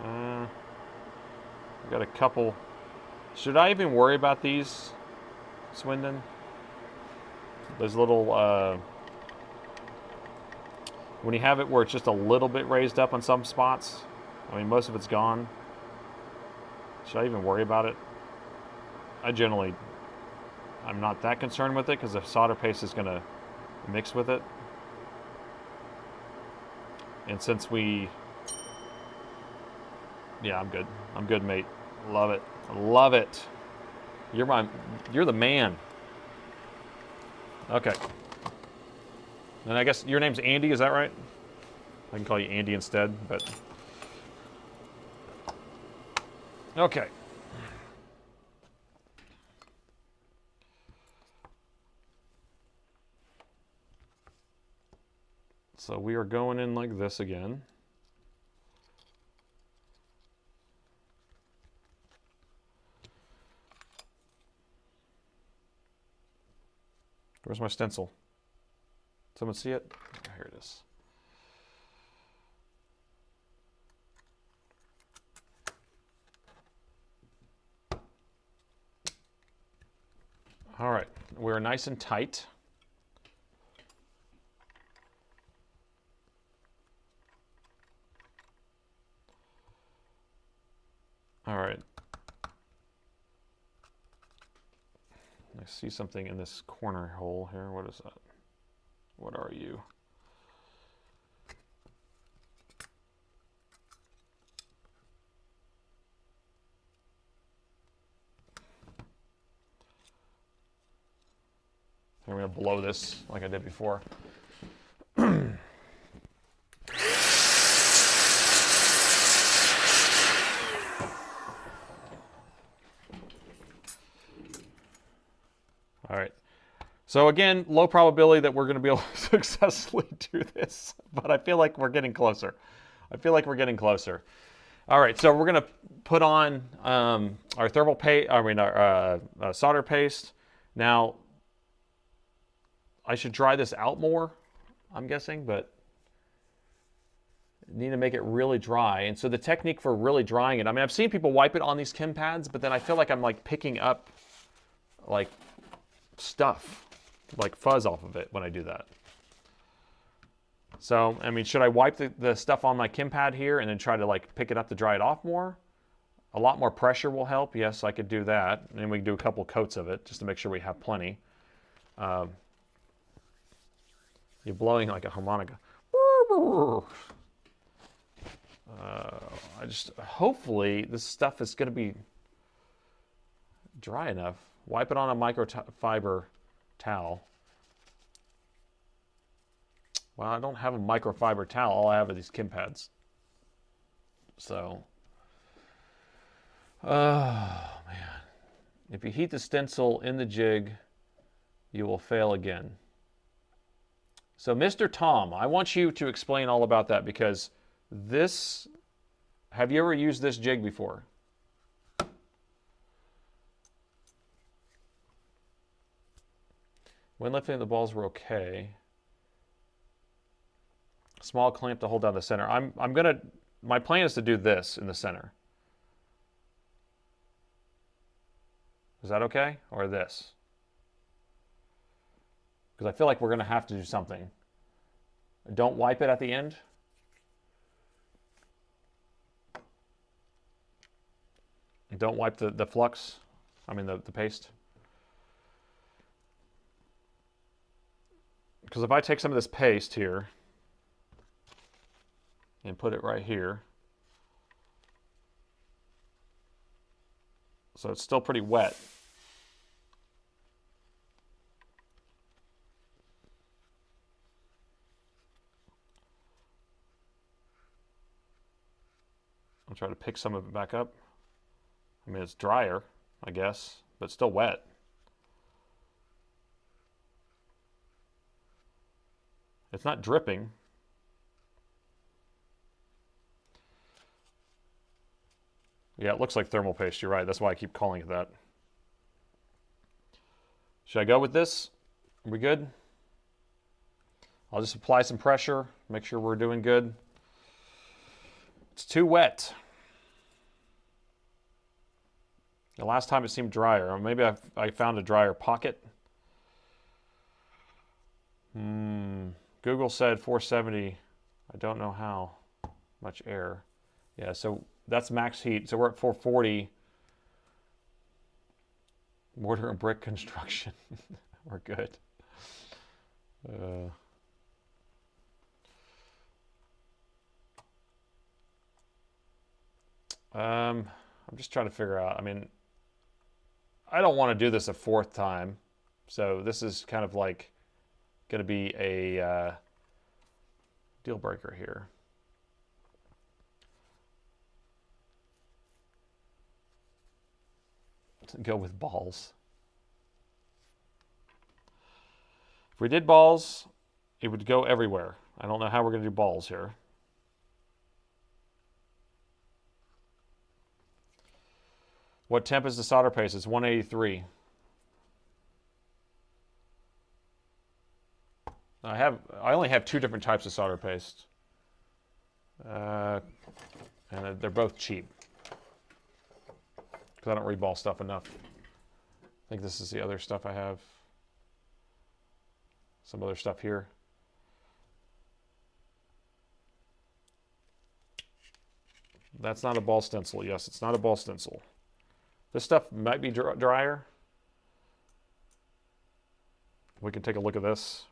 We've got a couple... Should I even worry about these, Swindon? Those little... when you have it where it's just a little bit raised up on some spots, I mean, most of it's gone. Should I even worry about it? I'm not that concerned with it because the solder paste is going to mix with it. And since yeah, I'm good. I'm good, mate. Love it. Love it. You're the man. Okay. And I guess your name's Andy, is that right? I can call you Andy instead, but... Okay. So we are going in like this again. Where's my stencil? Someone see it? Here it is. All right, we're nice and tight. All right. I see something in this corner hole here. What is that? What are you? I'm going to blow this like I did before. All right. So again, low probability that we're going to be able to successfully do this, but I feel like we're getting closer. I feel like we're getting closer. All right, so we're going to put on our thermal paste. I mean, our solder paste. Now, I should dry this out more, I'm guessing, but need to make it really dry. And so the technique for really drying it, I mean, I've seen people wipe it on these Kim pads, but then I feel like I'm like picking up like stuff, like fuzz off of it when I do that. So, I mean, should I wipe the stuff on my Kim pad here and then try to like pick it up to dry it off more? A lot more pressure will help. Yes, I could do that. And then we can do a couple coats of it just to make sure we have plenty. You're blowing like a harmonica. hopefully this stuff is going to be dry enough. Wipe it on a microfiber towel. Well, I don't have a microfiber towel. All I have are these Kim pads. So, oh man. If you heat the stencil in the jig, you will fail again. So, Mr. Tom, I want you to explain all about that, because this, have you ever used this jig before? When lifting, the balls were okay. Small clamp to hold down the center. My plan is to do this in the center. Is that okay? Or this? Because I feel like we're going to have to do something. Don't wipe it at the end. Don't wipe the flux. I mean the paste. Because if I take some of this paste here and put it right here, so it's still pretty wet. I'll try to pick some of it back up. I mean, it's drier, I guess, but still wet. It's not dripping. Yeah, it looks like thermal paste. You're right. That's why I keep calling it that. Should I go with this? Are we good? I'll just apply some pressure, make sure we're doing good. It's too wet. The last time it seemed drier, or maybe I found a drier pocket. Google said 470. I don't know how much air. Yeah, so that's max heat. So we're at 440. Mortar and brick construction. We're good. I'm just trying to figure out. I mean, I don't want to do this a fourth time. So this is kind of like going to be a deal breaker here. Let's go with balls. If we did balls, it would go everywhere. I don't know how we're going to do balls here. What temp is the solder paste? It's 183. I only have two different types of solder paste. And they're both cheap. Because I don't reball stuff enough. I think this is the other stuff I have. Some other stuff here. That's not a ball stencil. Yes, it's not a ball stencil. This stuff might be drier. We can take a look at this.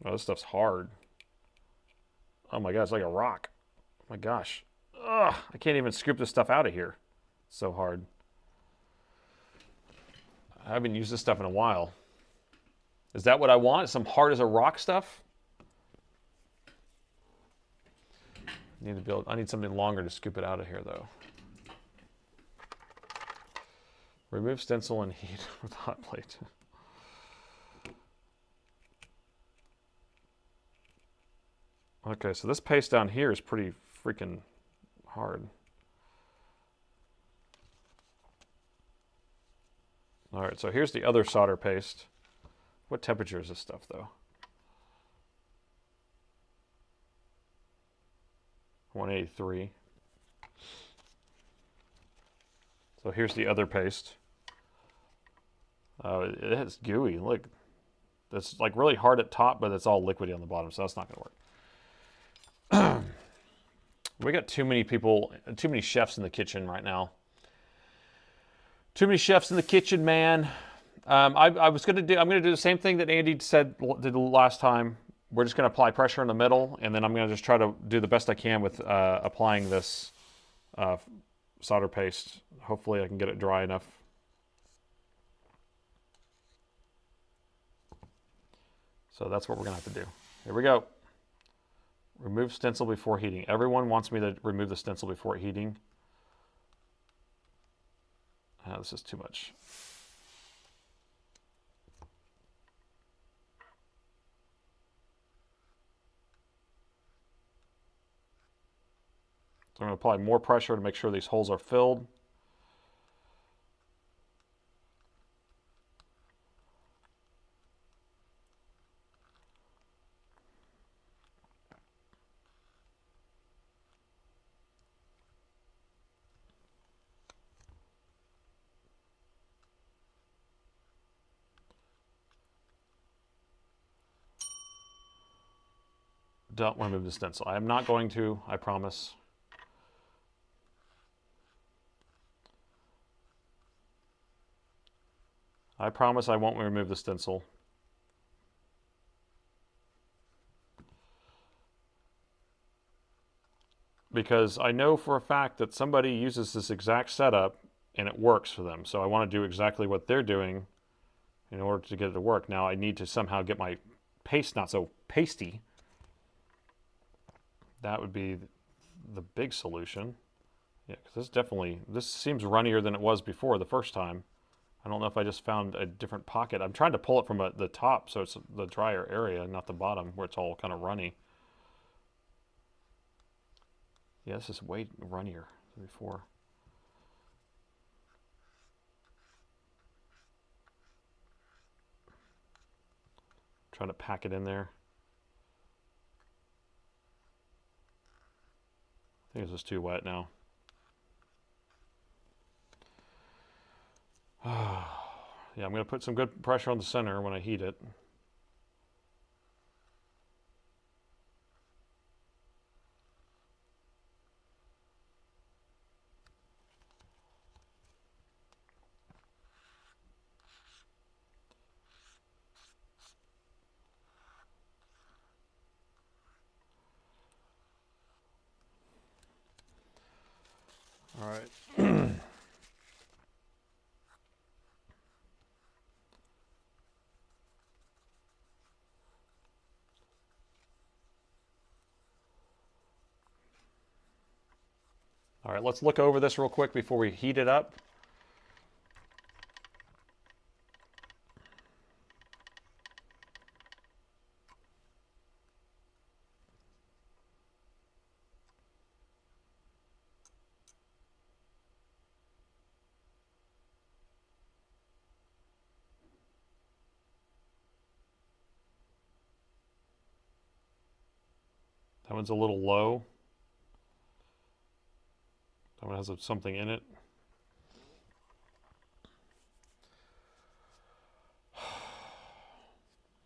Oh, this stuff's hard. Oh my god, it's like a rock. Oh my gosh. Ugh, I can't even scoop this stuff out of here. It's so hard. I haven't used this stuff in a while. Is that what I want? Some hard as a rock stuff? I need something longer to scoop it out of here though. Remove stencil and heat with hot plate. Okay, so this paste down here is pretty freaking hard. All right, so here's the other solder paste. What temperature is this stuff though? 183. So here's the other paste. It is gooey. Look, it's like really hard at top, but it's all liquidy on the bottom, so that's not gonna work. We got too many people, too many chefs in the kitchen right now. Too many chefs in the kitchen, man. I was going to do, I'm going to do the same thing that Andy did the last time. We're just going to apply pressure in the middle, and then I'm going to just try to do the best I can with applying this solder paste. Hopefully I can get it dry enough. So that's what we're going to have to do. Here we go. Remove stencil before heating. Everyone wants me to remove the stencil before heating. This is too much. So I'm going to apply more pressure to make sure these holes are filled. Don't remove the stencil. I am not going to, I promise. I promise I won't remove the stencil. Because I know for a fact that somebody uses this exact setup and it works for them. So I want to do exactly what they're doing in order to get it to work. Now I need to somehow get my paste not so pasty. That would be the big solution. Yeah, because this seems runnier than it was before the first time. I don't know if I just found a different pocket. I'm trying to pull it from the top so it's the drier area, not the bottom where it's all kind of runny. Yeah, this is way runnier than before. Trying to pack it in there. I think this is too wet now. Yeah, I'm going to put some good pressure on the center when I heat it. All right. All right, let's look over this real quick before we heat it up. That one's a little low. That one has something in it.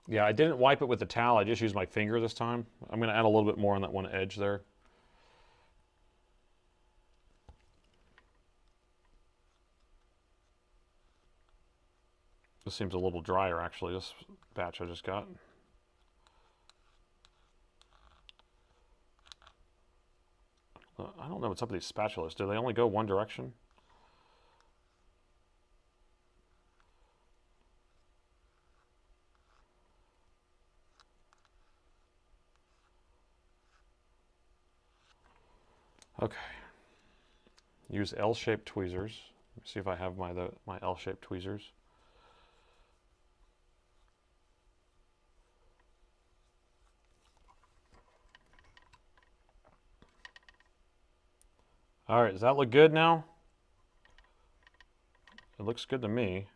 Yeah, I didn't wipe it with the towel. I just used my finger this time. I'm going to add a little bit more on that one edge there. This seems a little drier, actually, this batch I just got. I don't know what's up with these spatulas. Do they only go one direction? Okay. Use L-shaped tweezers. Let me see if I have my L-shaped tweezers. All right, does that look good now? It looks good to me.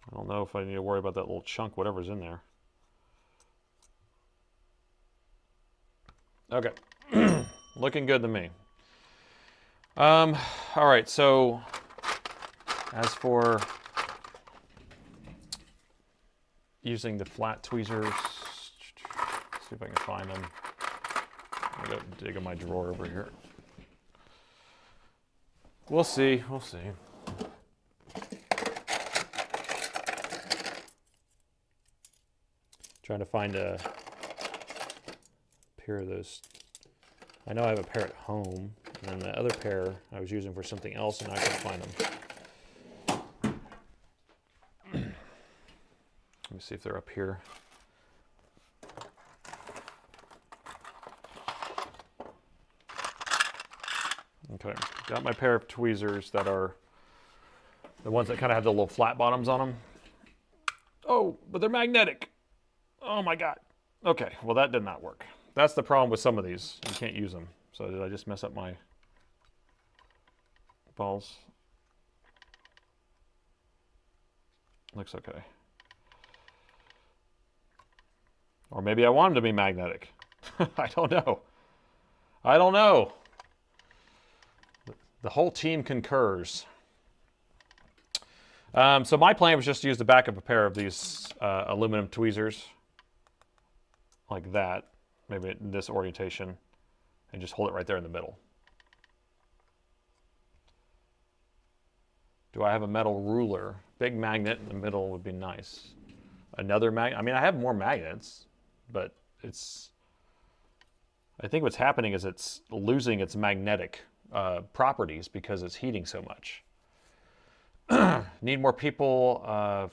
I don't know if I need to worry about that little chunk, whatever's in there. Okay, looking good to me. All right, so as for using the flat tweezers, let's see if I can find them. I'll go dig in my drawer over here. We'll see, we'll see. Trying to find a pair of those. I know I have a pair at home, and the other pair I was using for something else, and I couldn't find them. Let me see if they're up here. Okay, got my pair of tweezers that are the ones that kind of have the little flat bottoms on them. Oh, but they're magnetic. Oh my God. Okay, well that did not work. That's the problem with some of these. You can't use them. So did I just mess up my balls? Looks okay. Or maybe I want them to be magnetic. I don't know. I don't know. The whole team concurs. So my plan was just to use the back of a pair of these aluminum tweezers like that, maybe in this orientation, and just hold it right there in the middle. Do I have a metal ruler? Big magnet in the middle would be nice. Another magnet. I mean, I have more magnets, but it's, I think what's happening is it's losing its magnetic properties because it's heating so much. Need more people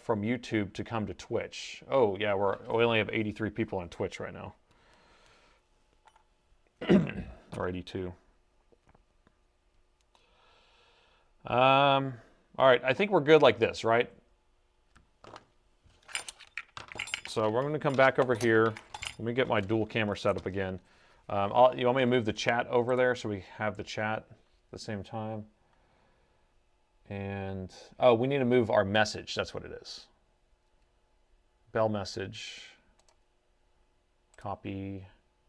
from YouTube to come to Twitch. Oh yeah, we only have 83 people on Twitch right now. Or 82. All right, I think we're good like this, right? So we're going to come back over here. Let me get my dual camera set up again. You want me to move the chat over there so we have the chat at the same time? And, oh, we need to move our message. That's what it is. Bell message. Copy.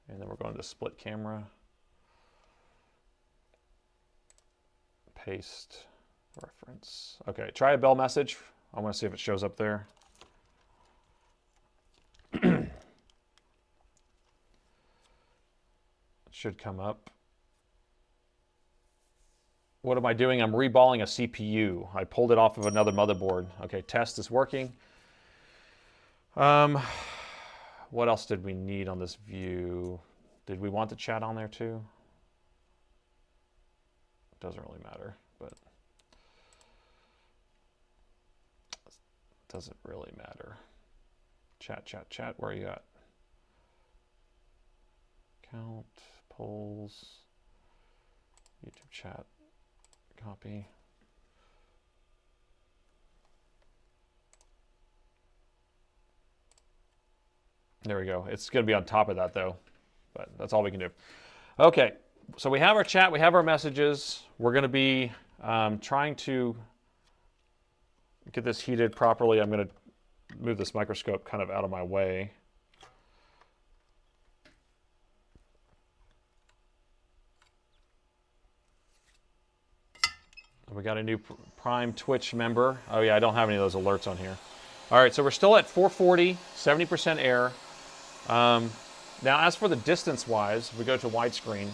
And then we're going to split camera. Paste. Reference. Okay, try a bell message. I want to see if it shows up there. It should come up. What am I doing? I'm reballing a CPU. I pulled it off of another motherboard. Okay, test is working. What else did we need on this view? Did we want the chat on there too? Doesn't really matter, but doesn't really matter. Chat, chat, chat, where are you at? Count, polls, YouTube chat. Copy. There we go. It's going to be on top of that though, but that's all we can do. Okay, so we have our chat, we have our messages. We're going to be trying to get this heated properly. I'm going to move this microscope kind of out of my way. We got a new Prime Twitch member. Oh yeah, I don't have any of those alerts on here. All right, so we're still at 440, 70% air. Now, as for the distance-wise, if we go to widescreen,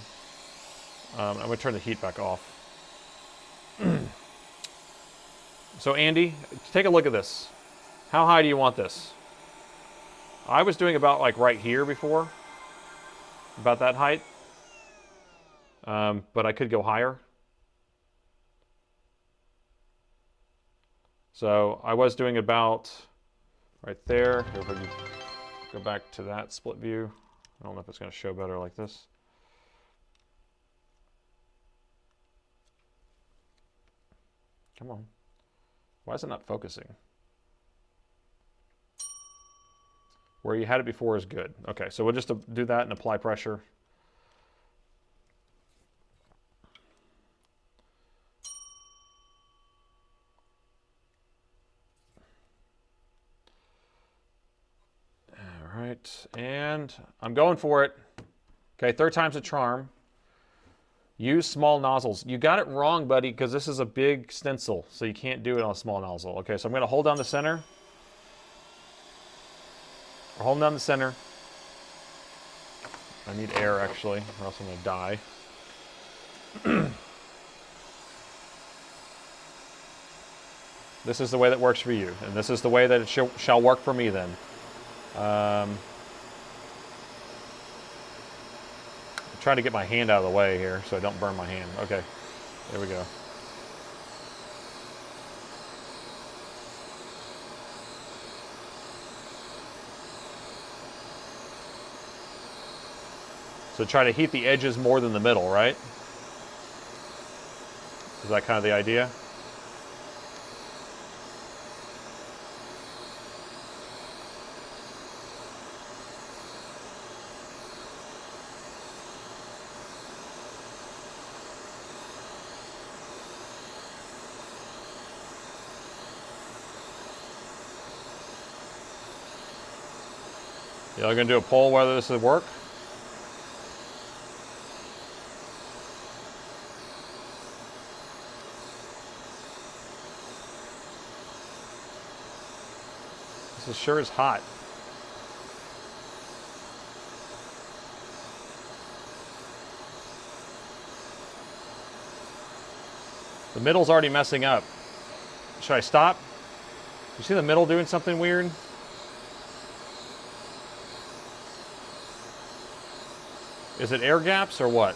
I'm going to turn the heat back off. So Andy, take a look at this. How high do you want this? I was doing about like right here before, about that height, but I could go higher. So I was doing about right there. If we can go back to that split view. I don't know if it's going to show better like this. Come on. Why is it not focusing? Where you had it before is good. Okay, so we'll just do that and apply pressure. All right, and I'm going for it. Okay, third time's a charm. Use small nozzles. You got it wrong, buddy, because this is a big stencil, so you can't do it on a small nozzle. Okay, so I'm going to hold down the center. We're holding down the center. I need air, actually, or else I'm going to die. This is the way that works for you, and this is the way that it shall work for me then. I'm trying to get my hand out of the way here so I don't burn my hand. Okay, there we go. So try to heat the edges more than the middle, right? Is that kind of the idea? Y'all gonna do a poll whether this would work? This sure is hot. The middle's already messing up. Should I stop? You see the middle doing something weird? Is it air gaps or what?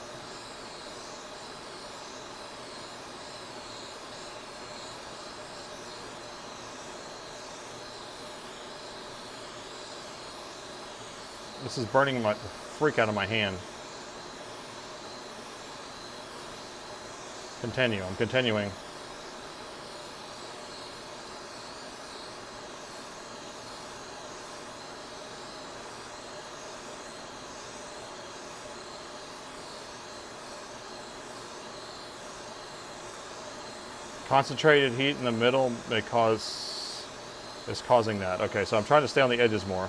This is burning the freak out of my hand. Continue, I'm continuing. Concentrated heat in the middle is causing that. Okay, so I'm trying to stay on the edges more.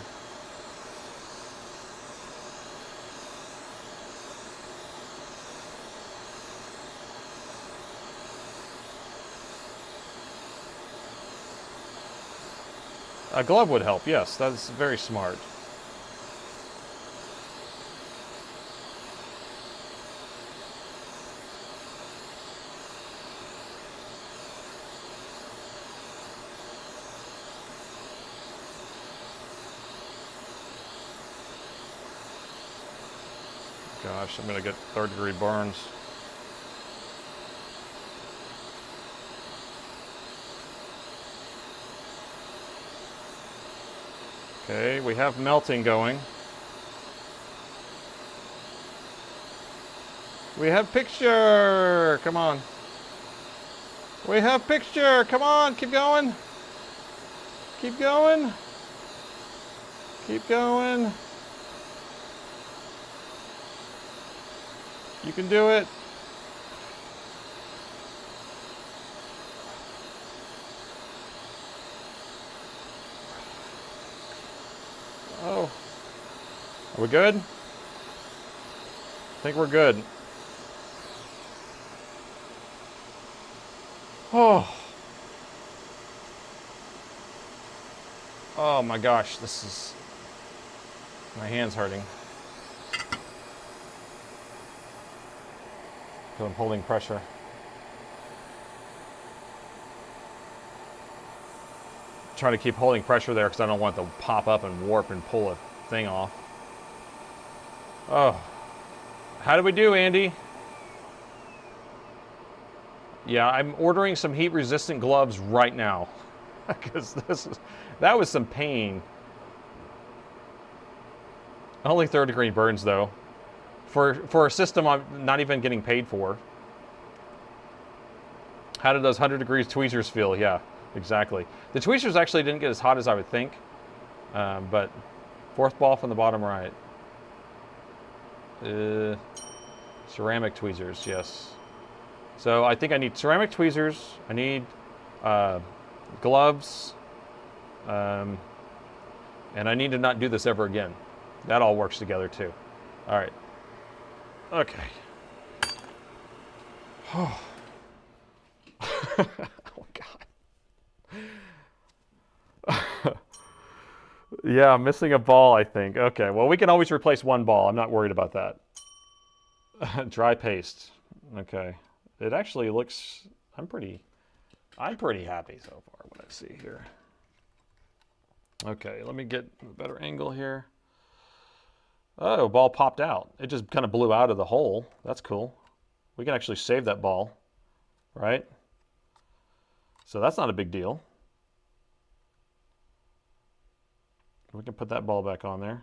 A glove would help, yes, that's very smart. Gosh, I'm gonna get third-degree burns. Okay, we have melting going. We have picture! Come on. We have picture! Come on, keep going! Keep going! Keep going! You can do it! Oh. Are we good? I think we're good. Oh. Oh my gosh, this is... My hand's hurting. Because I'm holding pressure. Trying to keep holding pressure there because I don't want it to pop up and warp and pull a thing off. Oh. How do we do, Andy? Yeah, I'm ordering some heat-resistant gloves right now. Because that was some pain. Only third-degree burns, though. For a system I'm not even getting paid for. How did those 100 degrees tweezers feel? Yeah, exactly. The tweezers actually didn't get as hot as I would think. But fourth ball from the bottom right. Ceramic tweezers, yes. So I think I need ceramic tweezers. I need gloves. And I need to not do this ever again. That all works together too. All right. Okay. Oh. Oh God. Yeah, I'm missing a ball, I think. Okay, well, we can always replace one ball. I'm not worried about that. Dry paste. Okay. It actually looks, I'm pretty happy so far what I see here. Okay, let me get a better angle here. Oh, ball popped out. It just kind of blew out of the hole. That's cool. We can actually save that ball, right? So that's not a big deal. We can put that ball back on there.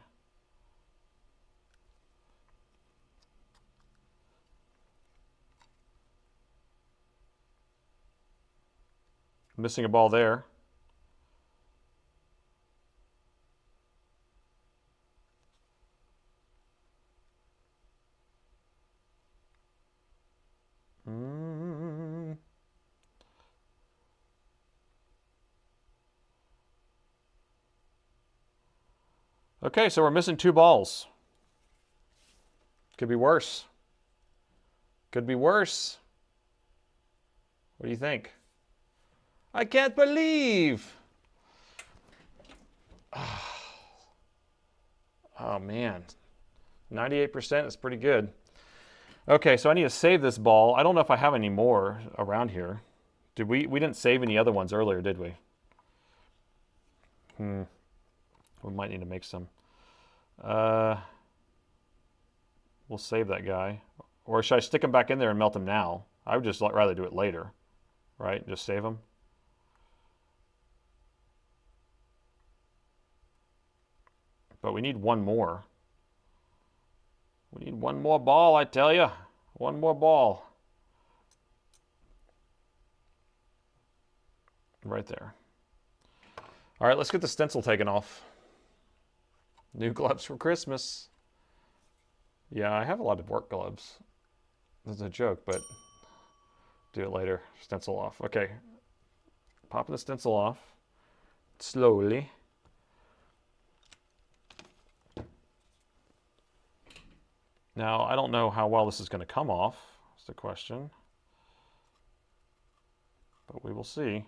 Missing a ball there. Okay, so we're missing 2 balls. Could be worse. Could be worse. What do you think? I can't believe. Oh man, 98% is pretty good. Okay, so I need to save this ball. I don't know if I have any more around here. Did we didn't save any other ones earlier, did we? We might need to make some. We'll save that guy. Or should I stick him back in there and melt him now? I would just rather do it later, right? Just save him. But we need one more. We need one more ball, I tell you. One more ball. Right there. All right, let's get the stencil taken off. New gloves for Christmas. Yeah, I have a lot of work gloves. That's a joke, but do it later. Stencil off. Okay. Popping the stencil off. Slowly. Now, I don't know how well this is going to come off. That's the question. But we will see.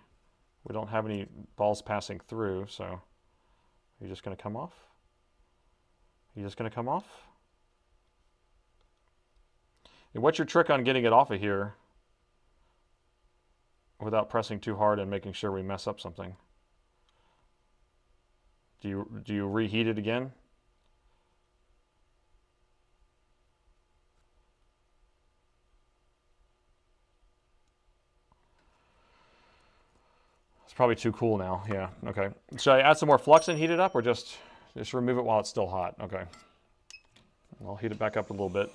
We don't have any balls passing through, so are you just going to come off? Are you just going to come off? And what's your trick on getting it off of here without pressing too hard and making sure we mess up something? Do you reheat it again? It's probably too cool now. Yeah, okay. Should I add some more flux and heat it up, or just remove it while it's still hot? Okay. I'll heat it back up a little bit.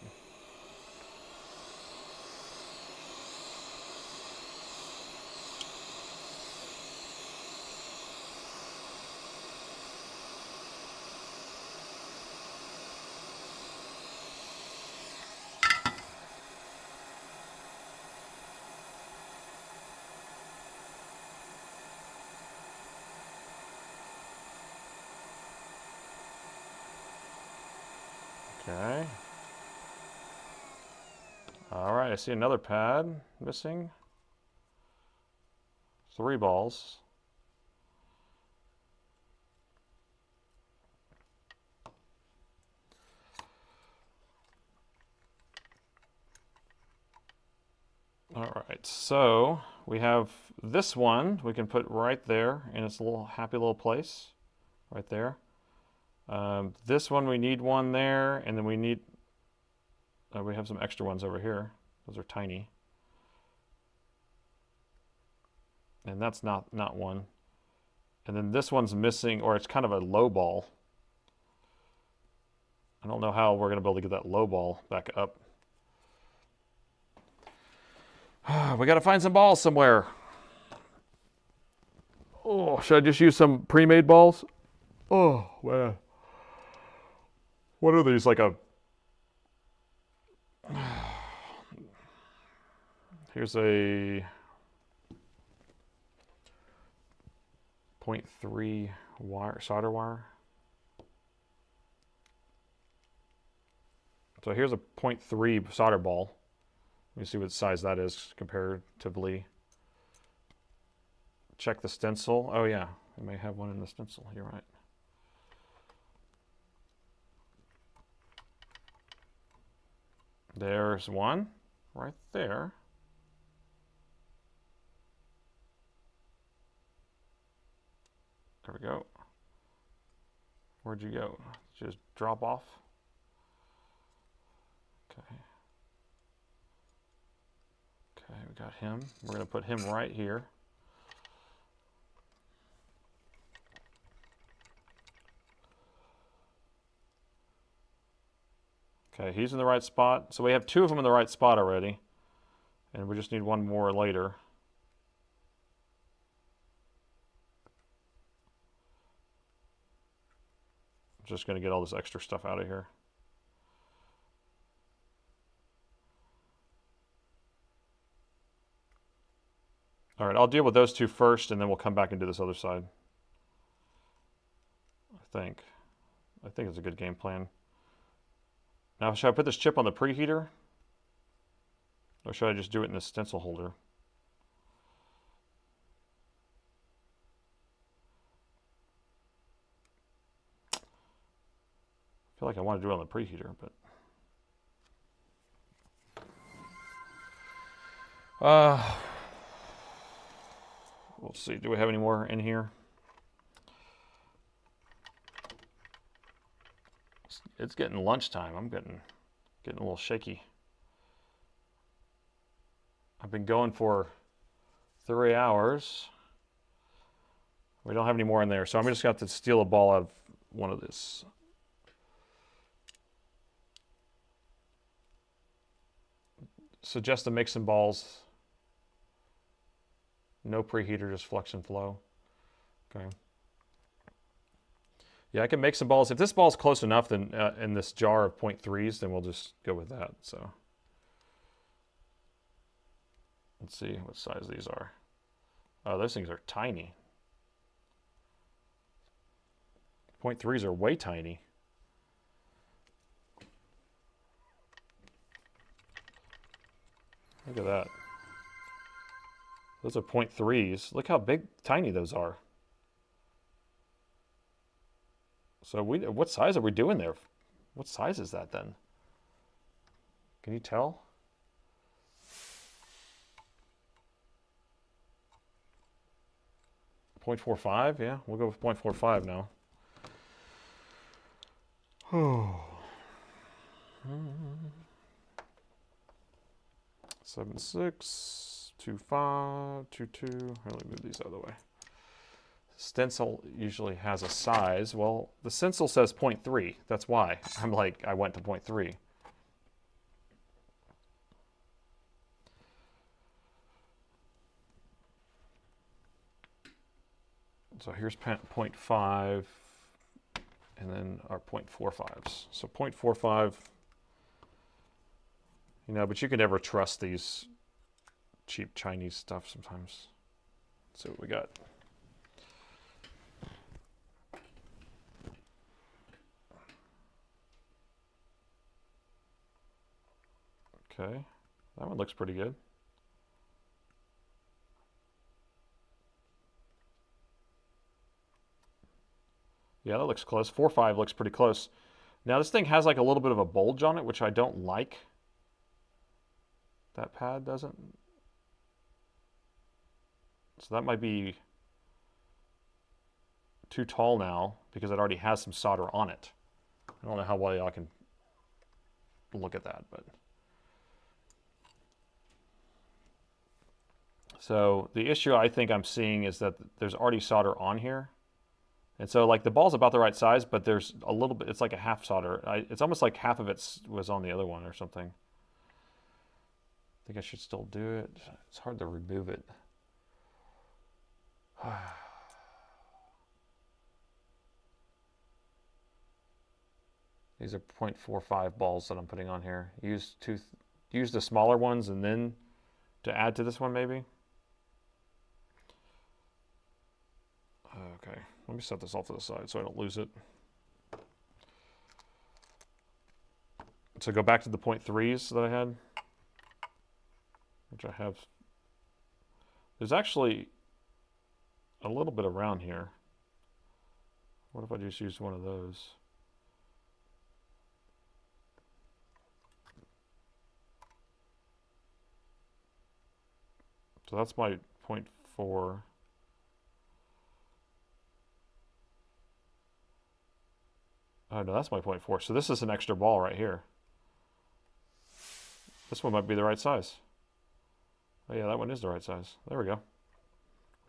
Okay. All right, I see another pad missing. 3 balls. All right, so we have this one we can put right there in its little happy little place, right there. This one we need one there, and then we need, we have some extra ones over here. Those are tiny. And that's not one. And then this one's missing, or it's kind of a low ball. I don't know how we're going to be able to get that low ball back up. We got to find some balls somewhere. Oh, should I just use some pre-made balls? Oh, man. What are these, like a... Here's a 0.3 wire, solder wire. So here's a 0.3 solder ball. Let me see what size that is comparatively. Check the stencil. Oh yeah, I may have one in the stencil. You're right. There's one right there. There we go. Where'd you go? Just drop off? Okay. Okay, we got him. We're going to put him right here. Okay, he's in the right spot. So we have 2 of them in the right spot already. And we just need 1 more later. I'm just going to get all this extra stuff out of here. All right, I'll deal with those 2 first, and then we'll come back and do this other side. I think it's a good game plan. Now, should I put this chip on the preheater? Or should I just do it in the stencil holder? I feel like I want to do it on the preheater, but... we'll see. Do we have any more in here? It's getting lunchtime. I'm getting a little shaky. I've been going for 3 hours. We don't have any more in there, so I'm just going to have to steal a ball out of one of this. Suggest to make some balls. No preheater, just flux and flow. Okay. Yeah, I can make some balls. If this ball's close enough, then in this jar of 0.3s, then we'll just go with that. So let's see what size these are. Oh, those things are tiny. 0.3s are way tiny. Look at that. Those are 0.3s. Look how big, tiny those are. So what size are we doing there? What size is that then? Can you tell? .45, yeah, we'll go with 0.45 now. 7.6, 2.5, 2.2. Let me move these out of the way. Stencil usually has a size. Well, the stencil says 0.3. That's why I'm like, I went to 0.3. So here's 0.5 and then our 0.45s. So 0.45, you know, but you can never trust these cheap Chinese stuff sometimes. Let's see what we got. Okay, that one looks pretty good. Yeah, that looks close. 4.5 looks pretty close. Now this thing has like a little bit of a bulge on it, which I don't like. That pad doesn't. So that might be too tall now because it already has some solder on it. I don't know how well y'all can look at that, but. So the issue I think I'm seeing is that there's already solder on here. And so like the ball's about the right size, but there's a little bit, it's like a half solder. It's almost like half of it was on the other one or something. I think I should still do it. It's hard to remove it. These are 0.45 balls that I'm putting on here. Use the smaller ones and then to add to this one maybe. Okay, let me set this off to the side so I don't lose it. So go back to the 0.3s that I had, which I have. There's actually a little bit around here. What if I just use one of those? So that's my 0.4. Oh no, that's my 0.4. So this is an extra ball right here. This one might be the right size. Oh yeah, that one is the right size. There we go.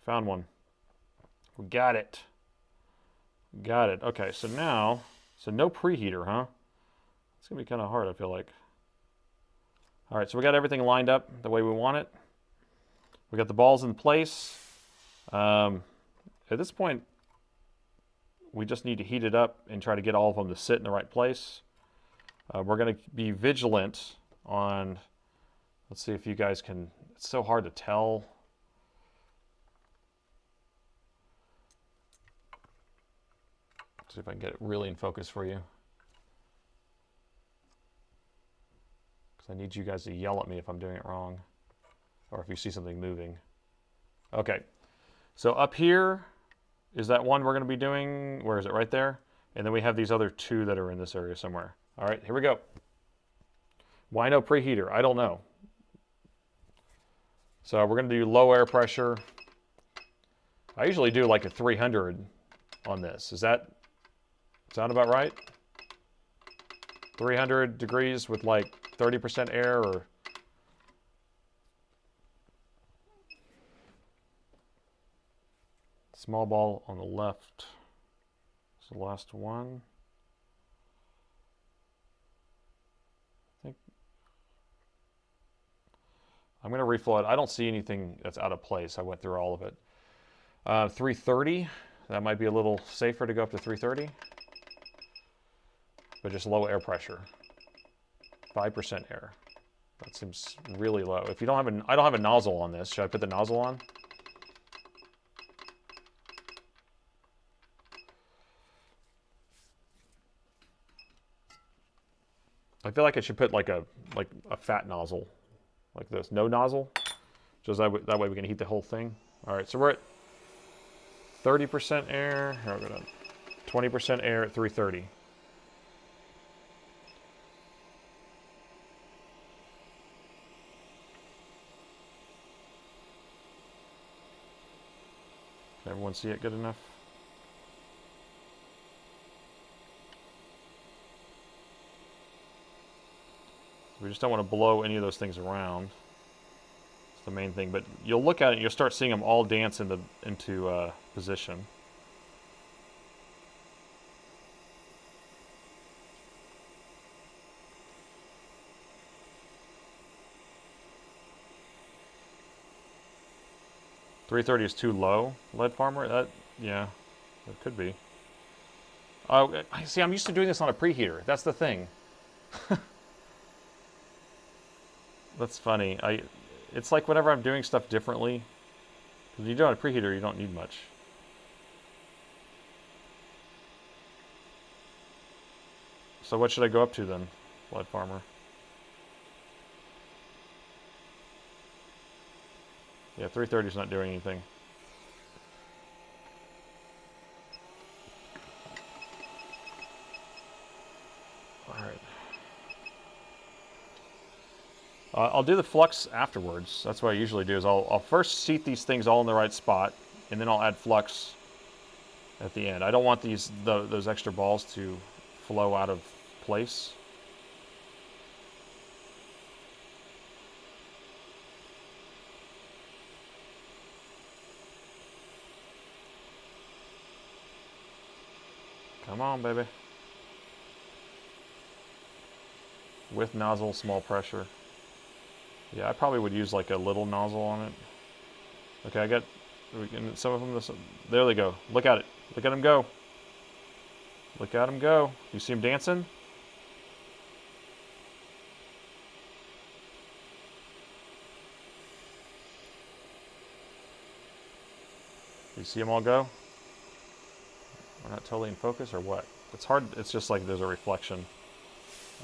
Found one. We got it. Got it. Okay, so now, so no preheater, huh? It's gonna be kind of hard, I feel like. All right, so we got everything lined up the way we want it. We got the balls in place. At this point, we just need to heat it up and try to get all of them to sit in the right place. We're gonna be vigilant on, let's see if you guys can, it's so hard to tell. Let's see if I can get it really in focus for you. Because I need you guys to yell at me if I'm doing it wrong, or if you see something moving. Okay, so up here is that one we're gonna be doing, where is it, right there? And then we have these other two that are in this area somewhere. All right, here we go. Why no preheater? I don't know. So we're gonna do low air pressure. I usually do like a 300 on this. Does that sound about right? 300 degrees with like 30% air, or? Small ball on the left. It's the last one. I think I'm going to reflow it. I don't see anything that's out of place. I went through all of it. 330. That might be a little safer to go up to 330. But just low air pressure. 5% air. That seems really low. If you don't have I don't have a nozzle on this. Should I put the nozzle on? I feel like I should put like a fat nozzle, like this. No nozzle, just that way we can heat the whole thing. All right, so we're at 30% air. Here, I'll go down. 20% air at 330. Can everyone see it good enough? We just don't want to blow any of those things around. It's the main thing. But you'll look at it and you'll start seeing them all dance into position. .330 is too low, Lead Farmer? Yeah, that could be. Oh, see, I'm used to doing this on a preheater. That's the thing. That's funny. It's like whenever I'm doing stuff differently, because you do it on a preheater, you don't need much. So what should I go up to then, Lead Farmer? Yeah, 330 is not doing anything. All right. I'll do the flux afterwards. That's what I usually do. Is I'll first seat these things all in the right spot, and then I'll add flux at the end. I don't want those extra balls to flow out of place. Come on, baby. With nozzle, small pressure. Yeah, I probably would use like a little nozzle on it. Okay, I got some of them. There they go. Look at it. Look at them go. Look at them go. You see them dancing? You see them all go? We're not totally in focus or what? It's hard. It's just like there's a reflection.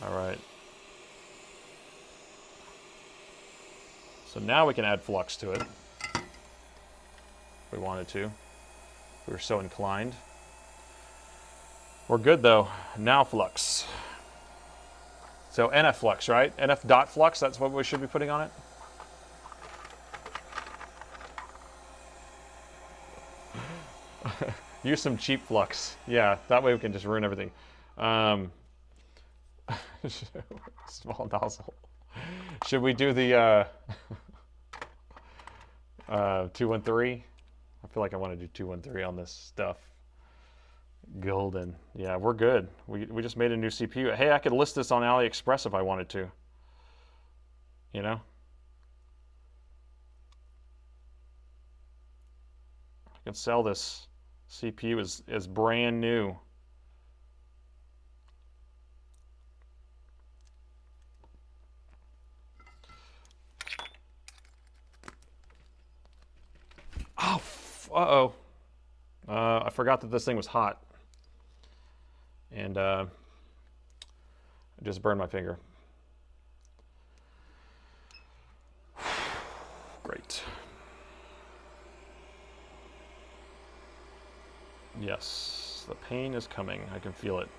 All right. So now we can add flux to it. If we wanted to. If we were so inclined. We're good though. Now flux. So NF flux, right? NF dot flux, that's what we should be putting on it? Use some cheap flux. Yeah, that way we can just ruin everything. Small nozzle. Should we do the 213? I feel like I want to do 213 on this stuff. Golden. Yeah, we're good. We just made a new CPU. Hey, I could list this on AliExpress if I wanted to. You know? I can sell this CPU as brand new. Oh, uh-oh. I forgot that this thing was hot. And I just burned my finger. Great. Yes, the pain is coming. I can feel it.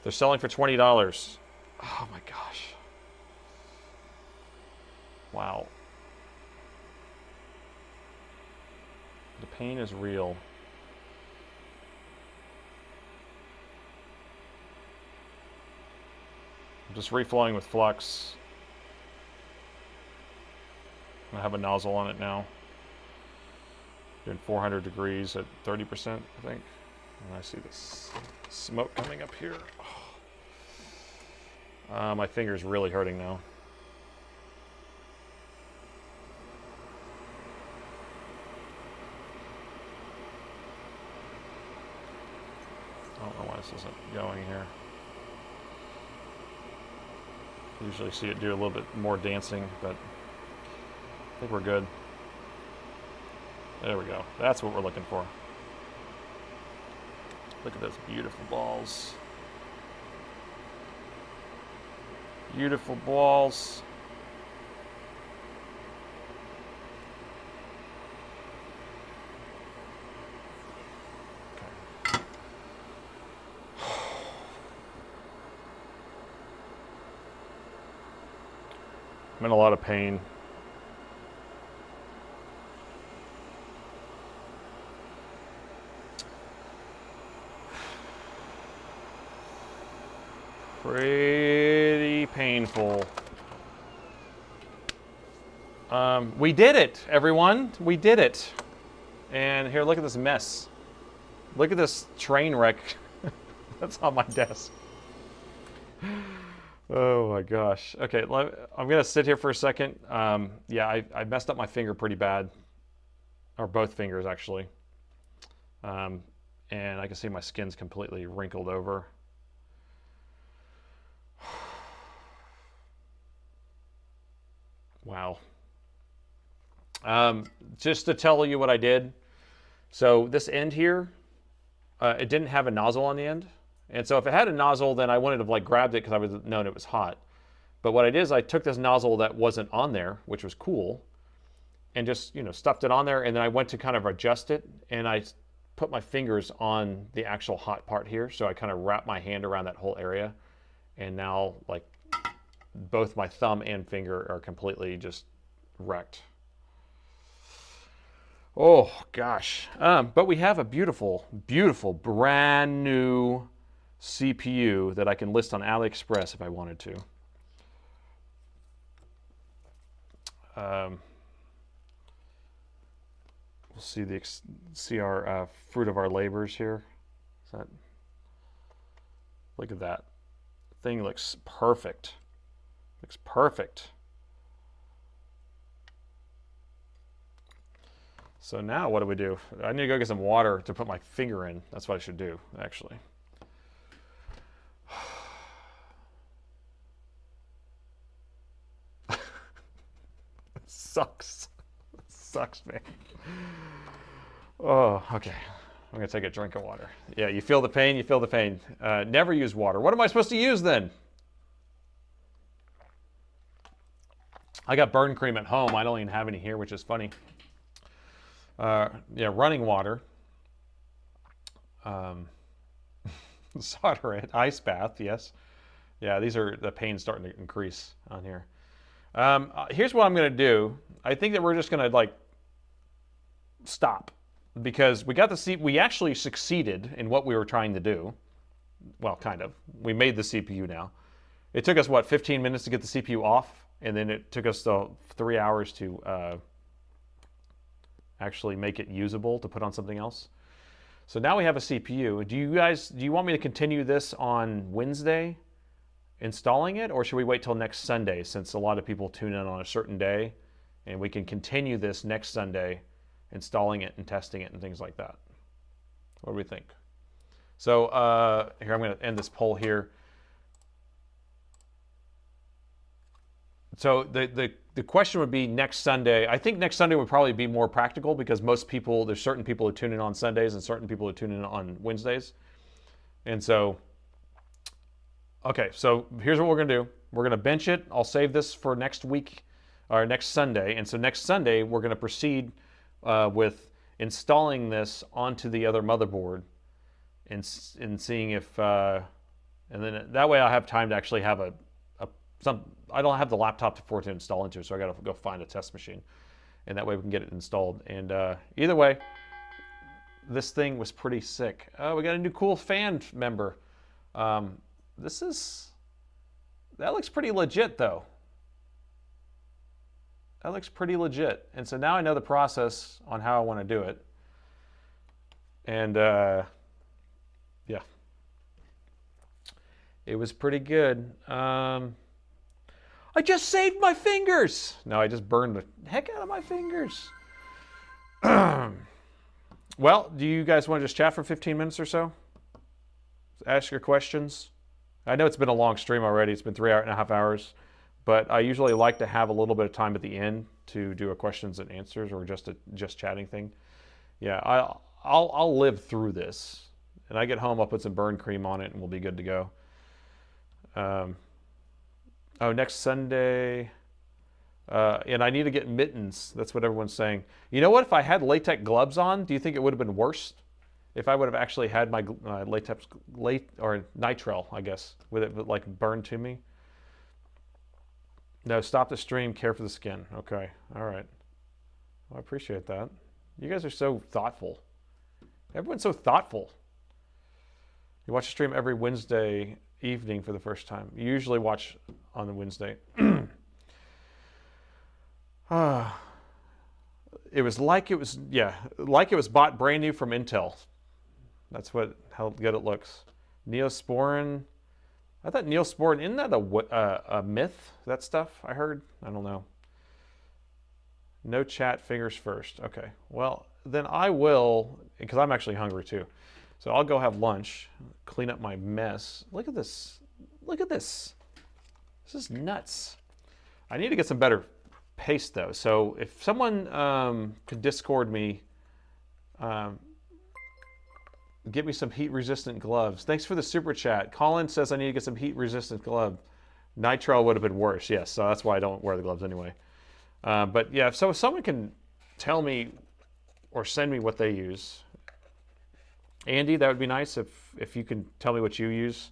They're selling for $20. Oh my gosh. Wow. The pain is real. I'm just reflowing with flux. I have a nozzle on it now. Doing 400 degrees at 30%, I think. And I see this smoke coming up here. Oh. My finger's really hurting now. I don't know why this isn't going here. Usually see it do a little bit more dancing, but I think we're good. There we go. That's what we're looking for. Look at those beautiful balls. Beautiful balls. Okay. I'm in a lot of pain. Pretty painful. We did it, everyone. We did it. And here, look at this mess. Look at this train wreck that's on my desk. Oh my gosh. Okay, I'm gonna sit here for a second. Yeah, I messed up my finger pretty bad, or both fingers actually. And I can see my skin's completely wrinkled over. Wow. Just to tell you what I did. So this end here, it didn't have a nozzle on the end. And so if it had a nozzle, then I wouldn't have like grabbed it because I would have known it was hot. But what I did is I took this nozzle that wasn't on there, which was cool, and just, stuffed it on there. And then I went to kind of adjust it, and I put my fingers on the actual hot part here. So I kind of wrapped my hand around that whole area. And now, like, both my thumb and finger are completely just wrecked. Oh gosh. But we have a beautiful, beautiful, brand new CPU that I can list on AliExpress if I wanted to. We'll see our fruit of our labors here. Look at that. Thing looks perfect. Looks perfect. So now what do we do? I need to go get some water to put my finger in. That's what I should do, actually. Sucks. Sucks, man. Oh, okay. I'm gonna take a drink of water. Yeah, you feel the pain, you feel the pain. Never use water. What am I supposed to use then? I got burn cream at home. I don't even have any here, which is funny. Yeah, running water. Solder it. Ice bath, yes. Yeah, the pain's starting to increase on here. Here's what I'm going to do. I think that we're just going to, like, stop. because we got the we actually succeeded in what we were trying to do. Well, kind of. We made the CPU now. It took us, what, 15 minutes to get the CPU off, and then it took us 3 hours to actually make it usable to put on something else. So now we have a CPU. Do you want me to continue this on Wednesday, installing it, or should we wait till next Sunday, since a lot of people tune in on a certain day, and we can continue this next Sunday, installing it and testing it and things like that? What do we think? So here, I'm going to end this poll here. So the question would be next Sunday. I think next Sunday would probably be more practical, because most people, there's certain people who tune in on Sundays and certain people who tune in on Wednesdays. And so, okay, so here's what we're going to do. We're going to bench it. I'll save this for next week, or next Sunday. And so next Sunday, we're going to proceed with installing this onto the other motherboard and seeing if, and then that way I'll have time to actually have I don't have the laptop for it to install into, so I got to go find a test machine, and that way we can get it installed. And either way, this thing was pretty sick. Oh, we got a new cool fan member. That looks pretty legit, though. That looks pretty legit. And so now I know the process on how I want to do it. And yeah, it was pretty good. I just saved my fingers. No, I just burned the heck out of my fingers. Well, do you guys want to just chat for 15 minutes or so? Ask your questions. I know it's been a long stream already. It's been 3.5 hours. But I usually like to have a little bit of time at the end to do a questions and answers, or just chatting thing. Yeah, I'll live through this. And I get home, I'll put some burn cream on it, and we'll be good to go. Oh, next Sunday, and I need to get mittens. That's what everyone's saying. You know what? If I had latex gloves on, do you think it would have been worse? If I would have actually had my latex or nitrile, I guess, with it like burned to me. No, stop the stream. Care for the skin. Okay, all right. Well, I appreciate that. You guys are so thoughtful. Everyone's so thoughtful. You watch the stream every Wednesday evening for the first time. You usually watch on the Wednesday. It was like it was, yeah, like it was bought brand new from Intel. That's how good it looks. Neosporin. I thought Neosporin, isn't that a myth? That stuff I heard? I don't know. No chat, fingers first. Okay, well, then I will, because I'm actually hungry too. So I'll go have lunch, clean up my mess. Look at this. Look at this. This is nuts. I need to get some better paste though. So if someone could Discord me, get me some heat-resistant gloves. Thanks for the super chat. Colin says I need to get some heat-resistant glove. Nitrile would have been worse, yes. So that's why I don't wear the gloves anyway. But yeah, so if someone can tell me or send me what they use. Andy, that would be nice if you can tell me what you use.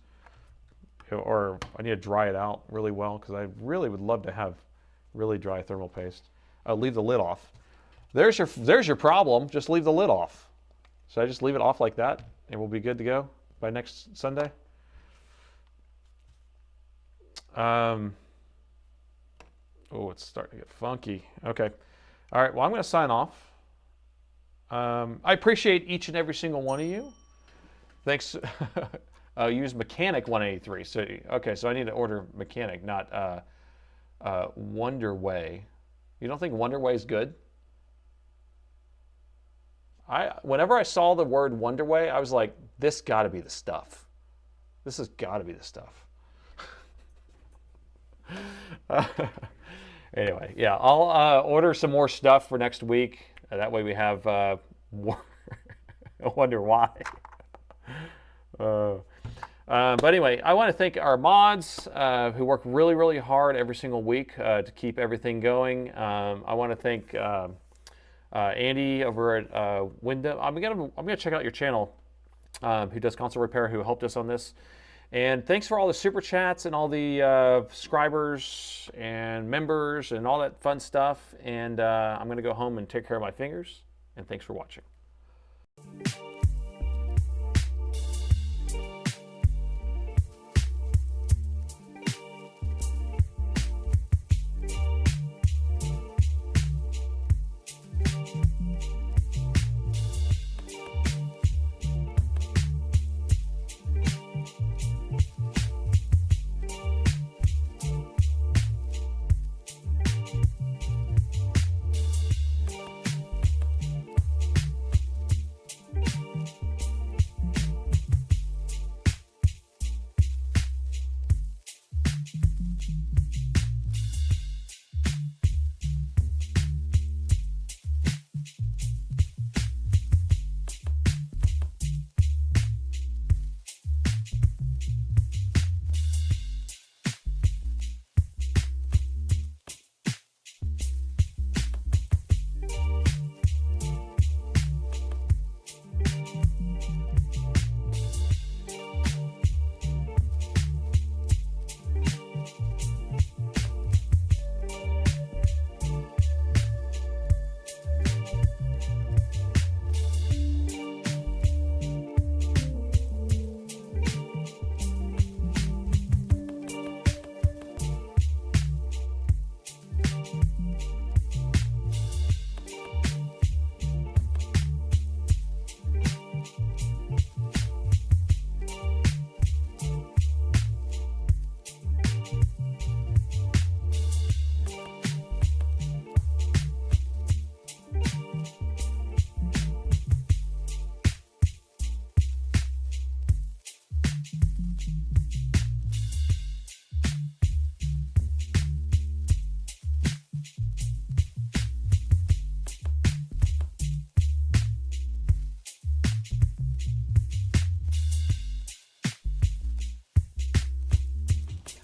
Or I need to dry it out really well, because I really would love to have really dry thermal paste. Leave the lid off. There's your problem. Just leave the lid off. Should I just leave it off like that, and we'll be good to go by next Sunday? Oh, it's starting to get funky. Okay. All right, well, I'm going to sign off. I appreciate each and every single one of you. Thanks. Use Mechanic 183. So, okay, so I need to order Mechanic, not Wonderway. You don't think Wonderway is good? Whenever I saw the word Wonderway, I was like, this got to be the stuff. This has got to be the stuff. Anyway, yeah, I'll order some more stuff for next week. That way we have more. I wonder why. But anyway, I want to thank our mods who work really, really hard every single week to keep everything going. I want to thank Andy over at Window. I'm gonna check out your channel, who does console repair, who helped us on this. And thanks for all the super chats and all the subscribers and members and all that fun stuff. And I'm gonna go home and take care of my fingers. And thanks for watching.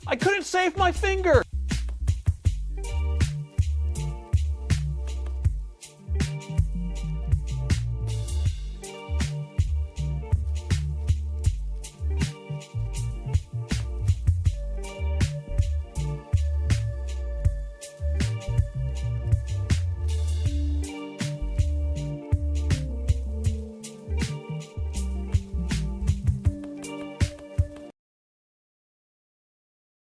I couldn't save my finger!